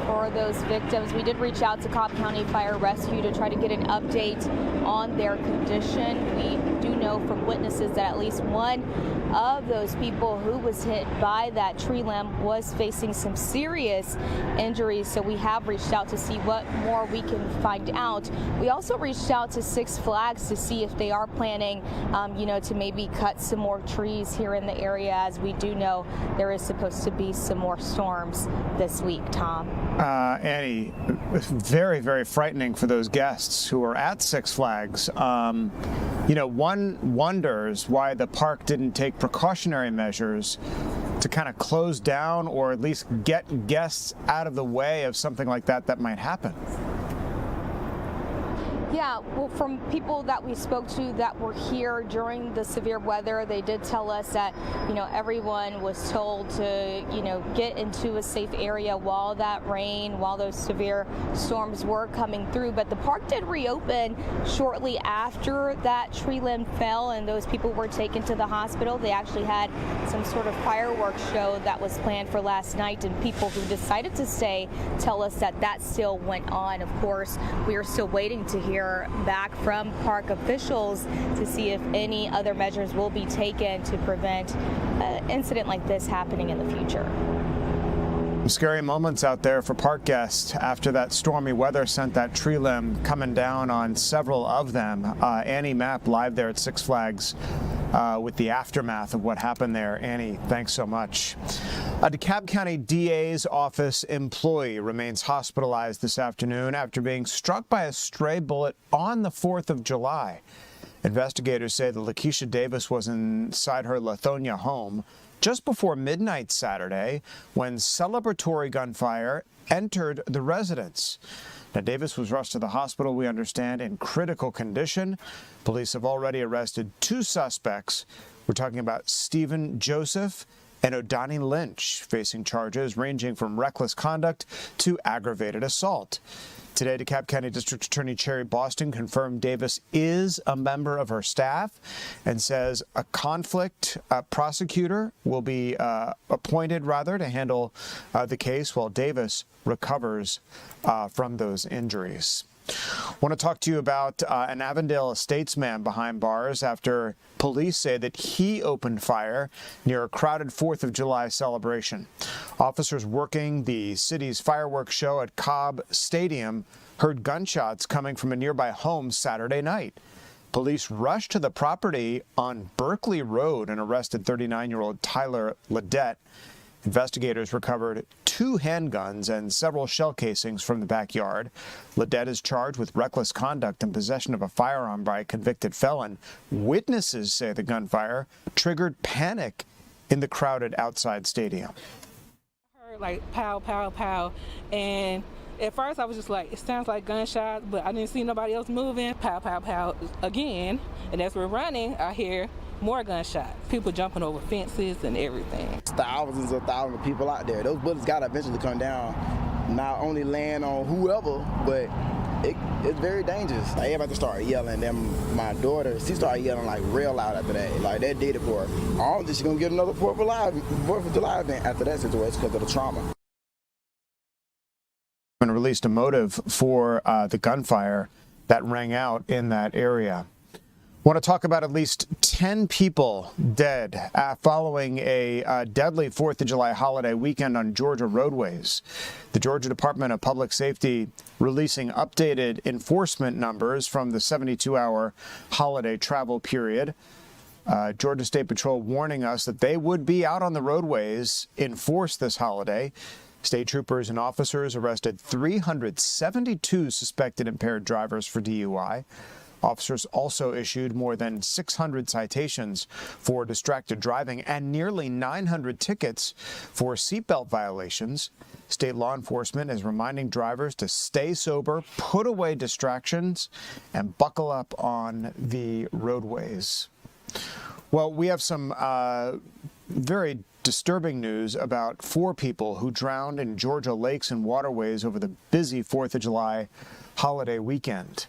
for those victims. We did reach out to Cobb County Fire Rescue to try to get an update on their condition. We do know from witnesses that at least one of those people who was hit by that tree limb was facing some serious injuries, so we have reached out to see what more we can find out. We also reached out to Six Flags to see if they are planning, to maybe cut some more trees here in the area, as we do know there is supposed to be some more storms this week, Tom. Annie, very, very frightening for those guests who are at Six Flags. One wonders why the park didn't take precautionary measures to kind of close down or at least get guests out of the way of something like that might happen. Yeah, well, from people that we spoke to that were here during the severe weather, they did tell us that, everyone was told to, get into a safe area while those severe storms were coming through. But the park did reopen shortly after that tree limb fell and those people were taken to the hospital. They actually had some sort of fireworks show that was planned for last night, and people who decided to stay tell us that still went on. Of course, we are still waiting to hear back from park officials to see if any other measures will be taken to prevent an incident like this happening in the future. Scary moments out there for park guests after that stormy weather sent that tree limb coming down on several of them. Annie Mapp live there at Six Flags with the aftermath of what happened there. Annie, thanks so much. A DeKalb County DA's office employee remains hospitalized this afternoon after being struck by a stray bullet on the 4th of July. Investigators say that Lakeisha Davis was inside her Lithonia home just before midnight Saturday when celebratory gunfire entered the residence. Now, Davis was rushed to the hospital, we understand, in critical condition. Police have already arrested 2 suspects. We're talking about Stephen Joseph and O'Donnell Lynch, facing charges ranging from reckless conduct to aggravated assault. Today, DeKalb County District Attorney Cherry Boston confirmed Davis is a member of her staff and says a conflict prosecutor will be appointed to handle the case while Davis recovers from those injuries. I want to talk to you about an Avondale Estates man behind bars after police say that he opened fire near a crowded 4th of July celebration. Officers working the city's fireworks show at Cobb Stadium heard gunshots coming from a nearby home Saturday night. Police rushed to the property on Berkeley Road and arrested 39-year-old Tyler Ledette. Investigators recovered 2 handguns and several shell casings from the backyard. Ledette is charged with reckless conduct and possession of a firearm by a convicted felon. Witnesses say the gunfire triggered panic in the crowded outside stadium. I heard like pow, pow, pow, and At first, I was just like, it sounds like gunshots, but I didn't see nobody else moving. Pow, pow, pow again. And as we're running, I hear more gunshots. People jumping over fences and everything. Thousands of people out there. Those bullets got to eventually come down, not only land on whoever, but it's very dangerous. Like, everybody started yelling. Then my daughter, she started yelling like real loud after that. Like, that did it for her. I don't think she's going to get another 4th of July event after that situation because of the trauma. And released a motive for the gunfire that rang out in that area. Want to talk about at least 10 people dead following a deadly 4th of July holiday weekend on Georgia roadways. The Georgia Department of Public Safety releasing updated enforcement numbers from the 72-hour holiday travel period. Georgia State Patrol warning us that they would be out on the roadways in force this holiday. State troopers and officers arrested 372 suspected impaired drivers for DUI. Officers also issued more than 600 citations for distracted driving and nearly 900 tickets for seatbelt violations. State law enforcement is reminding drivers to stay sober, put away distractions, and buckle up on the roadways. Well, we have some very disturbing news about 4 people who drowned in Georgia lakes and waterways over the busy 4th of July holiday weekend.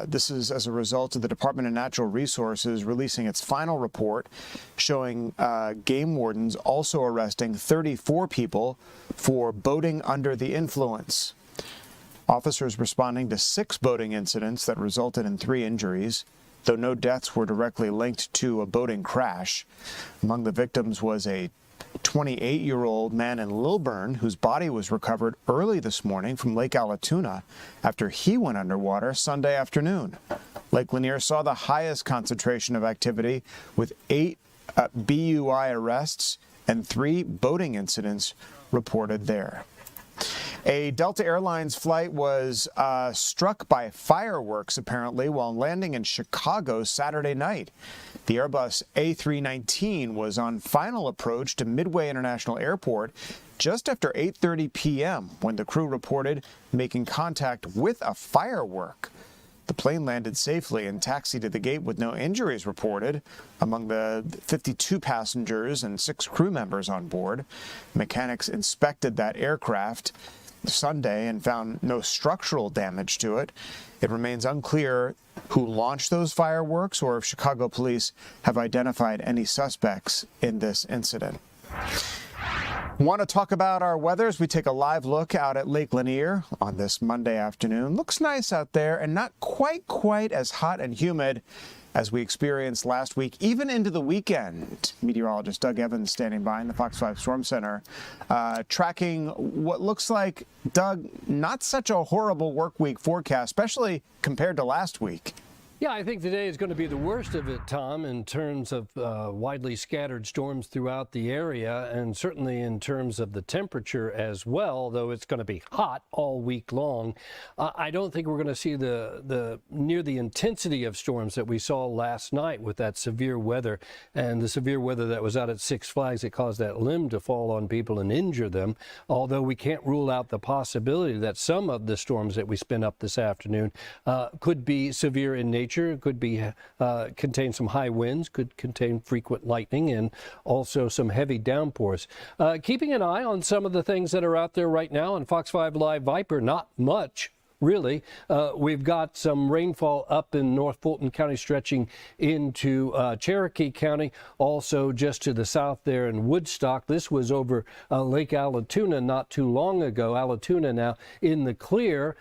This is as a result of the Department of Natural Resources releasing its final report showing game wardens also arresting 34 people for boating under the influence. Officers responding to 6 boating incidents that resulted in 3 injuries, though no deaths were directly linked to a boating crash. Among the victims was a 28-year-old man in Lilburn whose body was recovered early this morning from Lake Allatoona after he went underwater Sunday afternoon. Lake Lanier saw the highest concentration of activity with 8 BUI arrests and 3 boating incidents reported there. A Delta Airlines flight was struck by fireworks, apparently, while landing in Chicago Saturday night. The Airbus A319 was on final approach to Midway International Airport just after 8:30 p.m. when the crew reported making contact with a firework. The plane landed safely and taxied to the gate with no injuries reported among the 52 passengers and 6 crew members on board. Mechanics inspected that aircraft Sunday and found no structural damage to it. It remains unclear who launched those fireworks or if Chicago police have identified any suspects in this incident. Want to talk about our weather as we take a live look out at Lake Lanier on this Monday afternoon. Looks nice out there and not quite as hot and humid as we experienced last week, even into the weekend. Meteorologist Doug Evans standing by in the Fox 5 Storm Center, tracking what looks like, Doug, not such a horrible work week forecast, especially compared to last week. Yeah, I think today is going to be the worst of it, Tom, in terms of widely scattered storms throughout the area, and certainly in terms of the temperature as well, though it's going to be hot all week long. I don't think we're going to see the near the intensity of storms that we saw last night with that severe weather and the severe weather that was out at Six Flags that caused that limb to fall on people and injure them, although we can't rule out the possibility that some of the storms that we spin up this afternoon could be severe in nature. Could be contain some high winds, could contain frequent lightning, and also some heavy downpours. Keeping an eye on some of the things that are out there right now on Fox 5 Live Viper, not much. Really, we've got some rainfall up in North Fulton County stretching into Cherokee County, also just to the south there in Woodstock. This was over Lake Allatoona not too long ago. Allatoona now in the clear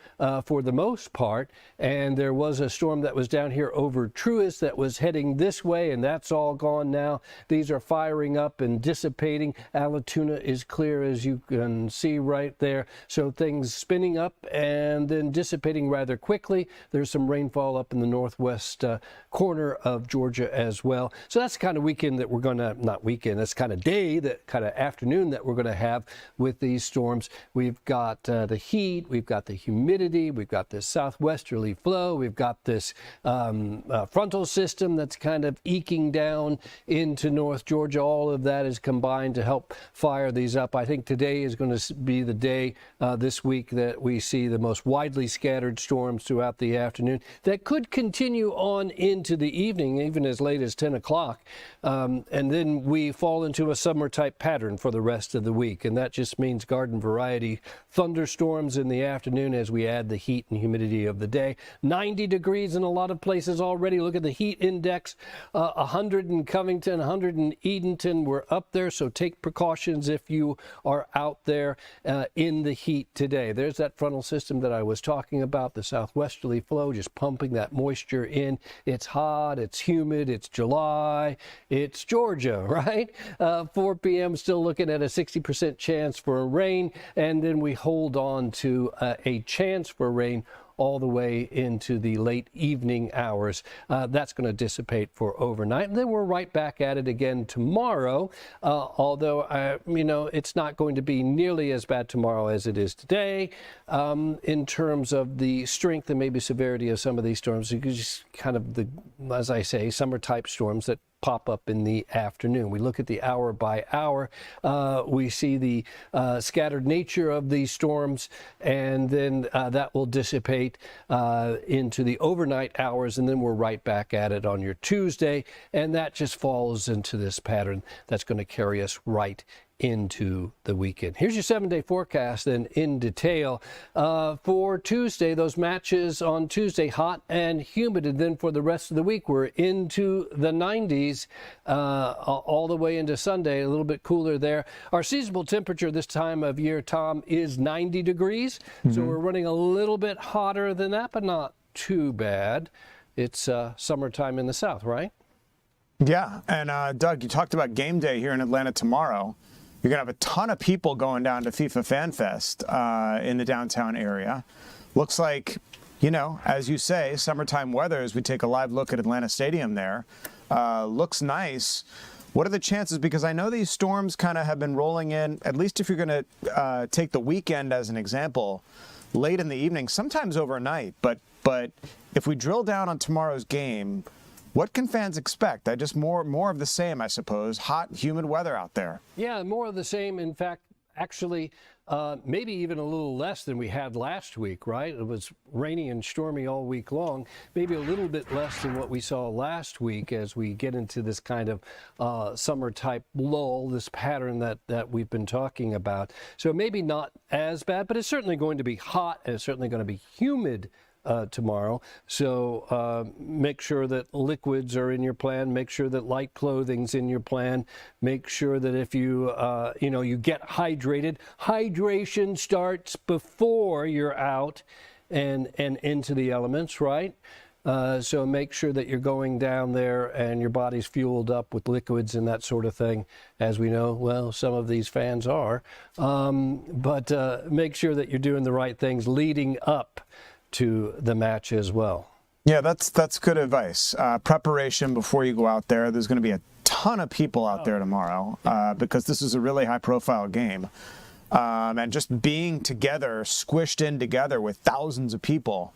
for the most part, and there was a storm that was down here over Truist that was heading this way, and that's all gone now. These are firing up and dissipating. Allatoona is clear, as you can see right there, so things spinning up and then and dissipating rather quickly. There's some rainfall up in the northwest corner of Georgia as well. So that's the kind of weekend that we're going to, not weekend, that's kind of day, that kind of afternoon that we're going to have with these storms. We've got the heat, we've got the humidity, we've got this southwesterly flow, we've got this frontal system that's kind of eking down into North Georgia. All of that is combined to help fire these up. I think today is going to be the day this week that we see the most widely scattered storms throughout the afternoon that could continue on into the evening, even as late as 10 o'clock. And then we fall into a summer type pattern for the rest of the week. And that just means garden variety thunderstorms in the afternoon as we add the heat and humidity of the day. 90 degrees in a lot of places already. Look at the heat index, 100 in Covington, 100 in Edenton. We're up there, so take precautions if you are out there in the heat today. There's that frontal system that I was talking about, the southwesterly flow, just pumping that moisture in. It's hot, it's humid, it's July, it's Georgia, right? 4 p.m. still looking at a 60% chance for rain, and then we hold on to a chance for rain all the way into the late evening hours. That's going to dissipate for overnight. And then we're right back at it again tomorrow, although, it's not going to be nearly as bad tomorrow as it is today in terms of the strength and maybe severity of some of these storms. Just kind of as I say, summer type storms that pop up in the afternoon. We look at the hour by hour. We see the scattered nature of these storms, and then that will dissipate into the overnight hours, and then we're right back at it on your Tuesday, and that just falls into this pattern that's going to carry us right into the weekend. Here's your 7-day forecast then in detail. For Tuesday, those matches on Tuesday, hot and humid, and then for the rest of the week, we're into the 90s all the way into Sunday, a little bit cooler there. Our seasonal temperature this time of year, Tom, is 90 degrees. So we're running a little bit hotter than that, but not too bad. It's summertime in the south, right? Yeah, and Doug, you talked about game day here in Atlanta tomorrow. You're going to have a ton of people going down to FIFA Fan Fest in the downtown area. Looks like, as you say, summertime weather as we take a live look at Atlanta Stadium there. Looks nice. What are the chances? Because I know these storms kind of have been rolling in, at least if you're going to take the weekend as an example, late in the evening, sometimes overnight. But if we drill down on tomorrow's game, what can fans expect? Just more of the same, I suppose. Hot, humid weather out there. Yeah, more of the same. In fact, actually, maybe even a little less than we had last week, right? It was rainy and stormy all week long. Maybe a little bit less than what we saw last week as we get into this kind of summer-type lull, this pattern that we've been talking about. So maybe not as bad, but it's certainly going to be hot, and it's certainly going to be humid tomorrow. So make sure that liquids are in your plan. Make sure that light clothing's in your plan. Make sure that if you, you get hydrated. Hydration starts before you're out and into the elements, right? So make sure that you're going down there and your body's fueled up with liquids and that sort of thing. As we know, well, some of these fans are. But make sure that you're doing the right things leading up to the match as well. Yeah, that's good advice. Preparation before you go out there. There's going to be a ton of people out there tomorrow because this is a really high-profile game. And just being together, squished in together with thousands of people,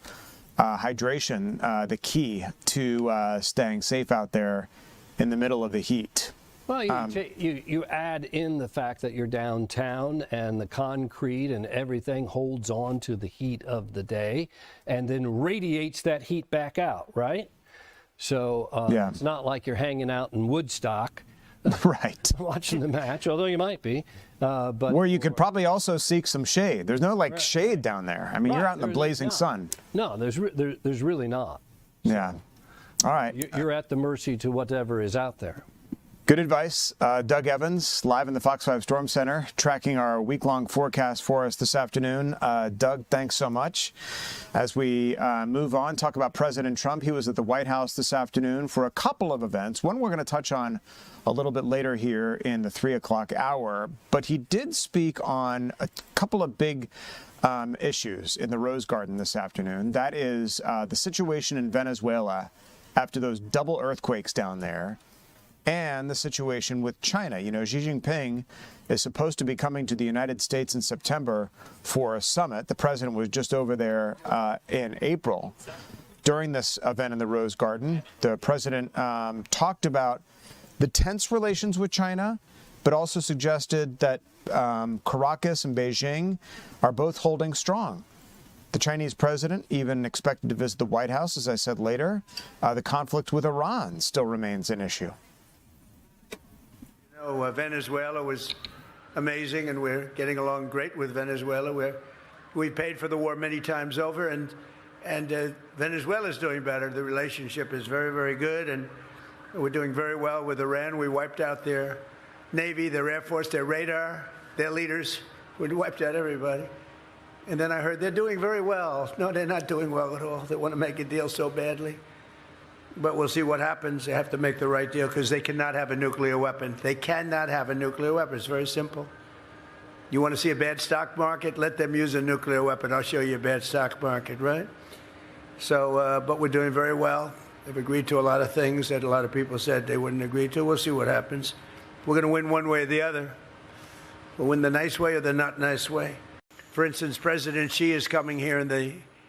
hydration, the key to staying safe out there in the middle of the heat. Well, you add in the fact that you're downtown and the concrete and everything holds on to the heat of the day and then radiates that heat back out, right? So it's not like you're hanging out in Woodstock. Right. Watching the match, although you might be. But where you could probably also seek some shade. There's no shade down there. I mean, you're out in the blazing sun. No, there's really not. Yeah. All right. You're at the mercy to whatever is out there. Good advice. Doug Evans, live in the Fox 5 Storm Center, tracking our week-long forecast for us this afternoon. Doug, thanks so much. As we move on, talk about President Trump. He was at the White House this afternoon for a couple of events. One we're going to touch on a little bit later here in the 3 o'clock hour. But he did speak on a couple of big issues in the Rose Garden this afternoon. That is the situation in Venezuela after those double earthquakes down there, and the situation with China. You know, Xi Jinping is supposed to be coming to the United States in September for a summit. The president was just over there in April. During this event in the Rose Garden, the president talked about the tense relations with China, but also suggested that Caracas and Beijing are both holding strong. The Chinese president even expected to visit the White House, as I said later. The conflict with Iran still remains an issue. You know, Venezuela was amazing, and we're getting along great with Venezuela. We paid for the war many times over, and Venezuela is doing better. The relationship is very, very good, and we're doing very well with Iran. We wiped out their Navy, their Air Force, their radar, their leaders. We wiped out everybody. And then I heard they're doing very well. No, they're not doing well at all. They want to make a deal so badly. But we'll see what happens. They have to make the right deal because they cannot have a nuclear weapon. They cannot have a nuclear weapon. It's very simple. You want to see a bad stock market? Let them use a nuclear weapon. I'll show you a bad stock market, right? So, but we're doing very well. They've agreed to a lot of things that a lot of people said they wouldn't agree to. We'll see what happens. We're going to win one way or the other. We'll win the nice way or the not nice way. For instance, President Xi is coming here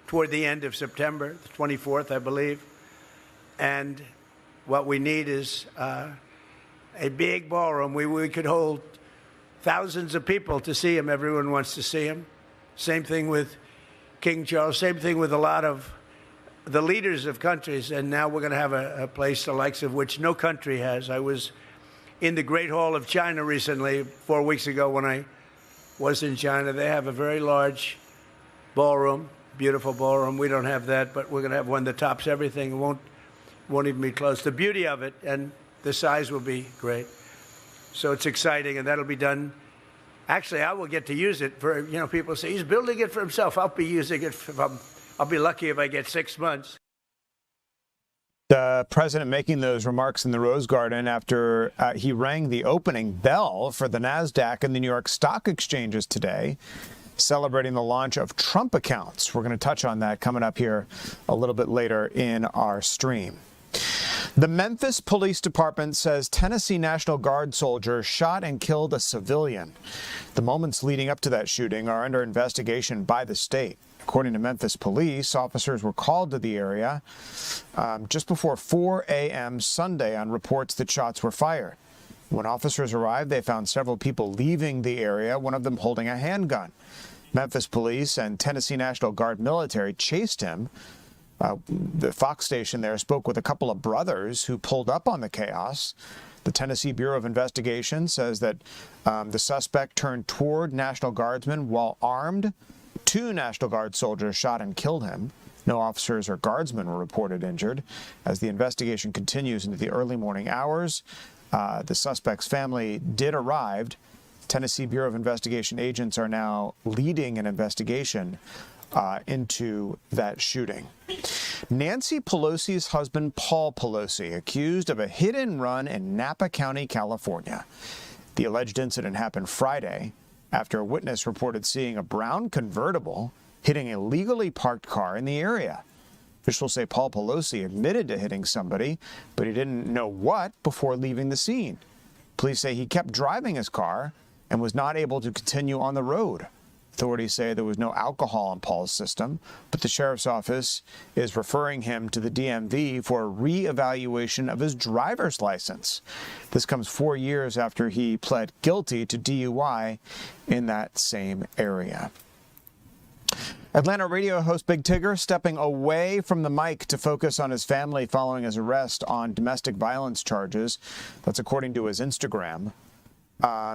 toward the end of September, the 24th, I believe. And what we need is a big ballroom. We could hold thousands of people to see him. Everyone wants to see him. Same thing with King Charles. Same thing with a lot of the leaders of countries. And now we're going to have a place the likes of which no country has. I was in the Great Hall of China recently, 4 weeks ago when I was in China. They have a very large ballroom, beautiful ballroom. We don't have that, but we're going to have one that tops everything. It won't even be close. The beauty of it and the size will be great. So it's exciting, and that'll be done. Actually, I will get to use it for, you know, people say he's building it for himself. I'll be using it I'll be lucky if I get 6 months. The president making those remarks in the Rose Garden after he rang the opening bell for the NASDAQ and the New York Stock Exchanges today, celebrating the launch of Trump accounts. We're going to touch on that coming up here a little bit later in our stream. The Memphis Police Department says Tennessee National Guard soldier shot and killed a civilian. The moments leading up to that shooting are under investigation by the state. According to Memphis police, officers were called to the area just before 4 a.m. Sunday on reports that shots were fired. When officers arrived, they found several people leaving the area, one of them holding a handgun. Memphis police and Tennessee National Guard military chased him. The Fox station there spoke with a couple of brothers who pulled up on the chaos. The Tennessee Bureau of Investigation says that the suspect turned toward National Guardsmen while armed. 2 National Guard soldiers shot and killed him. No officers or guardsmen were reported injured. As the investigation continues into the early morning hours, the suspect's family did arrive. Tennessee Bureau of Investigation agents are now leading an investigation into that shooting. Nancy Pelosi's husband, Paul Pelosi, accused of a hit-and-run in Napa County, California. The alleged incident happened Friday after a witness reported seeing a brown convertible hitting a legally parked car in the area. Officials say Paul Pelosi admitted to hitting somebody, but he didn't know what before leaving the scene. Police say he kept driving his car and was not able to continue on the road. Authorities say there was no alcohol in Paul's system, but the sheriff's office is referring him to the DMV for a re-evaluation of his driver's license. This comes 4 years after he pled guilty to DUI in that same area. Atlanta radio host Big Tigger stepping away from the mic to focus on his family following his arrest on domestic violence charges. That's according to his Instagram.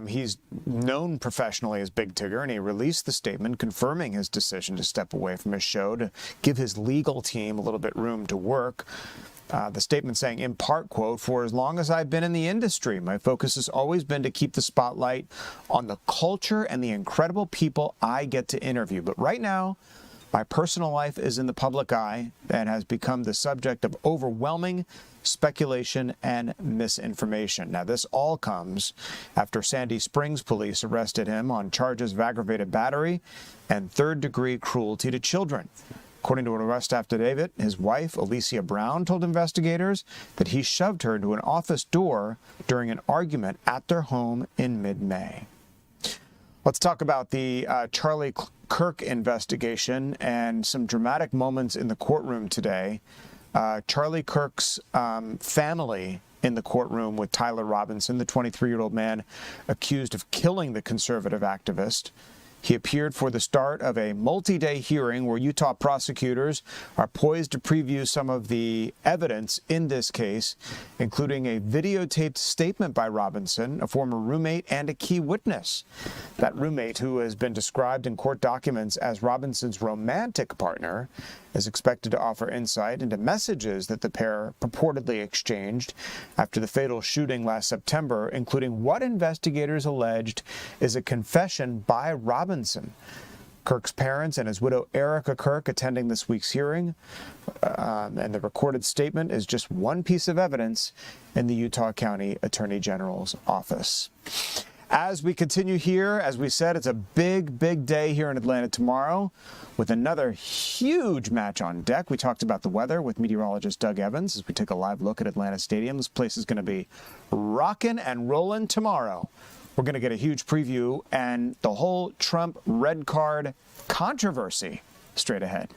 He's known professionally as Big Tigger, and he released the statement confirming his decision to step away from his show to give his legal team a little bit room to work. The statement saying, in part, quote, "For as long as I've been in the industry, my focus has always been to keep the spotlight on the culture and the incredible people I get to interview. But right now, my personal life is in the public eye and has become the subject of overwhelming speculation and misinformation." Now, this all comes after Sandy Springs police arrested him on charges of aggravated battery and third-degree cruelty to children. According to an arrest affidavit, his wife, Alicia Brown, told investigators that he shoved her into an office door during an argument at their home in mid-May. Let's talk about the Charlie Kirk investigation and some dramatic moments in the courtroom today. Charlie Kirk's family in the courtroom with Tyler Robinson, the 23-year-old man accused of killing the conservative activist. He appeared for the start of a multi-day hearing where Utah prosecutors are poised to preview some of the evidence in this case, including a videotaped statement by Robinson, a former roommate and a key witness. That roommate, who has been described in court documents as Robinson's romantic partner, is expected to offer insight into messages that the pair purportedly exchanged after the fatal shooting last September, including what investigators alleged is a confession by Robinson. Kirk's parents and his widow Erica Kirk attending this week's hearing, and the recorded statement is just one piece of evidence in the Utah County Attorney General's office. As we continue here, as we said, it's a big, big day here in Atlanta tomorrow with another huge match on deck. We talked about the weather with meteorologist Doug Evans as we take a live look at Atlanta Stadium. This place is going to be rocking and rolling tomorrow. We're going to get a huge preview and the whole Trump red card controversy straight ahead.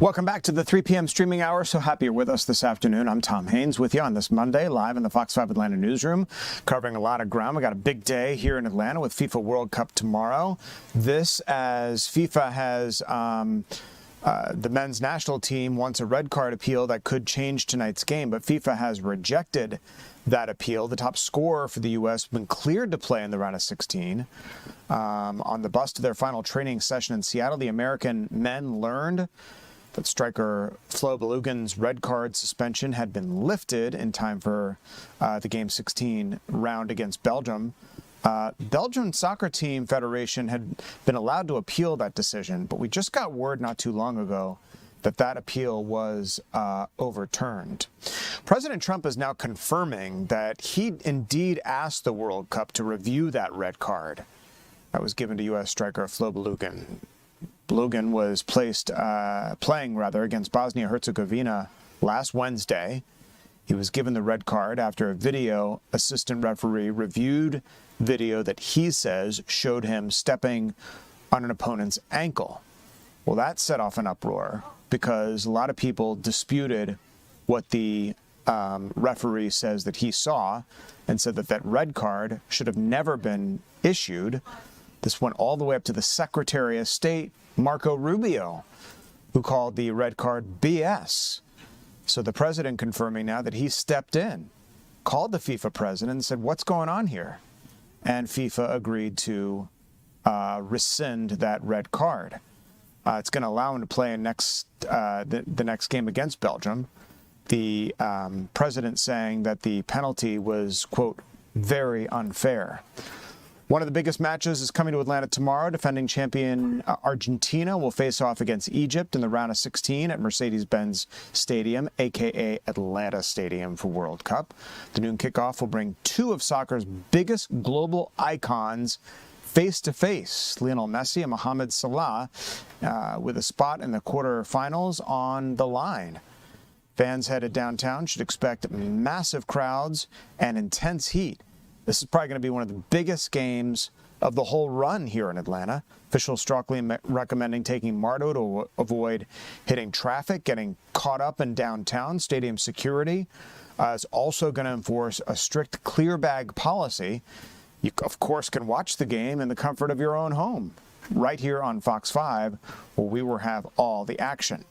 Welcome back to the 3 p.m. streaming hour. So happy you're with us this afternoon. I'm Tom Haynes with you on this Monday, live in the Fox 5 Atlanta newsroom, covering a lot of ground. We got a big day here in Atlanta with FIFA World Cup tomorrow. This as FIFA has the men's national team wants a red card appeal that could change tonight's game, but FIFA has rejected that appeal. The top scorer for the U.S. has been cleared to play in the round of 16. On the bus to their final training session in Seattle, the American men learned that striker Flo Belugan's red card suspension had been lifted in time for the Game 16 round against Belgium. Belgian Soccer Team Federation had been allowed to appeal that decision, but we just got word not too long ago that appeal was overturned. President Trump is now confirming that he indeed asked the World Cup to review that red card that was given to U.S. striker Flo Balogun. Balogun was playing against Bosnia-Herzegovina last Wednesday. He was given the red card after a video assistant referee reviewed video that he says showed him stepping on an opponent's ankle. Well, that set off an uproar because a lot of people disputed what the referee says that he saw and said that red card should have never been issued. This went all the way up to the Secretary of State, Marco Rubio, who called the red card BS. So the president confirming now that he stepped in, called the FIFA president and said, what's going on here? And FIFA agreed to rescind that red card. It's going to allow him to play in the next game against Belgium. The president saying that the penalty was, quote, very unfair. One of the biggest matches is coming to Atlanta tomorrow. Defending champion Argentina will face off against Egypt in the round of 16 at Mercedes-Benz Stadium, a.k.a. Atlanta Stadium for World Cup. The noon kickoff will bring two of soccer's biggest global icons face-to-face, Lionel Messi and Mohamed Salah, with a spot in the quarterfinals on the line. Fans headed downtown should expect massive crowds and intense heat. This is probably going to be one of the biggest games of the whole run here in Atlanta. Officials strongly recommending taking Mardo to avoid hitting traffic, getting caught up in downtown. Stadium security is also going to enforce a strict clear bag policy. You, of course, can watch the game in the comfort of your own home, right here on Fox 5, where we will have all the action.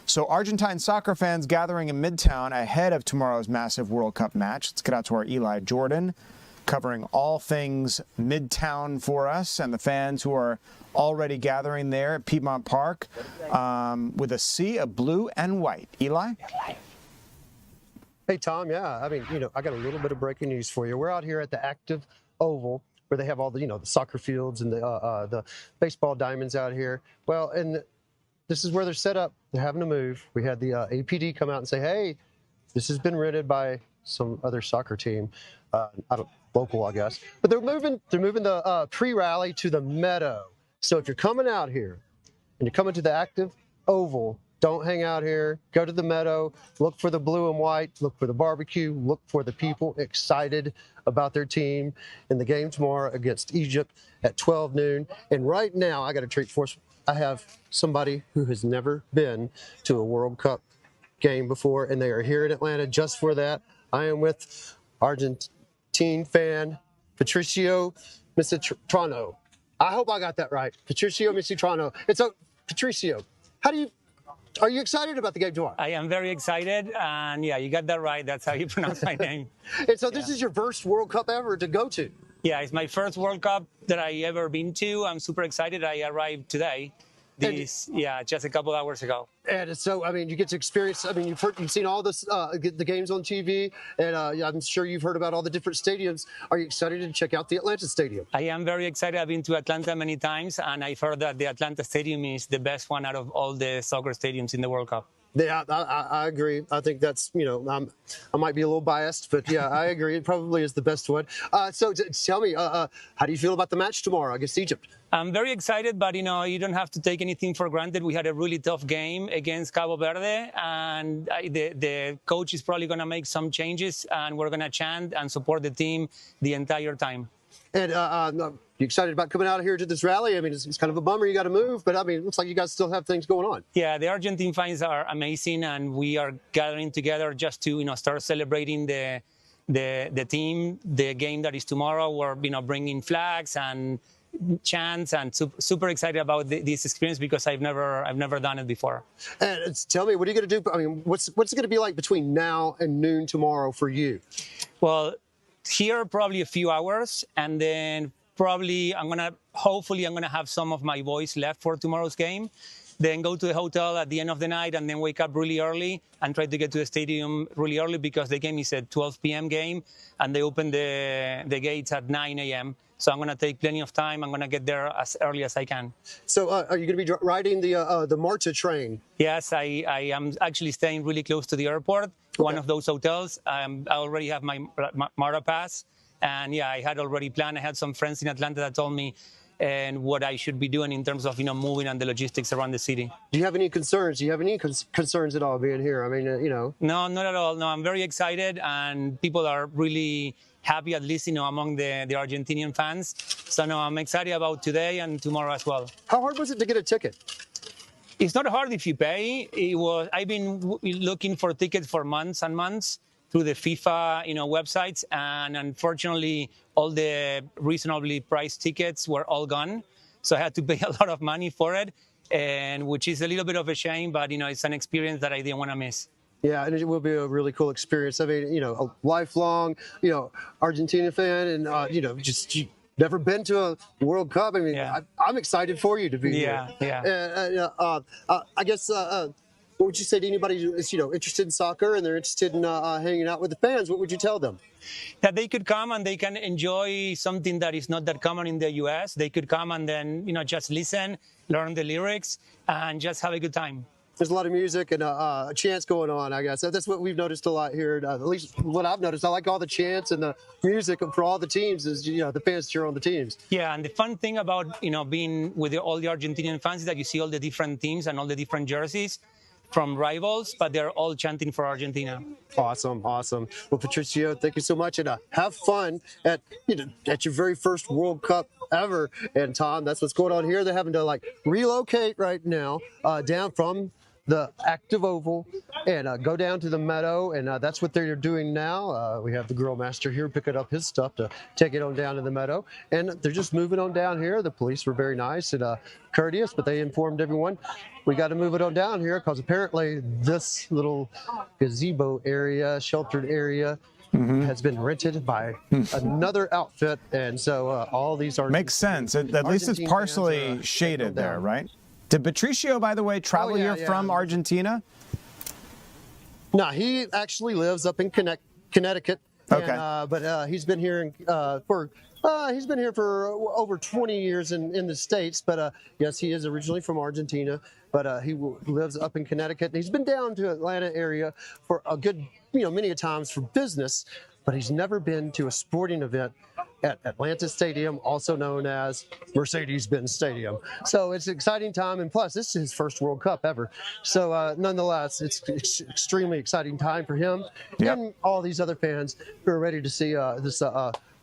So Argentine soccer fans gathering in Midtown ahead of tomorrow's massive World Cup match. Let's get out to our Eli Jordan, covering all things Midtown for us and the fans who are already gathering there at Piedmont Park with a sea of blue and white. Eli? Hey, Tom. Yeah, I mean, I got a little bit of breaking news for you. We're out here at the Active Oval, where they have all the, the soccer fields and the baseball diamonds out here. Well, and this is where they're set up. They're having to move. We had the APD come out and say, hey, this has been rented by some other soccer team, local, I guess. But they're moving the pre-rally to the Meadow. So if you're coming out here and you're coming to the Active Oval, don't hang out here. Go to the Meadow. Look for the blue and white. Look for the barbecue. Look for the people excited about their team in the game tomorrow against Egypt at 12 noon. And right now, I got a treat for us. I have somebody who has never been to a World Cup game before, and they are here in Atlanta just for that. I am with Argentine fan Patricio Missitrano. I hope I got that right. Patricio Missitrano. Patricio, are you excited about the game tomorrow? I am very excited, and yeah, you got that right. That's how you pronounce my name. And so this is your first World Cup ever to go to? Yeah, it's my first World Cup that I ever been to. I'm super excited. I arrived today. Just a couple hours ago. And so, I mean, you get to experience, I mean, you've seen all this, the games on TV, and I'm sure you've heard about all the different stadiums. Are you excited to check out the Atlanta Stadium? I am very excited. I've been to Atlanta many times, and I've heard that the Atlanta Stadium is the best one out of all the soccer stadiums in the World Cup. Yeah, I agree. I think that's, I might be a little biased, but yeah, I agree. It probably is the best one. So tell me, how do you feel about the match tomorrow against Egypt? I'm very excited, but, you don't have to take anything for granted. We had a really tough game against Cabo Verde, and the coach is probably going to make some changes, and we're going to chant and support the team the entire time. And you excited about coming out here to this rally? I mean, it's kind of a bummer you got to move, but I mean, it looks like you guys still have things going on. Yeah, the Argentine fans are amazing, and we are gathering together just to, start celebrating the team, the game that is tomorrow. We're, bringing flags and chants, and super excited about this experience because I've never done it before. And tell me, what are you going to do? I mean, what's it going to be like between now and noon tomorrow for you? Well, here probably a few hours, and then probably hopefully I'm gonna have some of my voice left for tomorrow's game. Then go to the hotel at the end of the night, and then wake up really early and try to get to the stadium really early because the game is a 12 p.m. game, and they open the gates at 9 a.m. So I'm going to take plenty of time. I'm going to get there as early as I can. So are you going to be riding the MARTA train? Yes, I am actually staying really close to the airport, one of those hotels. I already have my MARTA pass. And yeah, I had already planned. I had some friends in Atlanta that told me and what I should be doing in terms of, moving and the logistics around the city. Do you have any concerns? Do you have any concerns at all being here? I mean, No, not at all. No, I'm very excited, and people are really happy, at least, among the Argentinian fans. So no, I'm excited about today and tomorrow as well. How hard was it to get a ticket? It's not hard if you pay. I've been looking for tickets for months and months through the FIFA, websites, and unfortunately, all the reasonably priced tickets were all gone. So I had to pay a lot of money for it, and which is a little bit of a shame, but it's an experience that I didn't want to miss. Yeah, and it will be a really cool experience. I mean, a lifelong, Argentina fan, and just never been to a World Cup. I mean, I'm excited for you to be here. Yeah. I guess. What would you say to anybody who's interested in soccer and they're interested in hanging out with the fans? What would you tell them? That they could come and they can enjoy something that is not that common in the U.S. They could come and then just listen, learn the lyrics, and just have a good time. There's a lot of music and chants going on, I guess. That's what we've noticed a lot here. At least what I've noticed. I like all the chants and the music for all the teams is, the fans cheer on the teams. Yeah, and the fun thing about, being with all the Argentinian fans is that you see all the different teams and all the different jerseys from rivals, but they're all chanting for Argentina. Awesome. Well, Patricio, thank you so much, and have fun at your very first World Cup ever. And Tom, that's what's going on here. They're having to relocate right now down from the active oval and go down to the meadow, and that's what they're doing now. We have the grill master here picking up his stuff to take it on down to the meadow, and they're just moving on down here. The police were very nice and courteous, but they informed everyone we got to move it on down here because apparently this little gazebo area, sheltered area, has been rented by another outfit, and so all these are makes sense. At least it's partially shaded there, right? Did Patricio, by the way, travel here from Argentina? No, he actually lives up in Connecticut. Okay. And, but he's been here for over 20 years in the States. But yes, he is originally from Argentina, but he lives up in Connecticut. And he's been down to Atlanta area for a good, many times for business, but he's never been to a sporting event at Atlanta Stadium, also known as Mercedes-Benz Stadium. So it's an exciting time, and plus, this is his first World Cup ever. So nonetheless, it's extremely exciting time for him and all these other fans who are ready to see this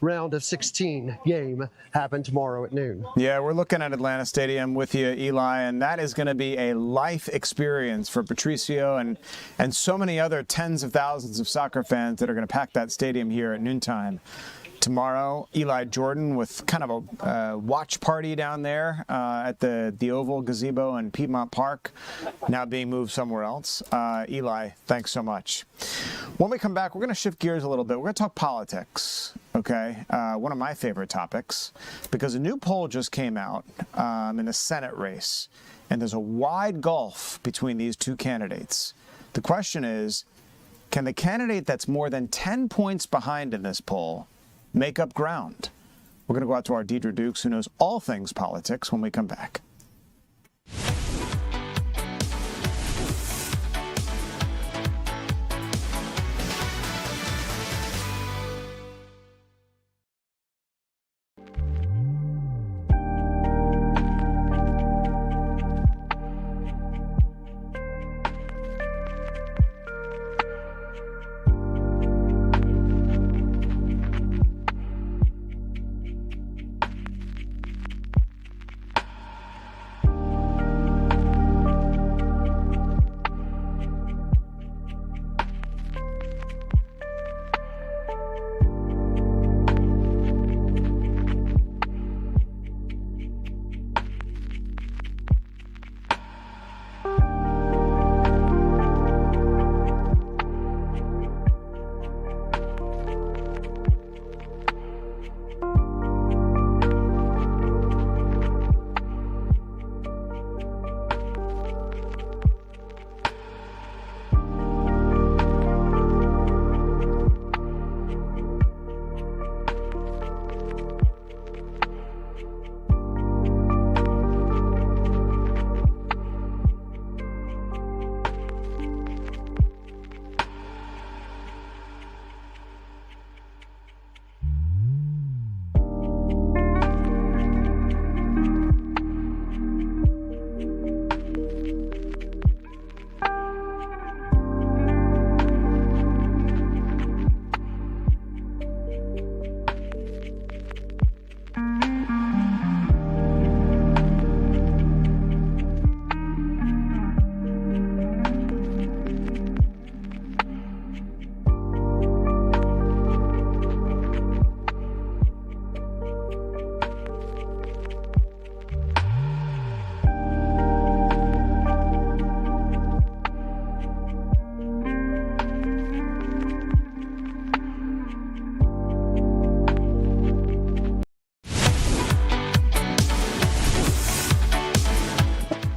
round of 16 game happen tomorrow at noon. Yeah, we're looking at Atlanta Stadium with you, Eli, and that is going to be a life experience for Patricio and so many other tens of thousands of soccer fans that are going to pack that stadium here at noontime. Tomorrow, Eli Jordan with kind of a watch party down there at the Oval Gazebo in Piedmont Park, now being moved somewhere else. Eli, thanks so much. When we come back, we're going to shift gears a little bit. We're going to talk politics, okay? One of my favorite topics, because a new poll just came out in the Senate race, and there's a wide gulf between these two candidates. The question is, can the candidate that's more than 10 points behind in this poll make up ground? We're going to go out to our Deidre Dukes, who knows all things politics, when we come back.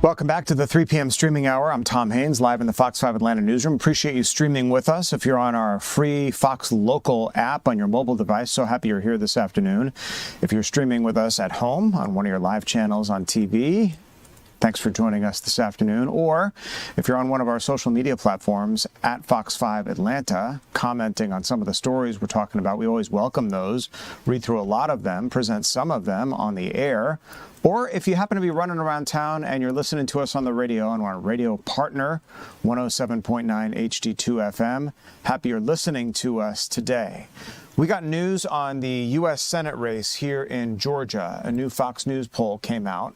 Welcome back to the 3 p.m. streaming hour. I'm Tom Haynes, live in the Fox 5 Atlanta newsroom. Appreciate you streaming with us. If you're on our free Fox Local app on your mobile device, so happy you're here this afternoon. If you're streaming with us at home on one of your live channels on TV, thanks for joining us this afternoon. Or if you're on one of our social media platforms at Fox 5 Atlanta, commenting on some of the stories we're talking about, we always welcome those. Read through a lot of them, present some of them on the air. Or if you happen to be running around town and you're listening to us on the radio and our radio partner, 107.9 HD2 FM, happy you're listening to us today. We got news on the U.S. Senate race here in Georgia. A new Fox News poll came out.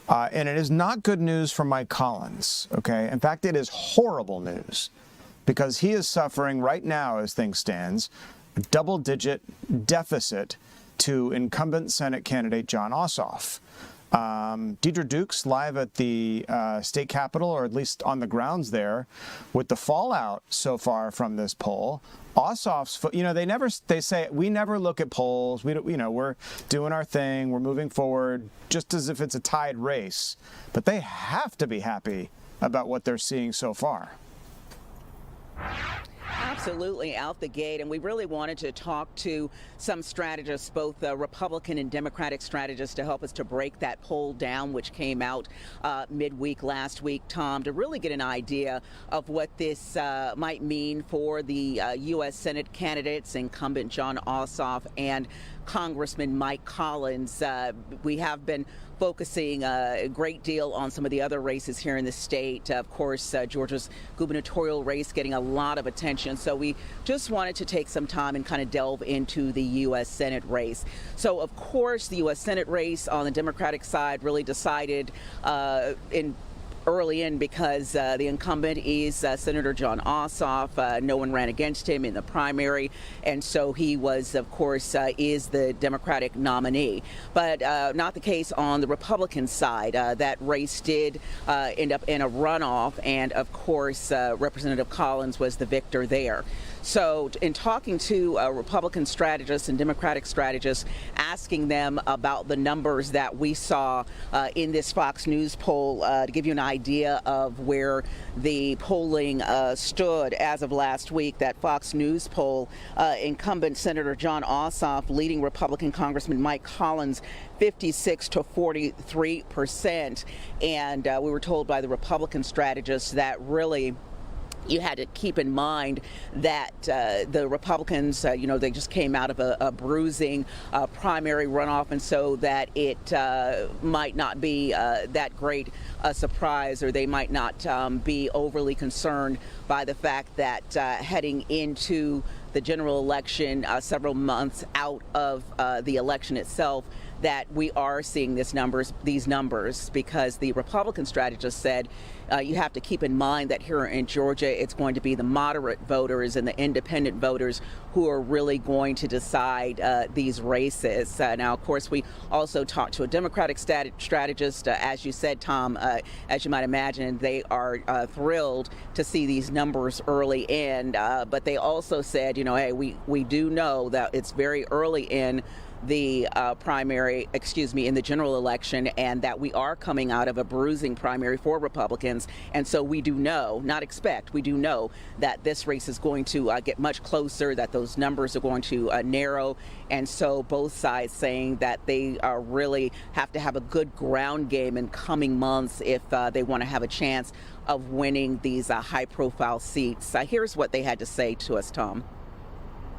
And it is not good news for Mike Collins, okay? In fact, it is horrible news because he is suffering right now, as things stand, a double-digit deficit to incumbent Senate candidate Jon Ossoff. Deidre Dukes live at the state capitol, or at least on the grounds there, with the fallout so far from this poll. Ossoff's, they say we never look at polls. We're doing our thing. We're moving forward, just as if it's a tied race. But they have to be happy about what they're seeing so far. Absolutely, out the gate. And we really wanted to talk to some strategists, both Republican and Democratic strategists, to help us to break that poll down, which came out midweek last week, Tom, to really get an idea of what this might mean for the U.S. Senate candidates, incumbent Jon Ossoff and Congressman Mike Collins. We have been focusing a great deal on some of the other races here in the state. Of course, Georgia's gubernatorial race getting a lot of attention. So we just wanted to take some time and kind of delve into the U.S. Senate race. So, of course, the U.S. Senate race on the Democratic side really decided early in because the incumbent is Senator Jon Ossoff. No one ran against him in the primary, and so he was, of course, is the Democratic nominee. But not the case on the Republican side. That race did end up in a runoff, and of course, Representative Collins was the victor there. So in talking to Republican strategists and Democratic strategists, asking them about the numbers that we saw in this Fox News poll to give you an idea of where the polling stood as of last week, that Fox News poll, incumbent Senator Jon Ossoff leading Republican Congressman Mike Collins 56 to 43%. And we were told by the Republican strategists that really you had to keep in mind that the Republicans, they just came out of a bruising primary runoff, and so that it might not be that great a surprise, or they might not be overly concerned by the fact that heading into the general election several months out of the election itself, that we are seeing these numbers, because the Republican strategist said you have to keep in mind that here in Georgia, it's going to be the moderate voters and the independent voters who are really going to decide these races. Now, of course, we also talked to a Democratic strategist. As you said, Tom, as you might imagine, they are thrilled to see these numbers early in. But they also said, hey, we do know that it's very early in the in the general election, and that we are coming out of a bruising primary for Republicans. And so we do know, we do know that this race is going to get much closer, that those numbers are going to narrow. And so both sides saying that they really have to have a good ground game in coming months if they want to have a chance of winning these high-profile seats. Here's what they had to say to us, Tom.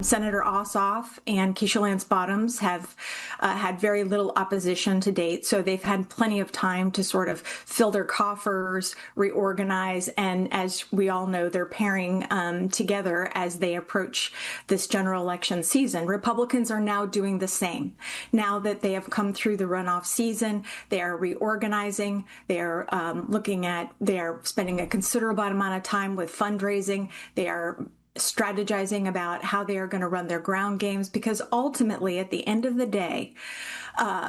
Senator Ossoff and Keisha Lance Bottoms have had very little opposition to date, so they've had plenty of time to sort of fill their coffers, reorganize, and as we all know, they're pairing together as they approach this general election season. Republicans are now doing the same. Now that they have come through the runoff season, they are reorganizing, they are spending a considerable amount of time with fundraising, they are strategizing about how they are going to run their ground games, because ultimately, at the end of the day,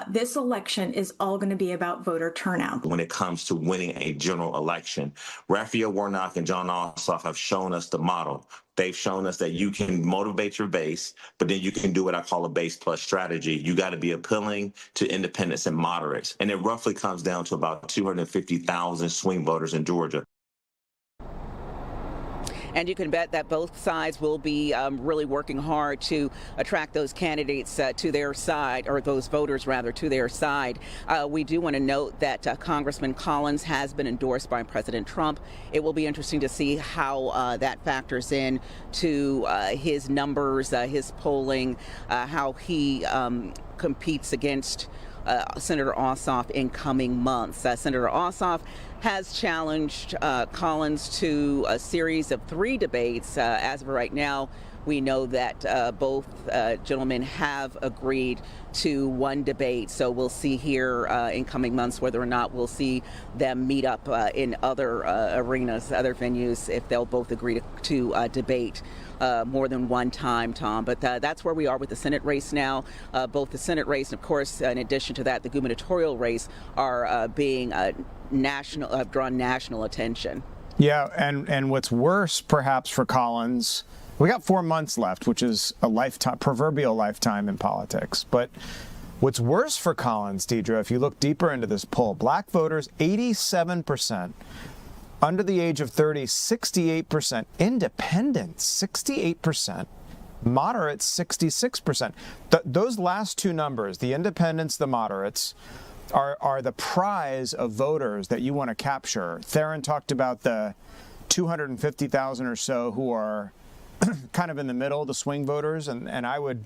this election is all going to be about voter turnout. When it comes to winning a general election, Raphael Warnock and Jon Ossoff have shown us the model. They've shown us that you can motivate your base, but then you can do what I call a base plus strategy. You got to be appealing to independents and moderates. And it roughly comes down to about 250,000 swing voters in Georgia. And you can bet that both sides will be really working hard to attract those candidates to their side, or those voters rather, to their side. We do want to note that Congressman Collins has been endorsed by President Trump. It will be interesting to see how that factors in to his numbers, his polling, how he competes against Senator Ossoff in coming months. Senator Ossoff has challenged Collins to a series of 3 debates. As of right now, we know that both gentlemen have agreed to 1 debate. So we'll see here in coming months whether or not we'll see them meet up in other arenas, other venues, if they'll both agree to debate more than 1 time, Tom. But that's where we are with the Senate race now. Both the Senate race and, of course, in addition to that, the gubernatorial race are being drawn national attention. Yeah, and what's worse perhaps for Collins, we got 4 months left, which is a lifetime, proverbial lifetime in politics. But what's worse for Collins, Deidre, if you look deeper into this poll, black voters, 87%. Under the age of 30, 68%. Independents, 68%. Moderates, 66%. Those last 2 numbers, the independents, the moderates, are the prize of voters that you want to capture. Theron talked about the 250,000 or so who are kind of in the middle, the swing voters, and I would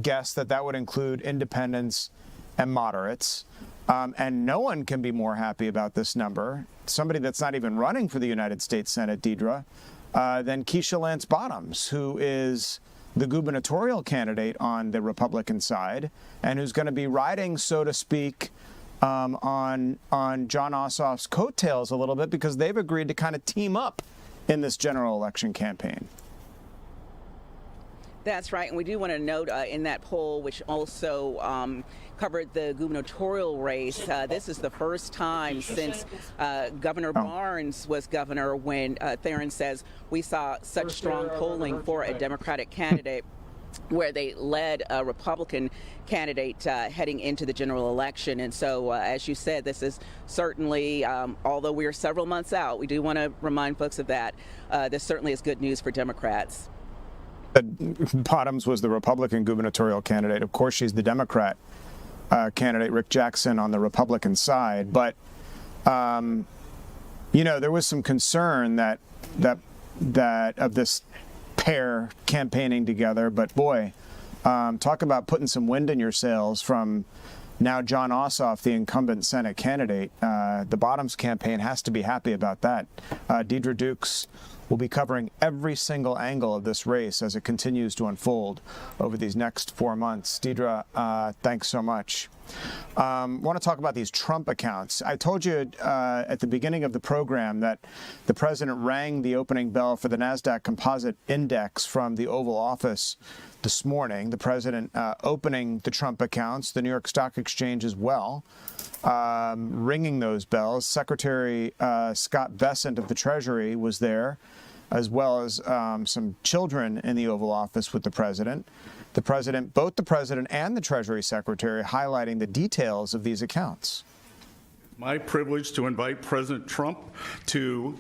guess that would include independents and moderates. And no one can be more happy about this number, somebody that's not even running for the United States Senate, Deidre, than Keisha Lance Bottoms, who is the gubernatorial candidate on the Republican side and who's going to be riding, so to speak, on Jon Ossoff's coattails a little bit, because they've agreed to kind of team up in this general election campaign. That's right, and we do want to note in that poll, which also covered the gubernatorial race, this is the first time since Governor Barnes was governor when Theron says we saw such strong polling for a Democratic candidate where they led a Republican candidate heading into the general election. And so, as you said, this is certainly, although we are several months out, we do want to remind folks of that, this certainly is good news for Democrats. Bottoms was the Republican gubernatorial candidate. Of course, she's the Democrat candidate, Rick Jackson, on the Republican side. But, you know, there was some concern that of this pair campaigning together. But boy, talk about putting some wind in your sails from now Jon Ossoff, the incumbent Senate candidate. The Bottoms campaign has to be happy about that. Deidre Dukes will be covering every single angle of this race as it continues to unfold over these next 4 months. Deidre, thanks so much. Want to talk about these Trump accounts. I told you at the beginning of the program that the president rang the opening bell for the NASDAQ Composite Index from the Oval Office this morning. The president opening the Trump accounts, the New York Stock Exchange as well, ringing those bells. Secretary Scott Bessent of the Treasury was there, as well as some children in the Oval Office with the president. Both the president and the Treasury Secretary highlighting the details of these accounts. My privilege to invite President Trump to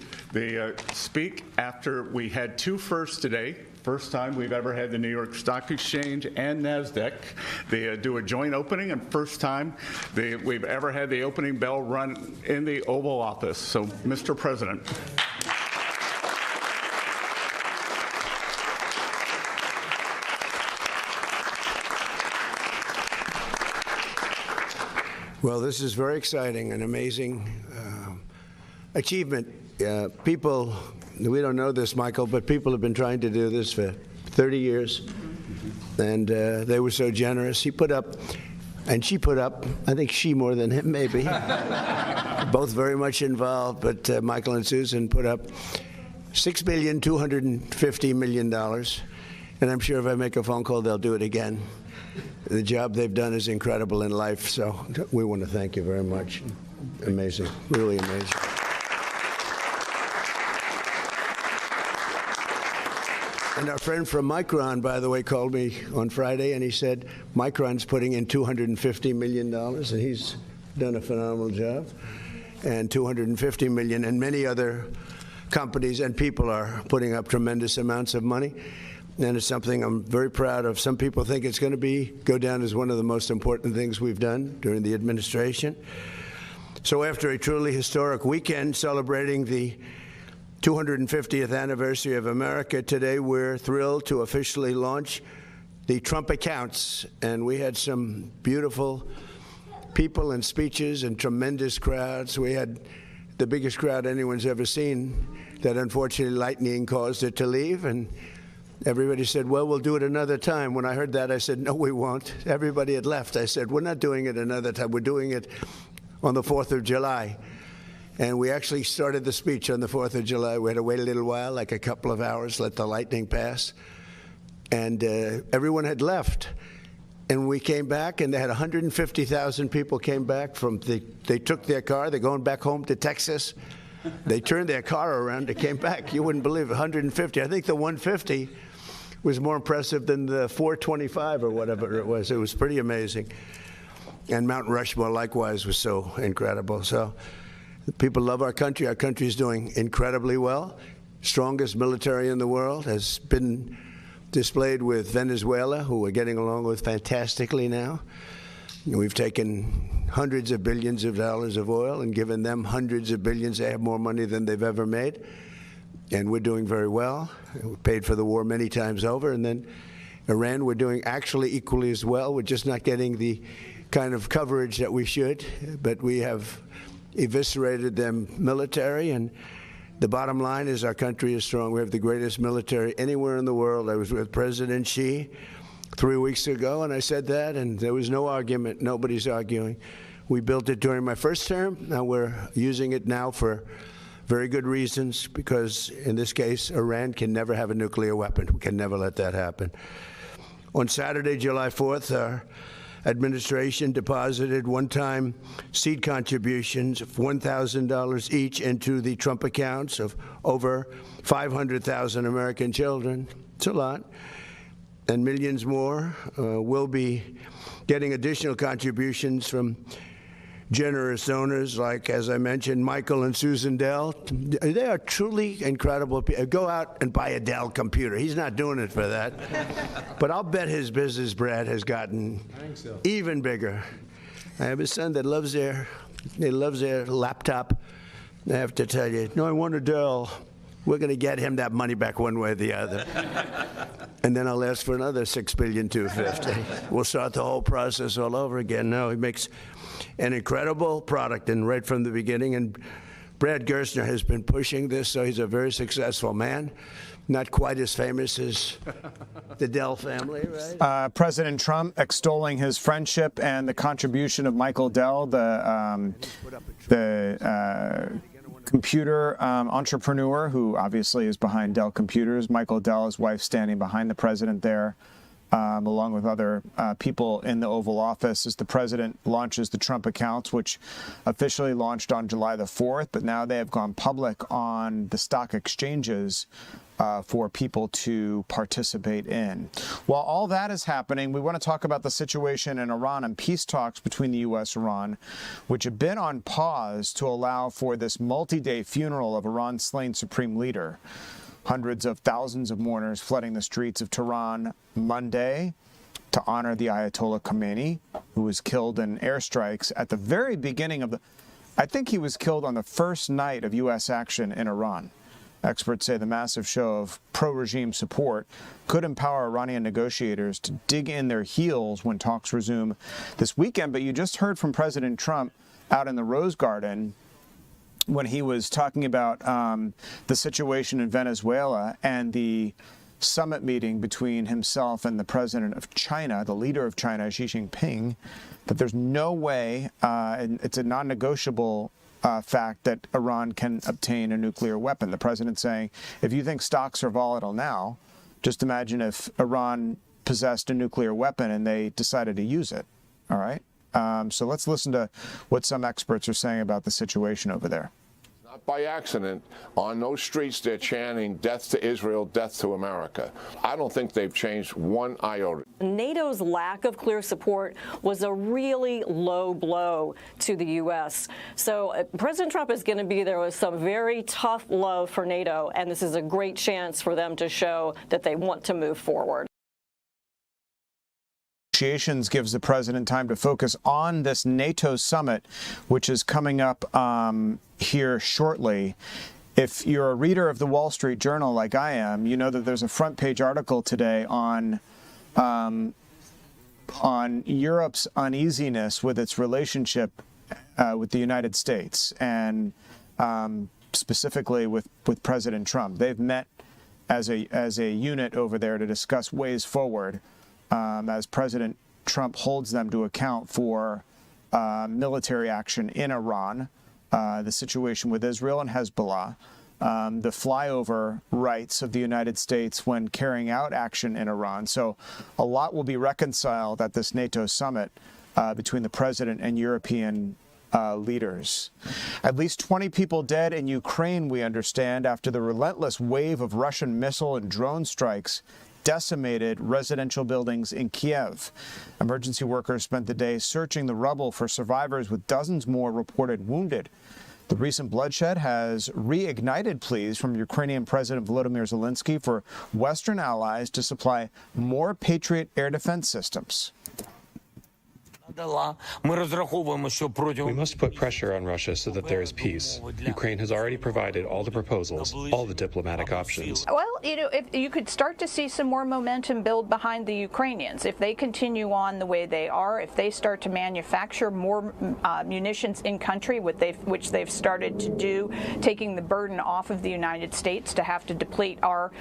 speak after we had 2 firsts today. First time we've ever had the New York Stock Exchange and NASDAQ. They do a joint opening, and first time we've ever had the opening bell run in the Oval Office. So, Mr. President. Well, this is very exciting, an amazing achievement. People, we don't know this, Michael, but people have been trying to do this for 30 years, and they were so generous. He put up, and she put up, I think she more than him, maybe. Both very much involved, but Michael and Susan put up $6,250 million. And I'm sure if I make a phone call, they'll do it again. The job they've done is incredible in life, so we want to thank you very much. Amazing, really amazing. And our friend from Micron, by the way, called me on Friday, and he said Micron's putting in $250 million, and he's done a phenomenal job. And $250 million, and many other companies and people are putting up tremendous amounts of money. And it's something I'm very proud of. Some people think it's going to go down as one of the most important things we've done during the administration. So after a truly historic weekend celebrating the 250th anniversary of America, today we're thrilled to officially launch the Trump accounts. And we had some beautiful people and speeches and tremendous crowds. We had the biggest crowd anyone's ever seen that unfortunately lightning caused it to leave. And everybody said, well, we'll do it another time. When I heard that, I said, no, we won't. Everybody had left. I said, we're not doing it another time. We're doing it on the 4th of July. And we actually started the speech on the 4th of July. We had to wait a little while, like a couple of hours, let the lightning pass. And everyone had left. And we came back, and they had 150,000 people came back they took their car. They're going back home to Texas. They turned their car around. They came back. You wouldn't believe it, 150. I think the 150 was more impressive than the 425 or whatever it was. It was pretty amazing. And Mount Rushmore, likewise, was so incredible. So people love our country. Our country is doing incredibly well. Strongest military in the world has been displayed with Venezuela, who we're getting along with fantastically now. We've taken hundreds of billions of dollars of oil and given them hundreds of billions. They have more money than they've ever made. And we're doing very well. We paid for the war many times over. And then Iran, we're doing actually equally as well. We're just not getting the kind of coverage that we should. But we have eviscerated them military. And the bottom line is our country is strong. We have the greatest military anywhere in the world. I was with President Xi 3 weeks ago, and I said that, and there was no argument. Nobody's arguing. We built it during my first term. Now we're using it now for very good reasons, because in this case, Iran can never have a nuclear weapon. We can never let that happen. On Saturday, July 4th, our administration deposited one-time seed contributions of $1,000 each into the Trump accounts of over 500,000 American children. It's a lot. And millions more will be getting additional contributions from generous donors like, as I mentioned, Michael and Susan Dell. They are truly incredible people. Go out and buy a Dell computer. He's not doing it for that. But I'll bet his business, Brad, has gotten even bigger. I have a son that loves their laptop. I have to tell you, no, I want a Dell. We're going to get him that money back one way or the other. And then I'll ask for another $6,250,000. We'll start the whole process all over again. No, he makes an incredible product, and right from the beginning. And Brad Gerstner has been pushing this, so he's a very successful man. Not quite as famous as the Dell family, right? President Trump extolling his friendship and the contribution of Michael Dell, the computer entrepreneur who obviously is behind Dell Computers. Michael Dell, his wife, standing behind the president there, along with other people in the Oval Office, as the president launches the Trump accounts, which officially launched on July the 4th, but now they have gone public on the stock exchanges for people to participate in. While all that is happening, we want to talk about the situation in Iran and peace talks between the U.S. and Iran, which have been on pause to allow for this multi-day funeral of Iran's slain supreme leader. Hundreds of thousands of mourners flooding the streets of Tehran Monday to honor the Ayatollah Khomeini, who was killed in airstrikes at the very beginning of the... I think he was killed on the first night of U.S. action in Iran. Experts say the massive show of pro-regime support could empower Iranian negotiators to dig in their heels when talks resume this weekend. But you just heard from President Trump out in the Rose Garden when he was talking about the situation in Venezuela and the summit meeting between himself and the president of China, the leader of China, Xi Jinping, that there's no way, and it's a non-negotiable fact that Iran can obtain a nuclear weapon. The president saying, if you think stocks are volatile now, just imagine if Iran possessed a nuclear weapon and they decided to use it. All right. So let's listen to what some experts are saying about the situation over there. Not by accident, on those streets they're chanting death to Israel, death to America. I don't think they've changed one iota. NATO's lack of clear support was a really low blow to the U.S. So President Trump is going to be there with some very tough love for NATO, and this is a great chance for them to show that they want to move forward. Negotiations gives the president time to focus on this NATO summit, which is coming up here shortly. If you're a reader of the Wall Street Journal like I am, you know that there's a front page article today on Europe's uneasiness with its relationship with the United States, and specifically with President Trump. They've met as a unit over there to discuss ways forward. As President Trump holds them to account for military action in Iran, the situation with Israel and Hezbollah, the flyover rights of the United States when carrying out action in Iran. So a lot will be reconciled at this NATO summit between the president and European leaders. At least 20 people dead in Ukraine, we understand, after the relentless wave of Russian missile and drone strikes decimated residential buildings in Kiev. Emergency workers spent the day searching the rubble for survivors, with dozens more reported wounded. The recent bloodshed has reignited pleas from Ukrainian President Volodymyr Zelensky for Western allies to supply more Patriot air defense systems. We must put pressure on Russia so that there is peace. Ukraine has already provided all the proposals, all the diplomatic options. Well, if you could start to see some more momentum build behind the Ukrainians if they continue on the way they are, if they start to manufacture more munitions in country, which they've started to do, taking the burden off of the United States to have to deplete our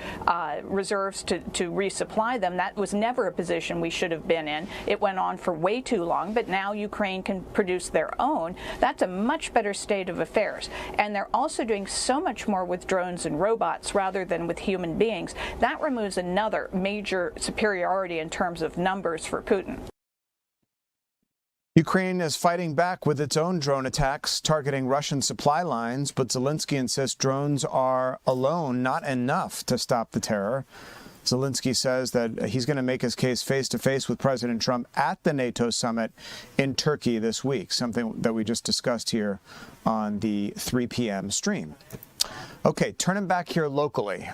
reserves to resupply them. That was never a position we should have been in. It went on for way too long. But now Ukraine can produce their own. That's a much better state of affairs. And they're also doing so much more with drones and robots rather than with human beings. That removes another major superiority in terms of numbers for Putin. Ukraine is fighting back with its own drone attacks targeting Russian supply lines, but Zelensky insists drones are alone not enough to stop the terror. Zelensky says that he's going to make his case face-to-face with President Trump at the NATO summit in Turkey this week, something that we just discussed here on the 3 p.m. stream. Okay, turning back here locally,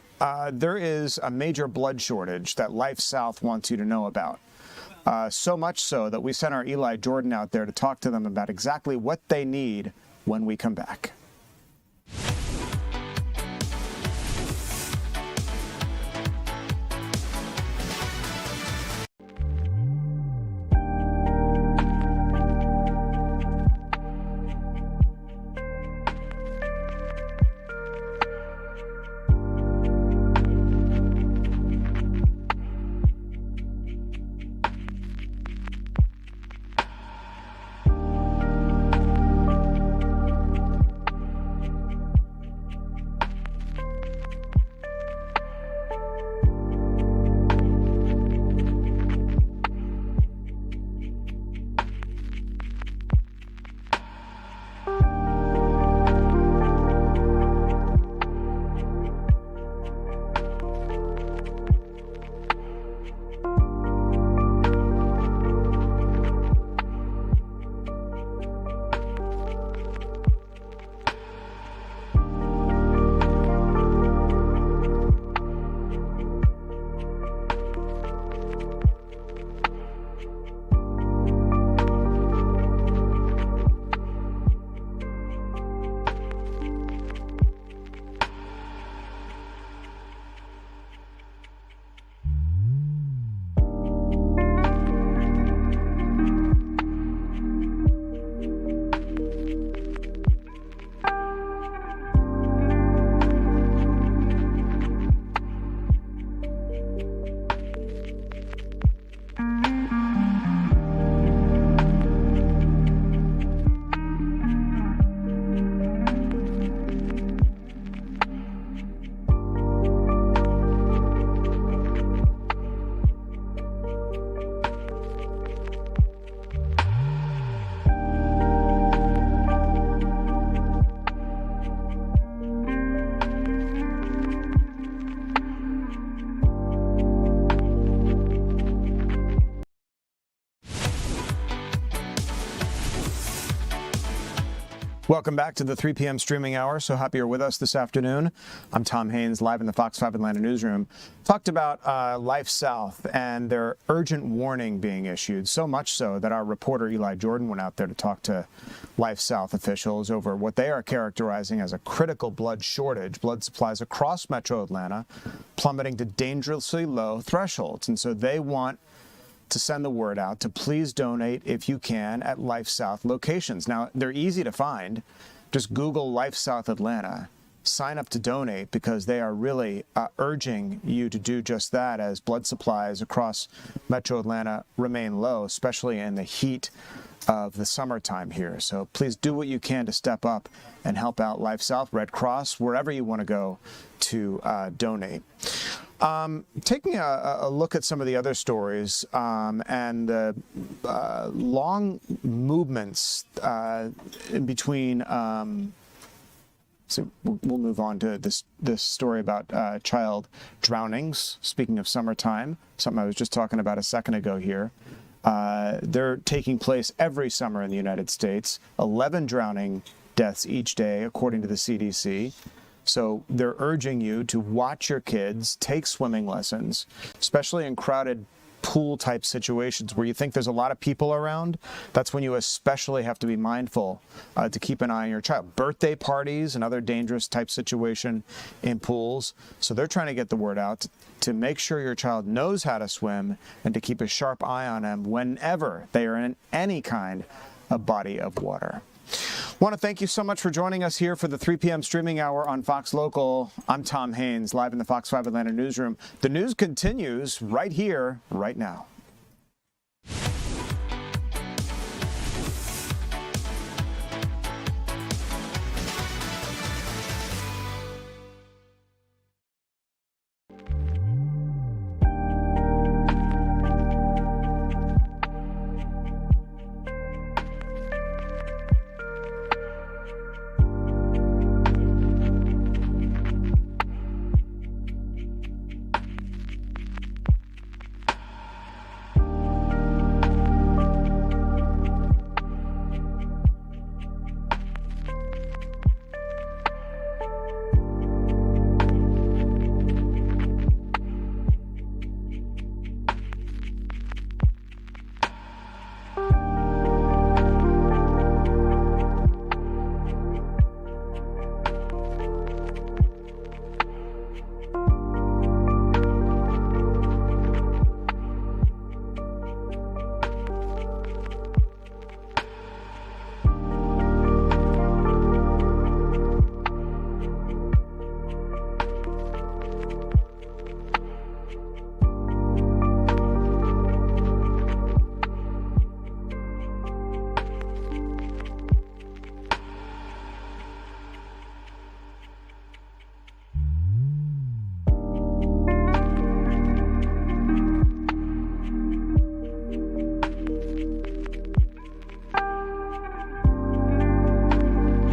there is a major blood shortage that Life South wants you to know about. So much so that we sent our Eli Jordan out there to talk to them about exactly what they need when we come back. Welcome back to the 3 p.m. streaming hour. So happy you're with us this afternoon. I'm Tom Haines, live in the Fox 5 Atlanta newsroom. Talked about Life South and their urgent warning being issued, so much so that our reporter Eli Jordan went out there to talk to Life South officials over what they are characterizing as a critical blood shortage. Blood supplies across metro Atlanta plummeting to dangerously low thresholds. And so they want to send the word out to please donate if you can at Life South locations. Now, they're easy to find. Just Google Life South Atlanta, sign up to donate, because they are really urging you to do just that as blood supplies across metro Atlanta remain low, especially in the heat of the summertime here. So please do what you can to step up and help out Life South, Red Cross, wherever you want to go to donate. Taking a look at some of the other stories and the long movements in between. So we'll move on to this story about child drownings. Speaking of summertime, something I was just talking about a second ago here. They're taking place every summer in the United States. 11 drowning deaths each day, according to the CDC. So they're urging you to watch your kids, take swimming lessons, especially in crowded pool-type situations where you think there's a lot of people around. That's when you especially have to be mindful to keep an eye on your child. Birthday parties, another dangerous type situation in pools. So they're trying to get the word out to make sure your child knows how to swim and to keep a sharp eye on them whenever they are in any kind of body of water. Want to thank you so much for joining us here for the 3 p.m. streaming hour on Fox Local. I'm Tom Haines, live in the Fox 5 Atlanta newsroom. The news continues right here, right now.